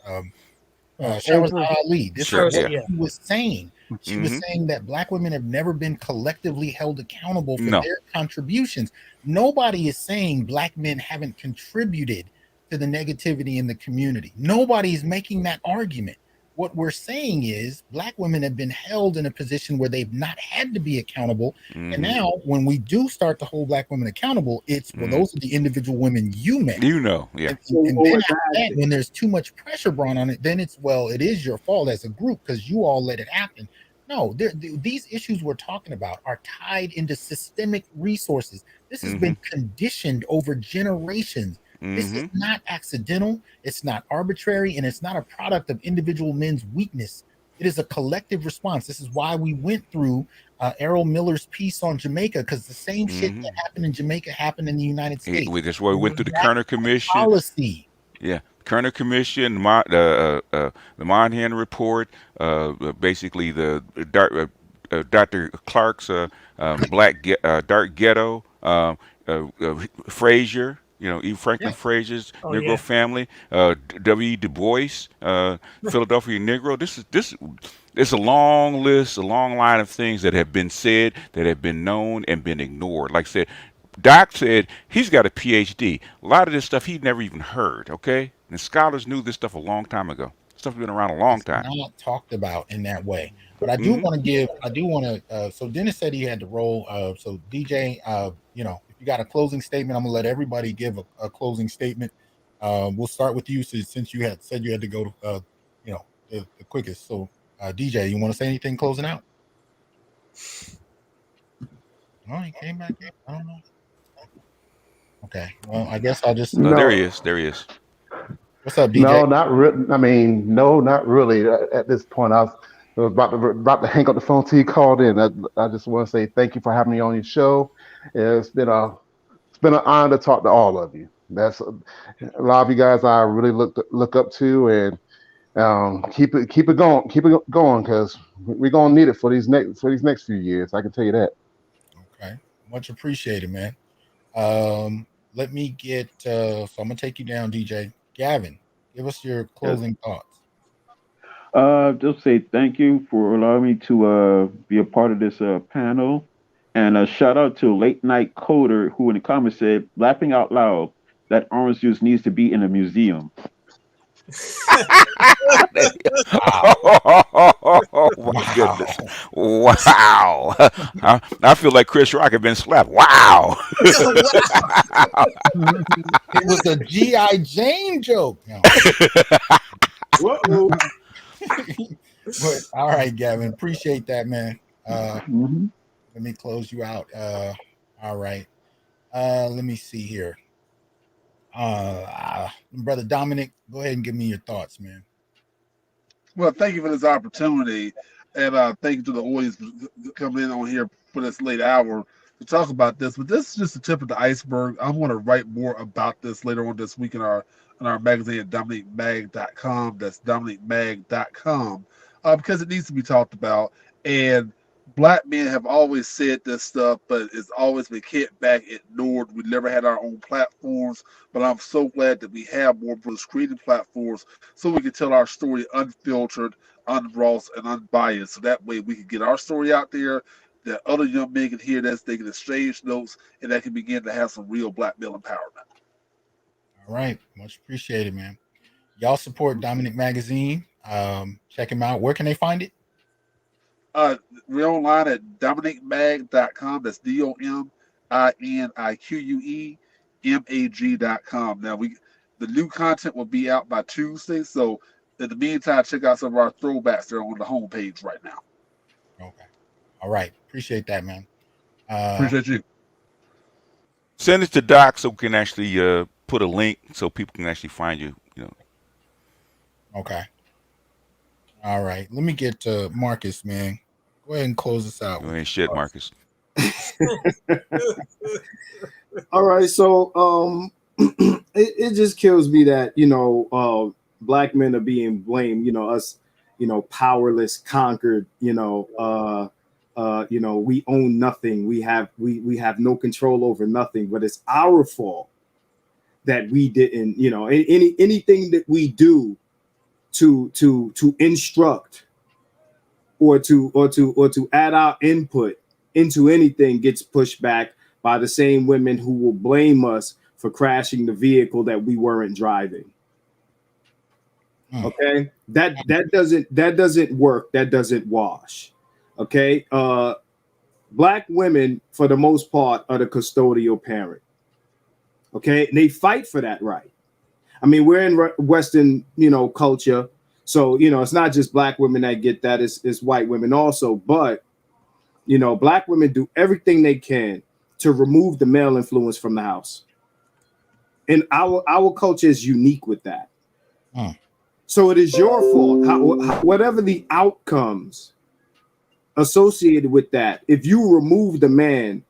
Speaker 1: Shahrazad Ali. This is
Speaker 7: Sure.
Speaker 1: what
Speaker 7: Yeah.
Speaker 2: Yeah.
Speaker 1: she was saying. She was
Speaker 7: Hmm.
Speaker 1: saying that black women have never been collectively held accountable for
Speaker 7: No.
Speaker 1: their contributions. Nobody is saying black men haven't contributed to the negativity in the community. Nobody's making that argument. What we're saying is black women have been held in a position where they've not had to be accountable. And
Speaker 7: Hmm.
Speaker 1: now when we do start to hold black women accountable, it's well, those are the individual women you met.
Speaker 7: You know. Yeah.
Speaker 1: And then after that, when there's too much pressure brought on it, then it's well, it is your fault as a group because you all let it happen. No, these issues we're talking about are tied into systemic resources. This has been conditioned over generations. This is
Speaker 7: Hmm.
Speaker 1: not accidental, it's not arbitrary, and it's not a product of individual men's weakness. It is a collective response. This is why we went through Errol Miller's piece on Jamaica, because the same shit that happened in Jamaica happened in the United States.
Speaker 7: That's why we went through the Kerner Commission.
Speaker 1: Policy.
Speaker 7: Yeah, Kerner Commission, the Monahan Report, basically the Dr. Clark's Dark Ghetto, Frazier, E. Franklin Frazier's
Speaker 2: Oh,
Speaker 7: Negro
Speaker 2: yeah.
Speaker 7: family, W. Du Bois, Philadelphia Negro. This it's a long list, a long line of things that have been said, that have been known and been ignored. Like I said, Doc said he's got a PhD. A lot of this stuff he'd never even heard, okay? And scholars knew this stuff a long time ago. Stuff's been around a long
Speaker 1: It's
Speaker 7: time.
Speaker 1: not talked about in that way. But I do want to so Dennis said he had to roll. So DJ, if you got a closing statement, I'm gonna let everybody give a closing statement. We'll start with you since you had said you had to go to, the quickest. So DJ, you want to say anything closing out? Oh, he came back in. I don't know. Okay. Well, I guess I'll just.
Speaker 7: There he
Speaker 5: No,
Speaker 7: is. There he is.
Speaker 1: What's up, DJ?
Speaker 5: no, not really. I mean, no, not really. At this point, I was about to hang up the phone till you called in. I just want to say thank you for having me on your show. It's been an honor to talk to all of you. That's a lot of you guys I really look up to, and keep it going, because we're gonna need it for these next few years. I can tell you that.
Speaker 1: Okay. Much appreciated, man. Let me get. So I'm gonna take you down, DJ. Gavin, give us your
Speaker 8: Yes.
Speaker 1: closing thoughts.
Speaker 8: Just say thank you for allowing me to be a part of this panel. And a shout out to Late Night Coder, who in the comments said, laughing out loud, that orange juice needs to be in a museum.
Speaker 1: Wow.
Speaker 7: Oh my goodness! Wow! I feel like Chris Rock had been slapped. Wow!
Speaker 1: It was a GI Jane joke. No.
Speaker 4: Whoa.
Speaker 1: But all right, Gavin, appreciate that, man.
Speaker 8: Mhm.
Speaker 1: Let me close you out. All right. Let me see here. Brother Dominic, go ahead and give me your thoughts, man.
Speaker 3: Well, thank you for this opportunity, and thank you to the audience for coming in on here for this late hour to talk about this. But this is just the tip of the iceberg. I want to write more about this later on this week in our magazine at DominicMag.com. That's DominicMag.com, because it needs to be talked about. And black men have always said this stuff, but it's always been kept back, ignored. We never had our own platforms, but I'm so glad that we have more brothers creating platforms so we can tell our story unfiltered, unbrossed, and unbiased. So that way we can get our story out there, that other young men can hear this, they can exchange notes, and that can begin to have some real black male empowerment.
Speaker 1: All right. Much appreciated, man. Y'all support Dominic Magazine. Check him out. Where can they find it?
Speaker 3: We're online at DominicMag.com. That's DOMINIQUEMAG.com. Now the new content will be out by Tuesday. So in the meantime, check out some of our throwbacks there on the homepage right now.
Speaker 1: Okay. All right. Appreciate that, man.
Speaker 3: Appreciate you.
Speaker 7: Send it to Doc so we can actually put a link so people can actually find you.
Speaker 1: Okay. All right. Let me get to Marcus, man. Go ahead and close us out.
Speaker 7: You ain't shit, Marcus.
Speaker 4: All right, so it just kills me that black men are being blamed, us, powerless, conquered, we own nothing, we have no control over nothing, but it's our fault that we didn't, anything that we do to instruct or to add our input into anything gets pushed back by the same women who will blame us for crashing the vehicle that we weren't driving. Okay, that doesn't work. That doesn't wash. Okay, black women for the most part are the custodial parent. Okay, and they fight for that right. I mean, we're in Western, culture, so it's not just black women that get that; it's white women also. But black women do everything they can to remove the male influence from the house, and our culture is unique with that. So it is your fault, whatever the outcomes associated with that. If you remove the man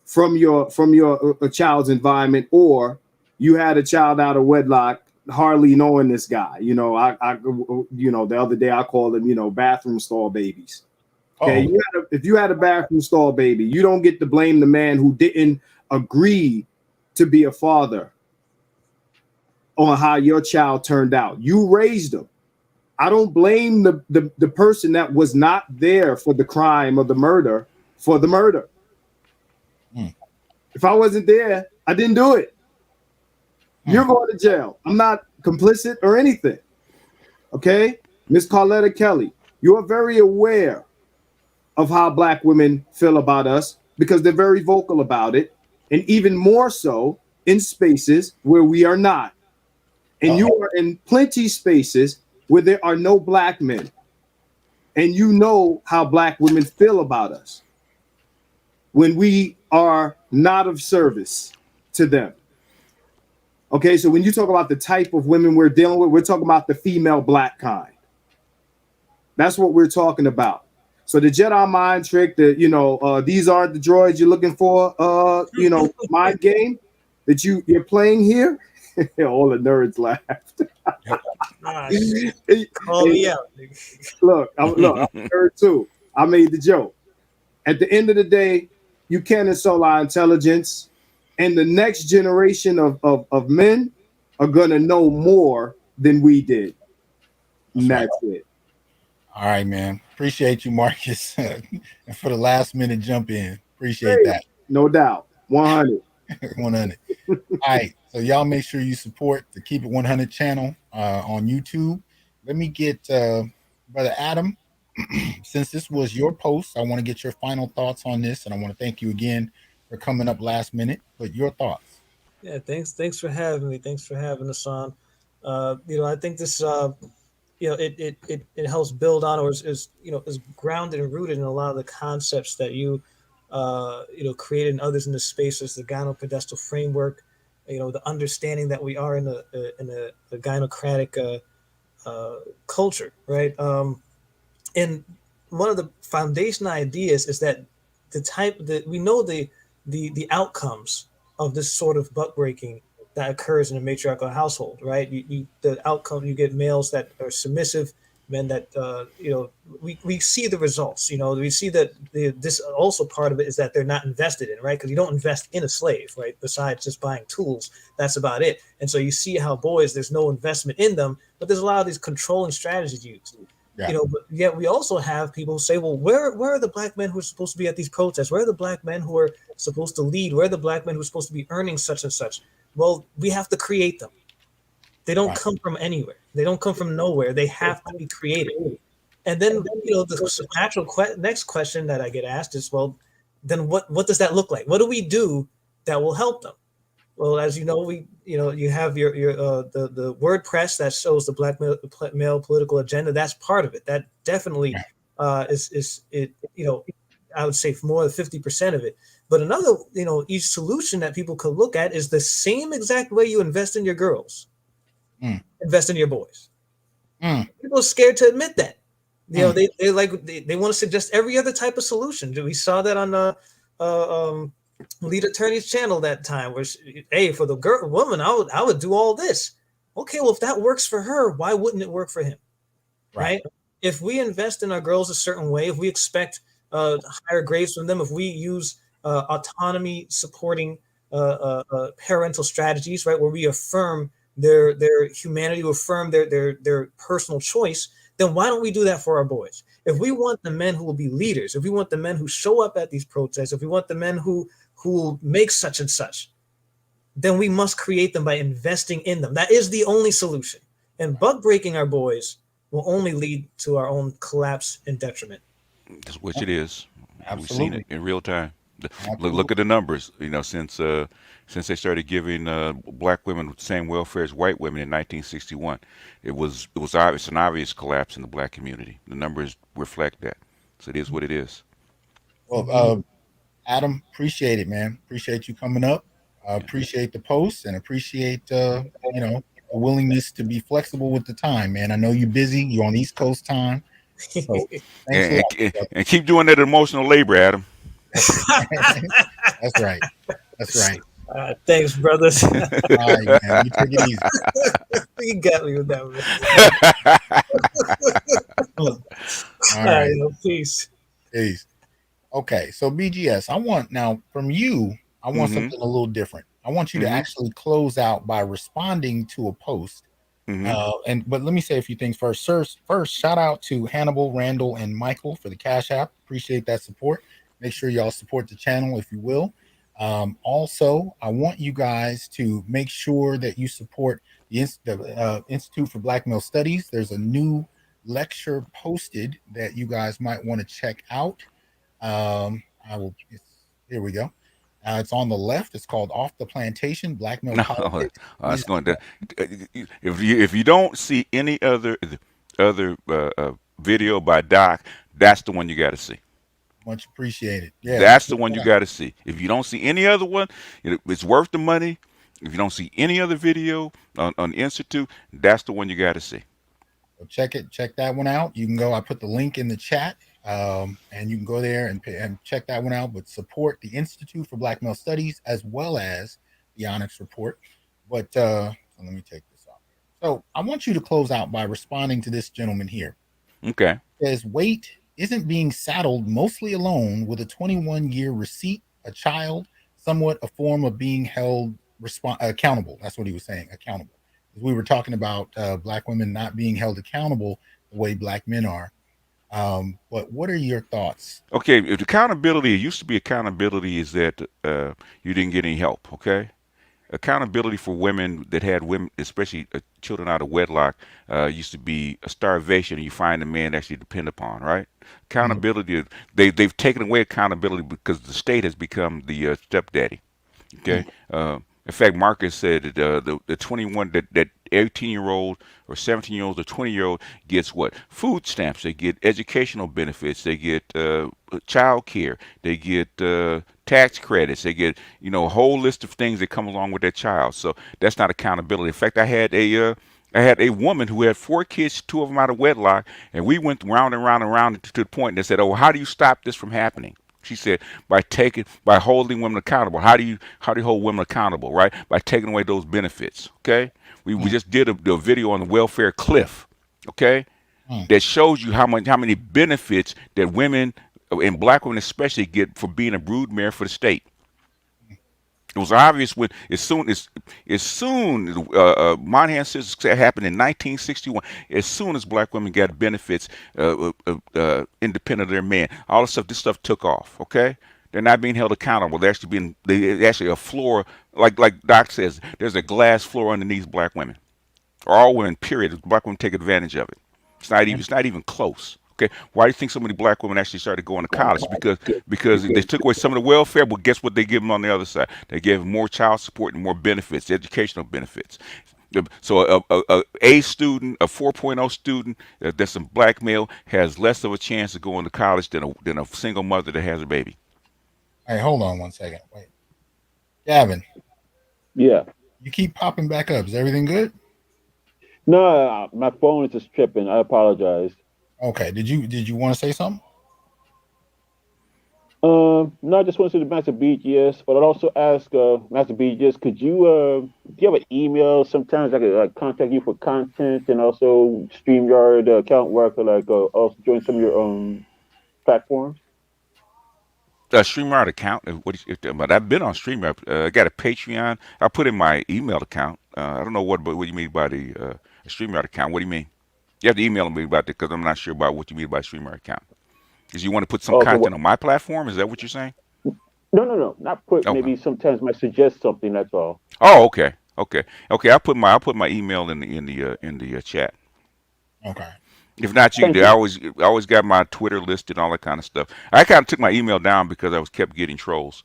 Speaker 4: from your child's environment, or you had a child out of wedlock, hardly knowing this guy, the other day I called them, bathroom stall babies. Okay, if you had a bathroom stall baby, you don't get to blame the man who didn't agree to be a father on how your child turned out. You raised them. I don't blame the person that was not there for the crime or the murder for the murder. If I wasn't there, I didn't do it. You're going to jail. I'm not complicit or anything. Okay? Miss Carletta Kelly, you are very aware of how black women feel about us because they're very vocal about it, and even more so in spaces where we are not. And you are in plenty spaces where there are no black men, and you know how black women feel about us when we are not of service to them. Okay, so when you talk about the type of women we're dealing with, we're talking about the female black kind. That's what we're talking about. So the Jedi mind trick that, these aren't the droids you're looking for, mind game that you're playing here. All the nerds laughed.
Speaker 2: Call me out.
Speaker 4: Look, I'm a nerd too. I made the joke. At the end of the day, you can't insult our intelligence, and the next generation of men are gonna know more than we did. That's it.
Speaker 1: All right, man. Appreciate you, Marcus, and for the last minute jump in. Appreciate that.
Speaker 4: No doubt. 100.
Speaker 1: 100. All right. So y'all make sure you support the Keep It 100 channel on YouTube. Let me get Brother Adam. Since this was your post, I want to get your final thoughts on this, and I want to thank you again for coming up last minute. But your thoughts?
Speaker 2: Yeah, thanks for having me. Thanks for having us on. I think this it helps build on, or is grounded and rooted in a lot of the concepts that you created in others in the spaces, the gyno-pedestal framework, the understanding that we are in a gynocratic culture, right? And one of the foundation ideas is that we know the outcomes of this sort of buck breaking that occurs in a matriarchal household, right? The outcome, you get males that are submissive, men that we see the results. We see that this also part of it is that they're not invested in, right? Because you don't invest in a slave, right? Besides just buying tools, that's about it. And so you see how boys, there's no investment in them, but there's a lot of these controlling strategies used.
Speaker 1: Yeah.
Speaker 2: But yet we also have people say, well, where are the black men who are supposed to be at these protests? Where are the black men who are supposed to lead? Where are the black men who are supposed to be earning such and such? Well, we have to create them. They don't come from anywhere. They don't come from nowhere. They have to be created. And then, the natural next question that I get asked is, well, then what does that look like? What do we do that will help them? Well, as you know, you have your the WordPress that shows the black male political agenda. That's part of it. That definitely is it. I would say more than 50% of it. But another, each solution that people could look at is the same exact way you invest in your girls, invest in your boys. People are scared to admit that. They want to suggest every other type of solution. We saw that on the lead attorney's channel that time, where hey, for the woman, I would do all this. Okay, well, if that works for her, why wouldn't it work for him? Right? If we invest in our girls a certain way, if we expect higher grades from them, if we use autonomy supporting parental strategies, right, where we affirm their humanity, affirm their personal choice, then why don't we do that for our boys? If we want the men who will be leaders, if we want the men who show up at these protests, if we want the men who will make such and such, then we must create them by investing in them. That is the only solution. And buck breaking our boys will only lead to our own collapse and detriment.
Speaker 7: Which it is.
Speaker 1: Absolutely.
Speaker 7: We've seen it in real time. Look at the numbers. Since they started giving black women the same welfare as white women in 1961, it was obvious, an obvious collapse in the black community. The numbers reflect that. So it is what it is.
Speaker 1: Well, Adam, appreciate it, man. Appreciate you coming up. Appreciate the posts and appreciate the willingness to be flexible with the time, man. I know you're busy. You're on East Coast time. So
Speaker 7: and keep doing that emotional labor, Adam.
Speaker 1: That's right. That's right.
Speaker 2: Thanks, brothers.
Speaker 1: All right, man. You take it easy.
Speaker 2: You got me with that one. All right. Peace.
Speaker 1: Peace. Okay, so BGS, I want something a little different. I want you to actually close out by responding to a post. But let me say a few things first. First, shout out to Hannibal, Randall, and Michael for the Cash App. Appreciate that support. Make sure y'all support the channel if you will. Also, I want you guys to make sure that you support the Institute for Black Male Studies. There's a new lecture posted that you guys might want to check out. Here we go. It's on the left. It's called "Off the Plantation: Black Male Politics."
Speaker 7: It's going to. If you don't see any other video by Doc, that's the one you got to see.
Speaker 1: Much appreciated. Yeah,
Speaker 7: that's the one you got to see. If you don't see any other one, it's worth the money. If you don't see any other video on Institute, that's the one you got to see.
Speaker 1: So check that one out. You can go. I put the link in the chat, and you can go there and check that one out. But support the Institute for Black Male Studies as well as the Onyx Report. But so let me take this off here. So I want you to close out by responding to this gentleman here.
Speaker 7: Okay.
Speaker 1: It says Waite isn't being saddled mostly alone with a 21-year receipt, a child, somewhat a form of being held accountable. That's what he was saying, accountable. We were talking about Black women not being held accountable the way Black men are. But what are your thoughts?
Speaker 7: Okay, if accountability, it used to be accountability is that you didn't get any help, okay? Accountability for women that had women, especially children out of wedlock, used to be a starvation, and you find a man actually depend upon, right? Accountability, they've taken away accountability because the state has become the stepdaddy, okay? In fact, Marcus said that the 21, that 18-year-old or 17-year-old or 20-year-old gets what? Food stamps. They get educational benefits. They get child care. They get tax credits. They get, a whole list of things that come along with their child. So that's not accountability. In fact, I had a woman who had 4 kids, 2 of them out of wedlock, and we went round and round and round to the point that said, "Oh, how do you stop this from happening?" She said, by holding women accountable. How do you hold women accountable, right? By taking away those benefits. Okay. We just did a video on the welfare cliff. Okay. That shows you how many benefits that women, and Black women especially, get for being a broodmare for the state. It was obvious when as soon Monahan Scissors happened in 1961. As soon as Black women got benefits, independent of their men, all this stuff took off. Okay, they're not being held accountable. They actually a floor, like Doc says, there's a glass floor underneath Black women, or all women. Period. Black women take advantage of it. It's not even close. Okay, why do you think so many Black women actually started going to college? Because they took away some of the welfare, but guess what they give them on the other side? They gave them more child support and more benefits, educational benefits. So a student, a 4.0 student that's a Black male has less of a chance of going to college than a single mother that has a baby.
Speaker 1: Hey, hold on one second. Wait, Gavin.
Speaker 8: Yeah.
Speaker 1: You keep popping back up. Is everything good?
Speaker 8: No, my phone is just tripping. I apologize.
Speaker 1: Okay. Did you want to say something?
Speaker 8: No, I just want to say to Master BGS, but I'd also ask Master BGS, could you do you have an email? Sometimes I could contact you for content and also StreamYard account work, or also join some of your platforms.
Speaker 7: StreamYard account. But I've been on StreamYard. I got a Patreon. I put in my email account. I don't know what you mean by the StreamYard account. What do you mean? You have to email me about it because I'm not sure about what you mean by StreamYard account. Is you want to put some content on my platform? Is that what you're saying?
Speaker 8: No. Not put. Okay. Maybe sometimes might suggest something. That's all.
Speaker 7: Oh, okay. I'll put my email in the chat.
Speaker 1: Okay.
Speaker 7: If not, I always got my Twitter listed and all that kind of stuff. I kind of took my email down because I kept getting trolls.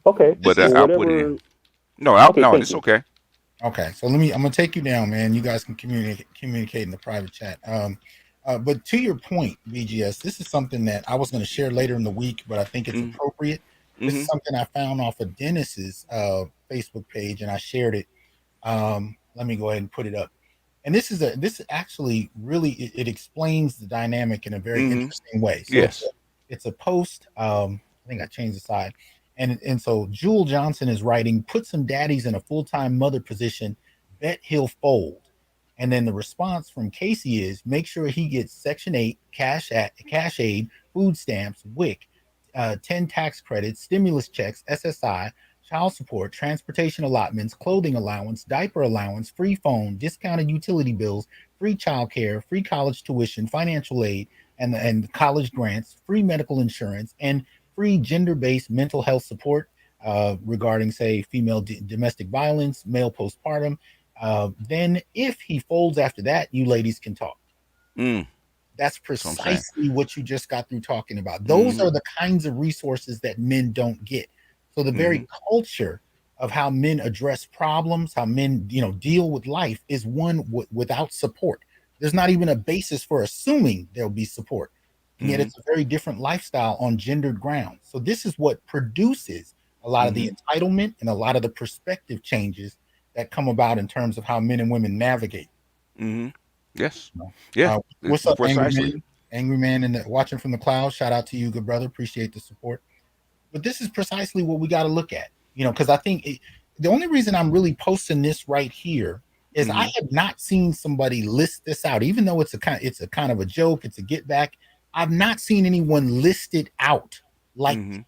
Speaker 8: Okay.
Speaker 7: But I'll put it in. No, it's okay.
Speaker 1: Okay, so I'm gonna take you down, man. You guys can communicate in the private chat. But to your point, BGS, this is something that I was going to share later in the week, but I think it's appropriate. This is something I found off of Dennis's Facebook page, and I shared it. Let me go ahead and put it up. And this actually really it explains the dynamic in a very interesting way. So
Speaker 7: yes,
Speaker 1: it's a post. I think I changed the side. And so Jewel Johnson is writing, put some daddies in a full-time mother position, bet he'll fold. And then the response from Casey is, make sure he gets Section 8, cash aid, food stamps, WIC, 10 tax credits, stimulus checks, SSI, child support, transportation allotments, clothing allowance, diaper allowance, free phone, discounted utility bills, free child care, free college tuition, financial aid, and college grants, free medical insurance, and free gender-based mental health support regarding, say, female domestic violence, male postpartum. Then if he folds after that, you ladies can talk. That's precisely what you just got through talking about. Those are the kinds of resources that men don't get. So the very culture of how men address problems, how men, deal with life is one without support. There's not even a basis for assuming there'll be support. And yet it's a very different lifestyle on gendered grounds. So this is what produces a lot of the entitlement and a lot of the perspective changes that come about in terms of how men and women navigate.
Speaker 7: Yes. Yeah.
Speaker 1: What's up,
Speaker 7: Precisely.
Speaker 1: Angry Man, and watching from the clouds? Shout out to you, good brother. Appreciate the support. But this is precisely what we got to look at, because I think the only reason I'm really posting this right here is I have not seen somebody list this out, even though it's a kind of a joke, it's a get back. I've not seen anyone list it out like this.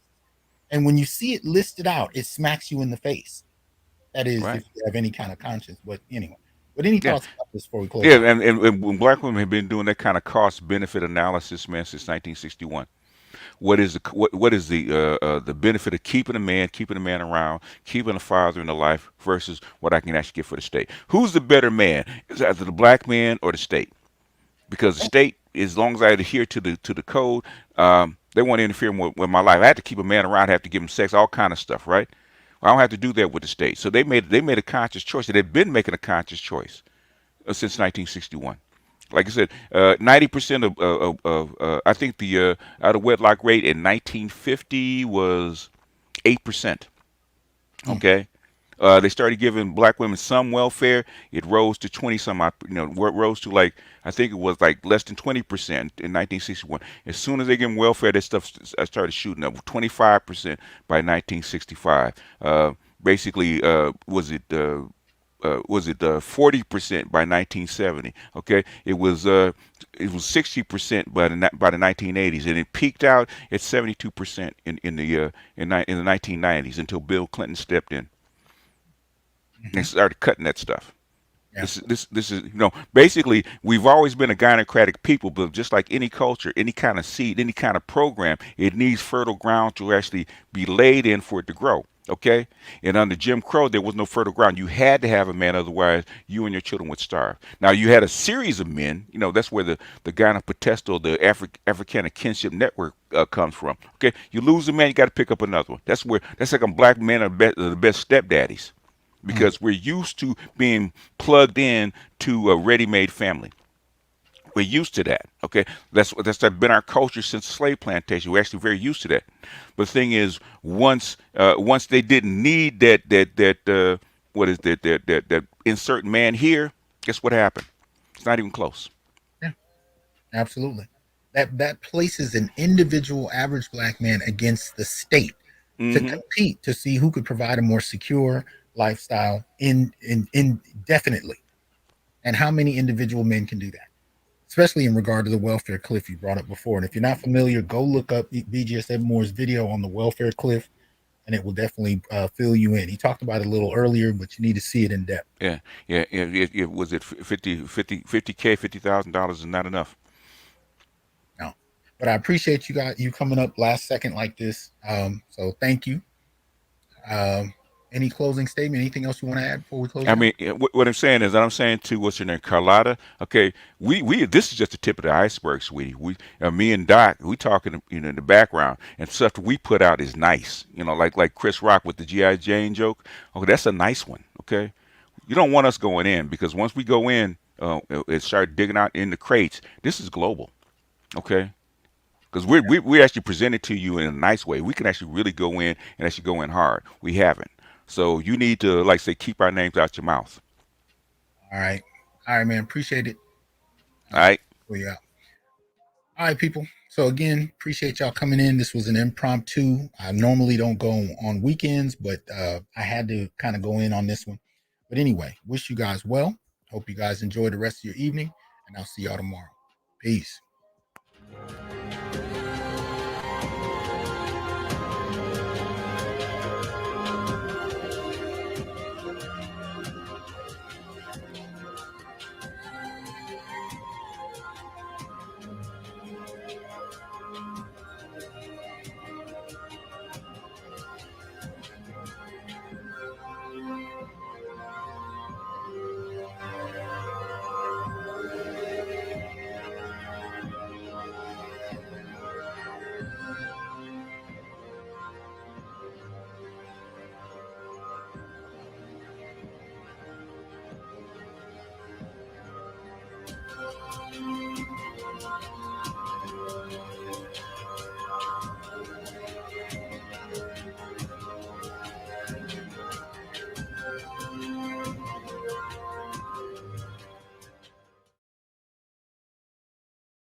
Speaker 1: And when you see it listed out, it smacks you in the face. That is, if you have any kind of conscience. But anyway, but any thoughts about this before we close?
Speaker 7: Yeah, and when black women have been doing that kind of cost benefit analysis, man, since 1961. What is the benefit of keeping a man around, keeping a father in the life versus what I can actually get for the state? Who's the better man? Is it either the black man or the state? Because the state, as long as I adhere to the code, they want to interfere with my life. I have to keep a man around, I have to give him sex, all kind of stuff, right? Well, I don't have to do that with the state. So they made a conscious choice. They've been making a conscious choice since 1961. Like I said, 90% of I think the out of wedlock rate in 1950 was 8%. Okay, they started giving black women some welfare. It rose to 20 some. It rose to like I think it was like less than 20% in 1961. As soon as they give them welfare, that stuff started shooting up. 25% by 1965. Basically, was it 40% by 1970? Okay, it was 60% by the 1980s, and it peaked out at 72% in the 1990s until Bill Clinton stepped in and started cutting that stuff. Yeah. This is basically we've always been a gynocratic people, but just like any culture, any kind of seed, any kind of program, it needs fertile ground to actually be laid in for it to grow. Okay, and under Jim Crow, there was no fertile ground. You had to have a man, otherwise you and your children would starve. Now you had a series of men. That's where the Gynopotesto, the Africana Kinship Network comes from. Okay, you lose a man, you got to pick up another one. That's like a black men are the best stepdaddies, because we're used to being plugged in to a ready-made family. We're used to that. Okay, that's been our culture since the slave plantation. We're actually very used to that. But the thing is, once they didn't need that insert man here, guess what happened? It's not even close.
Speaker 1: Yeah, absolutely. That places an individual average black man against the state to compete to see who could provide a more secure lifestyle indefinitely, and how many individual men can do that, especially in regard to the welfare cliff you brought up before. And if you're not familiar, go look up BGS Edmore's video on the welfare cliff, and it will definitely fill you in. He talked about it a little earlier, but you need to see it in depth.
Speaker 7: Yeah. It was it $50K, $50,000 is not enough.
Speaker 1: No, but I appreciate you coming up last second like this. So thank you. Any closing statement? Anything else you want to add before we close?
Speaker 7: I mean, what I'm saying is that I'm saying to what's your name, Carlotta. Okay, we this is just the tip of the iceberg, sweetie. Me and Doc, we talking in the background, and stuff that we put out is nice. Like Chris Rock with the G.I. Jane joke. Okay, that's a nice one. Okay, you don't want us going in, because once we go in and start digging out in the crates, this is global. Okay. Because we actually present it to you in a nice way. We can actually really go in and actually go in hard. We haven't. So you need to, like say, keep our names out your mouth.
Speaker 1: All right, man. Appreciate it.
Speaker 7: All right.
Speaker 1: Yeah. All right, people. So again, appreciate y'all coming in. This was an impromptu. I normally don't go on weekends, but I had to kind of go in on this one. But anyway, wish you guys well. Hope you guys enjoy the rest of your evening, and I'll see y'all tomorrow. Peace.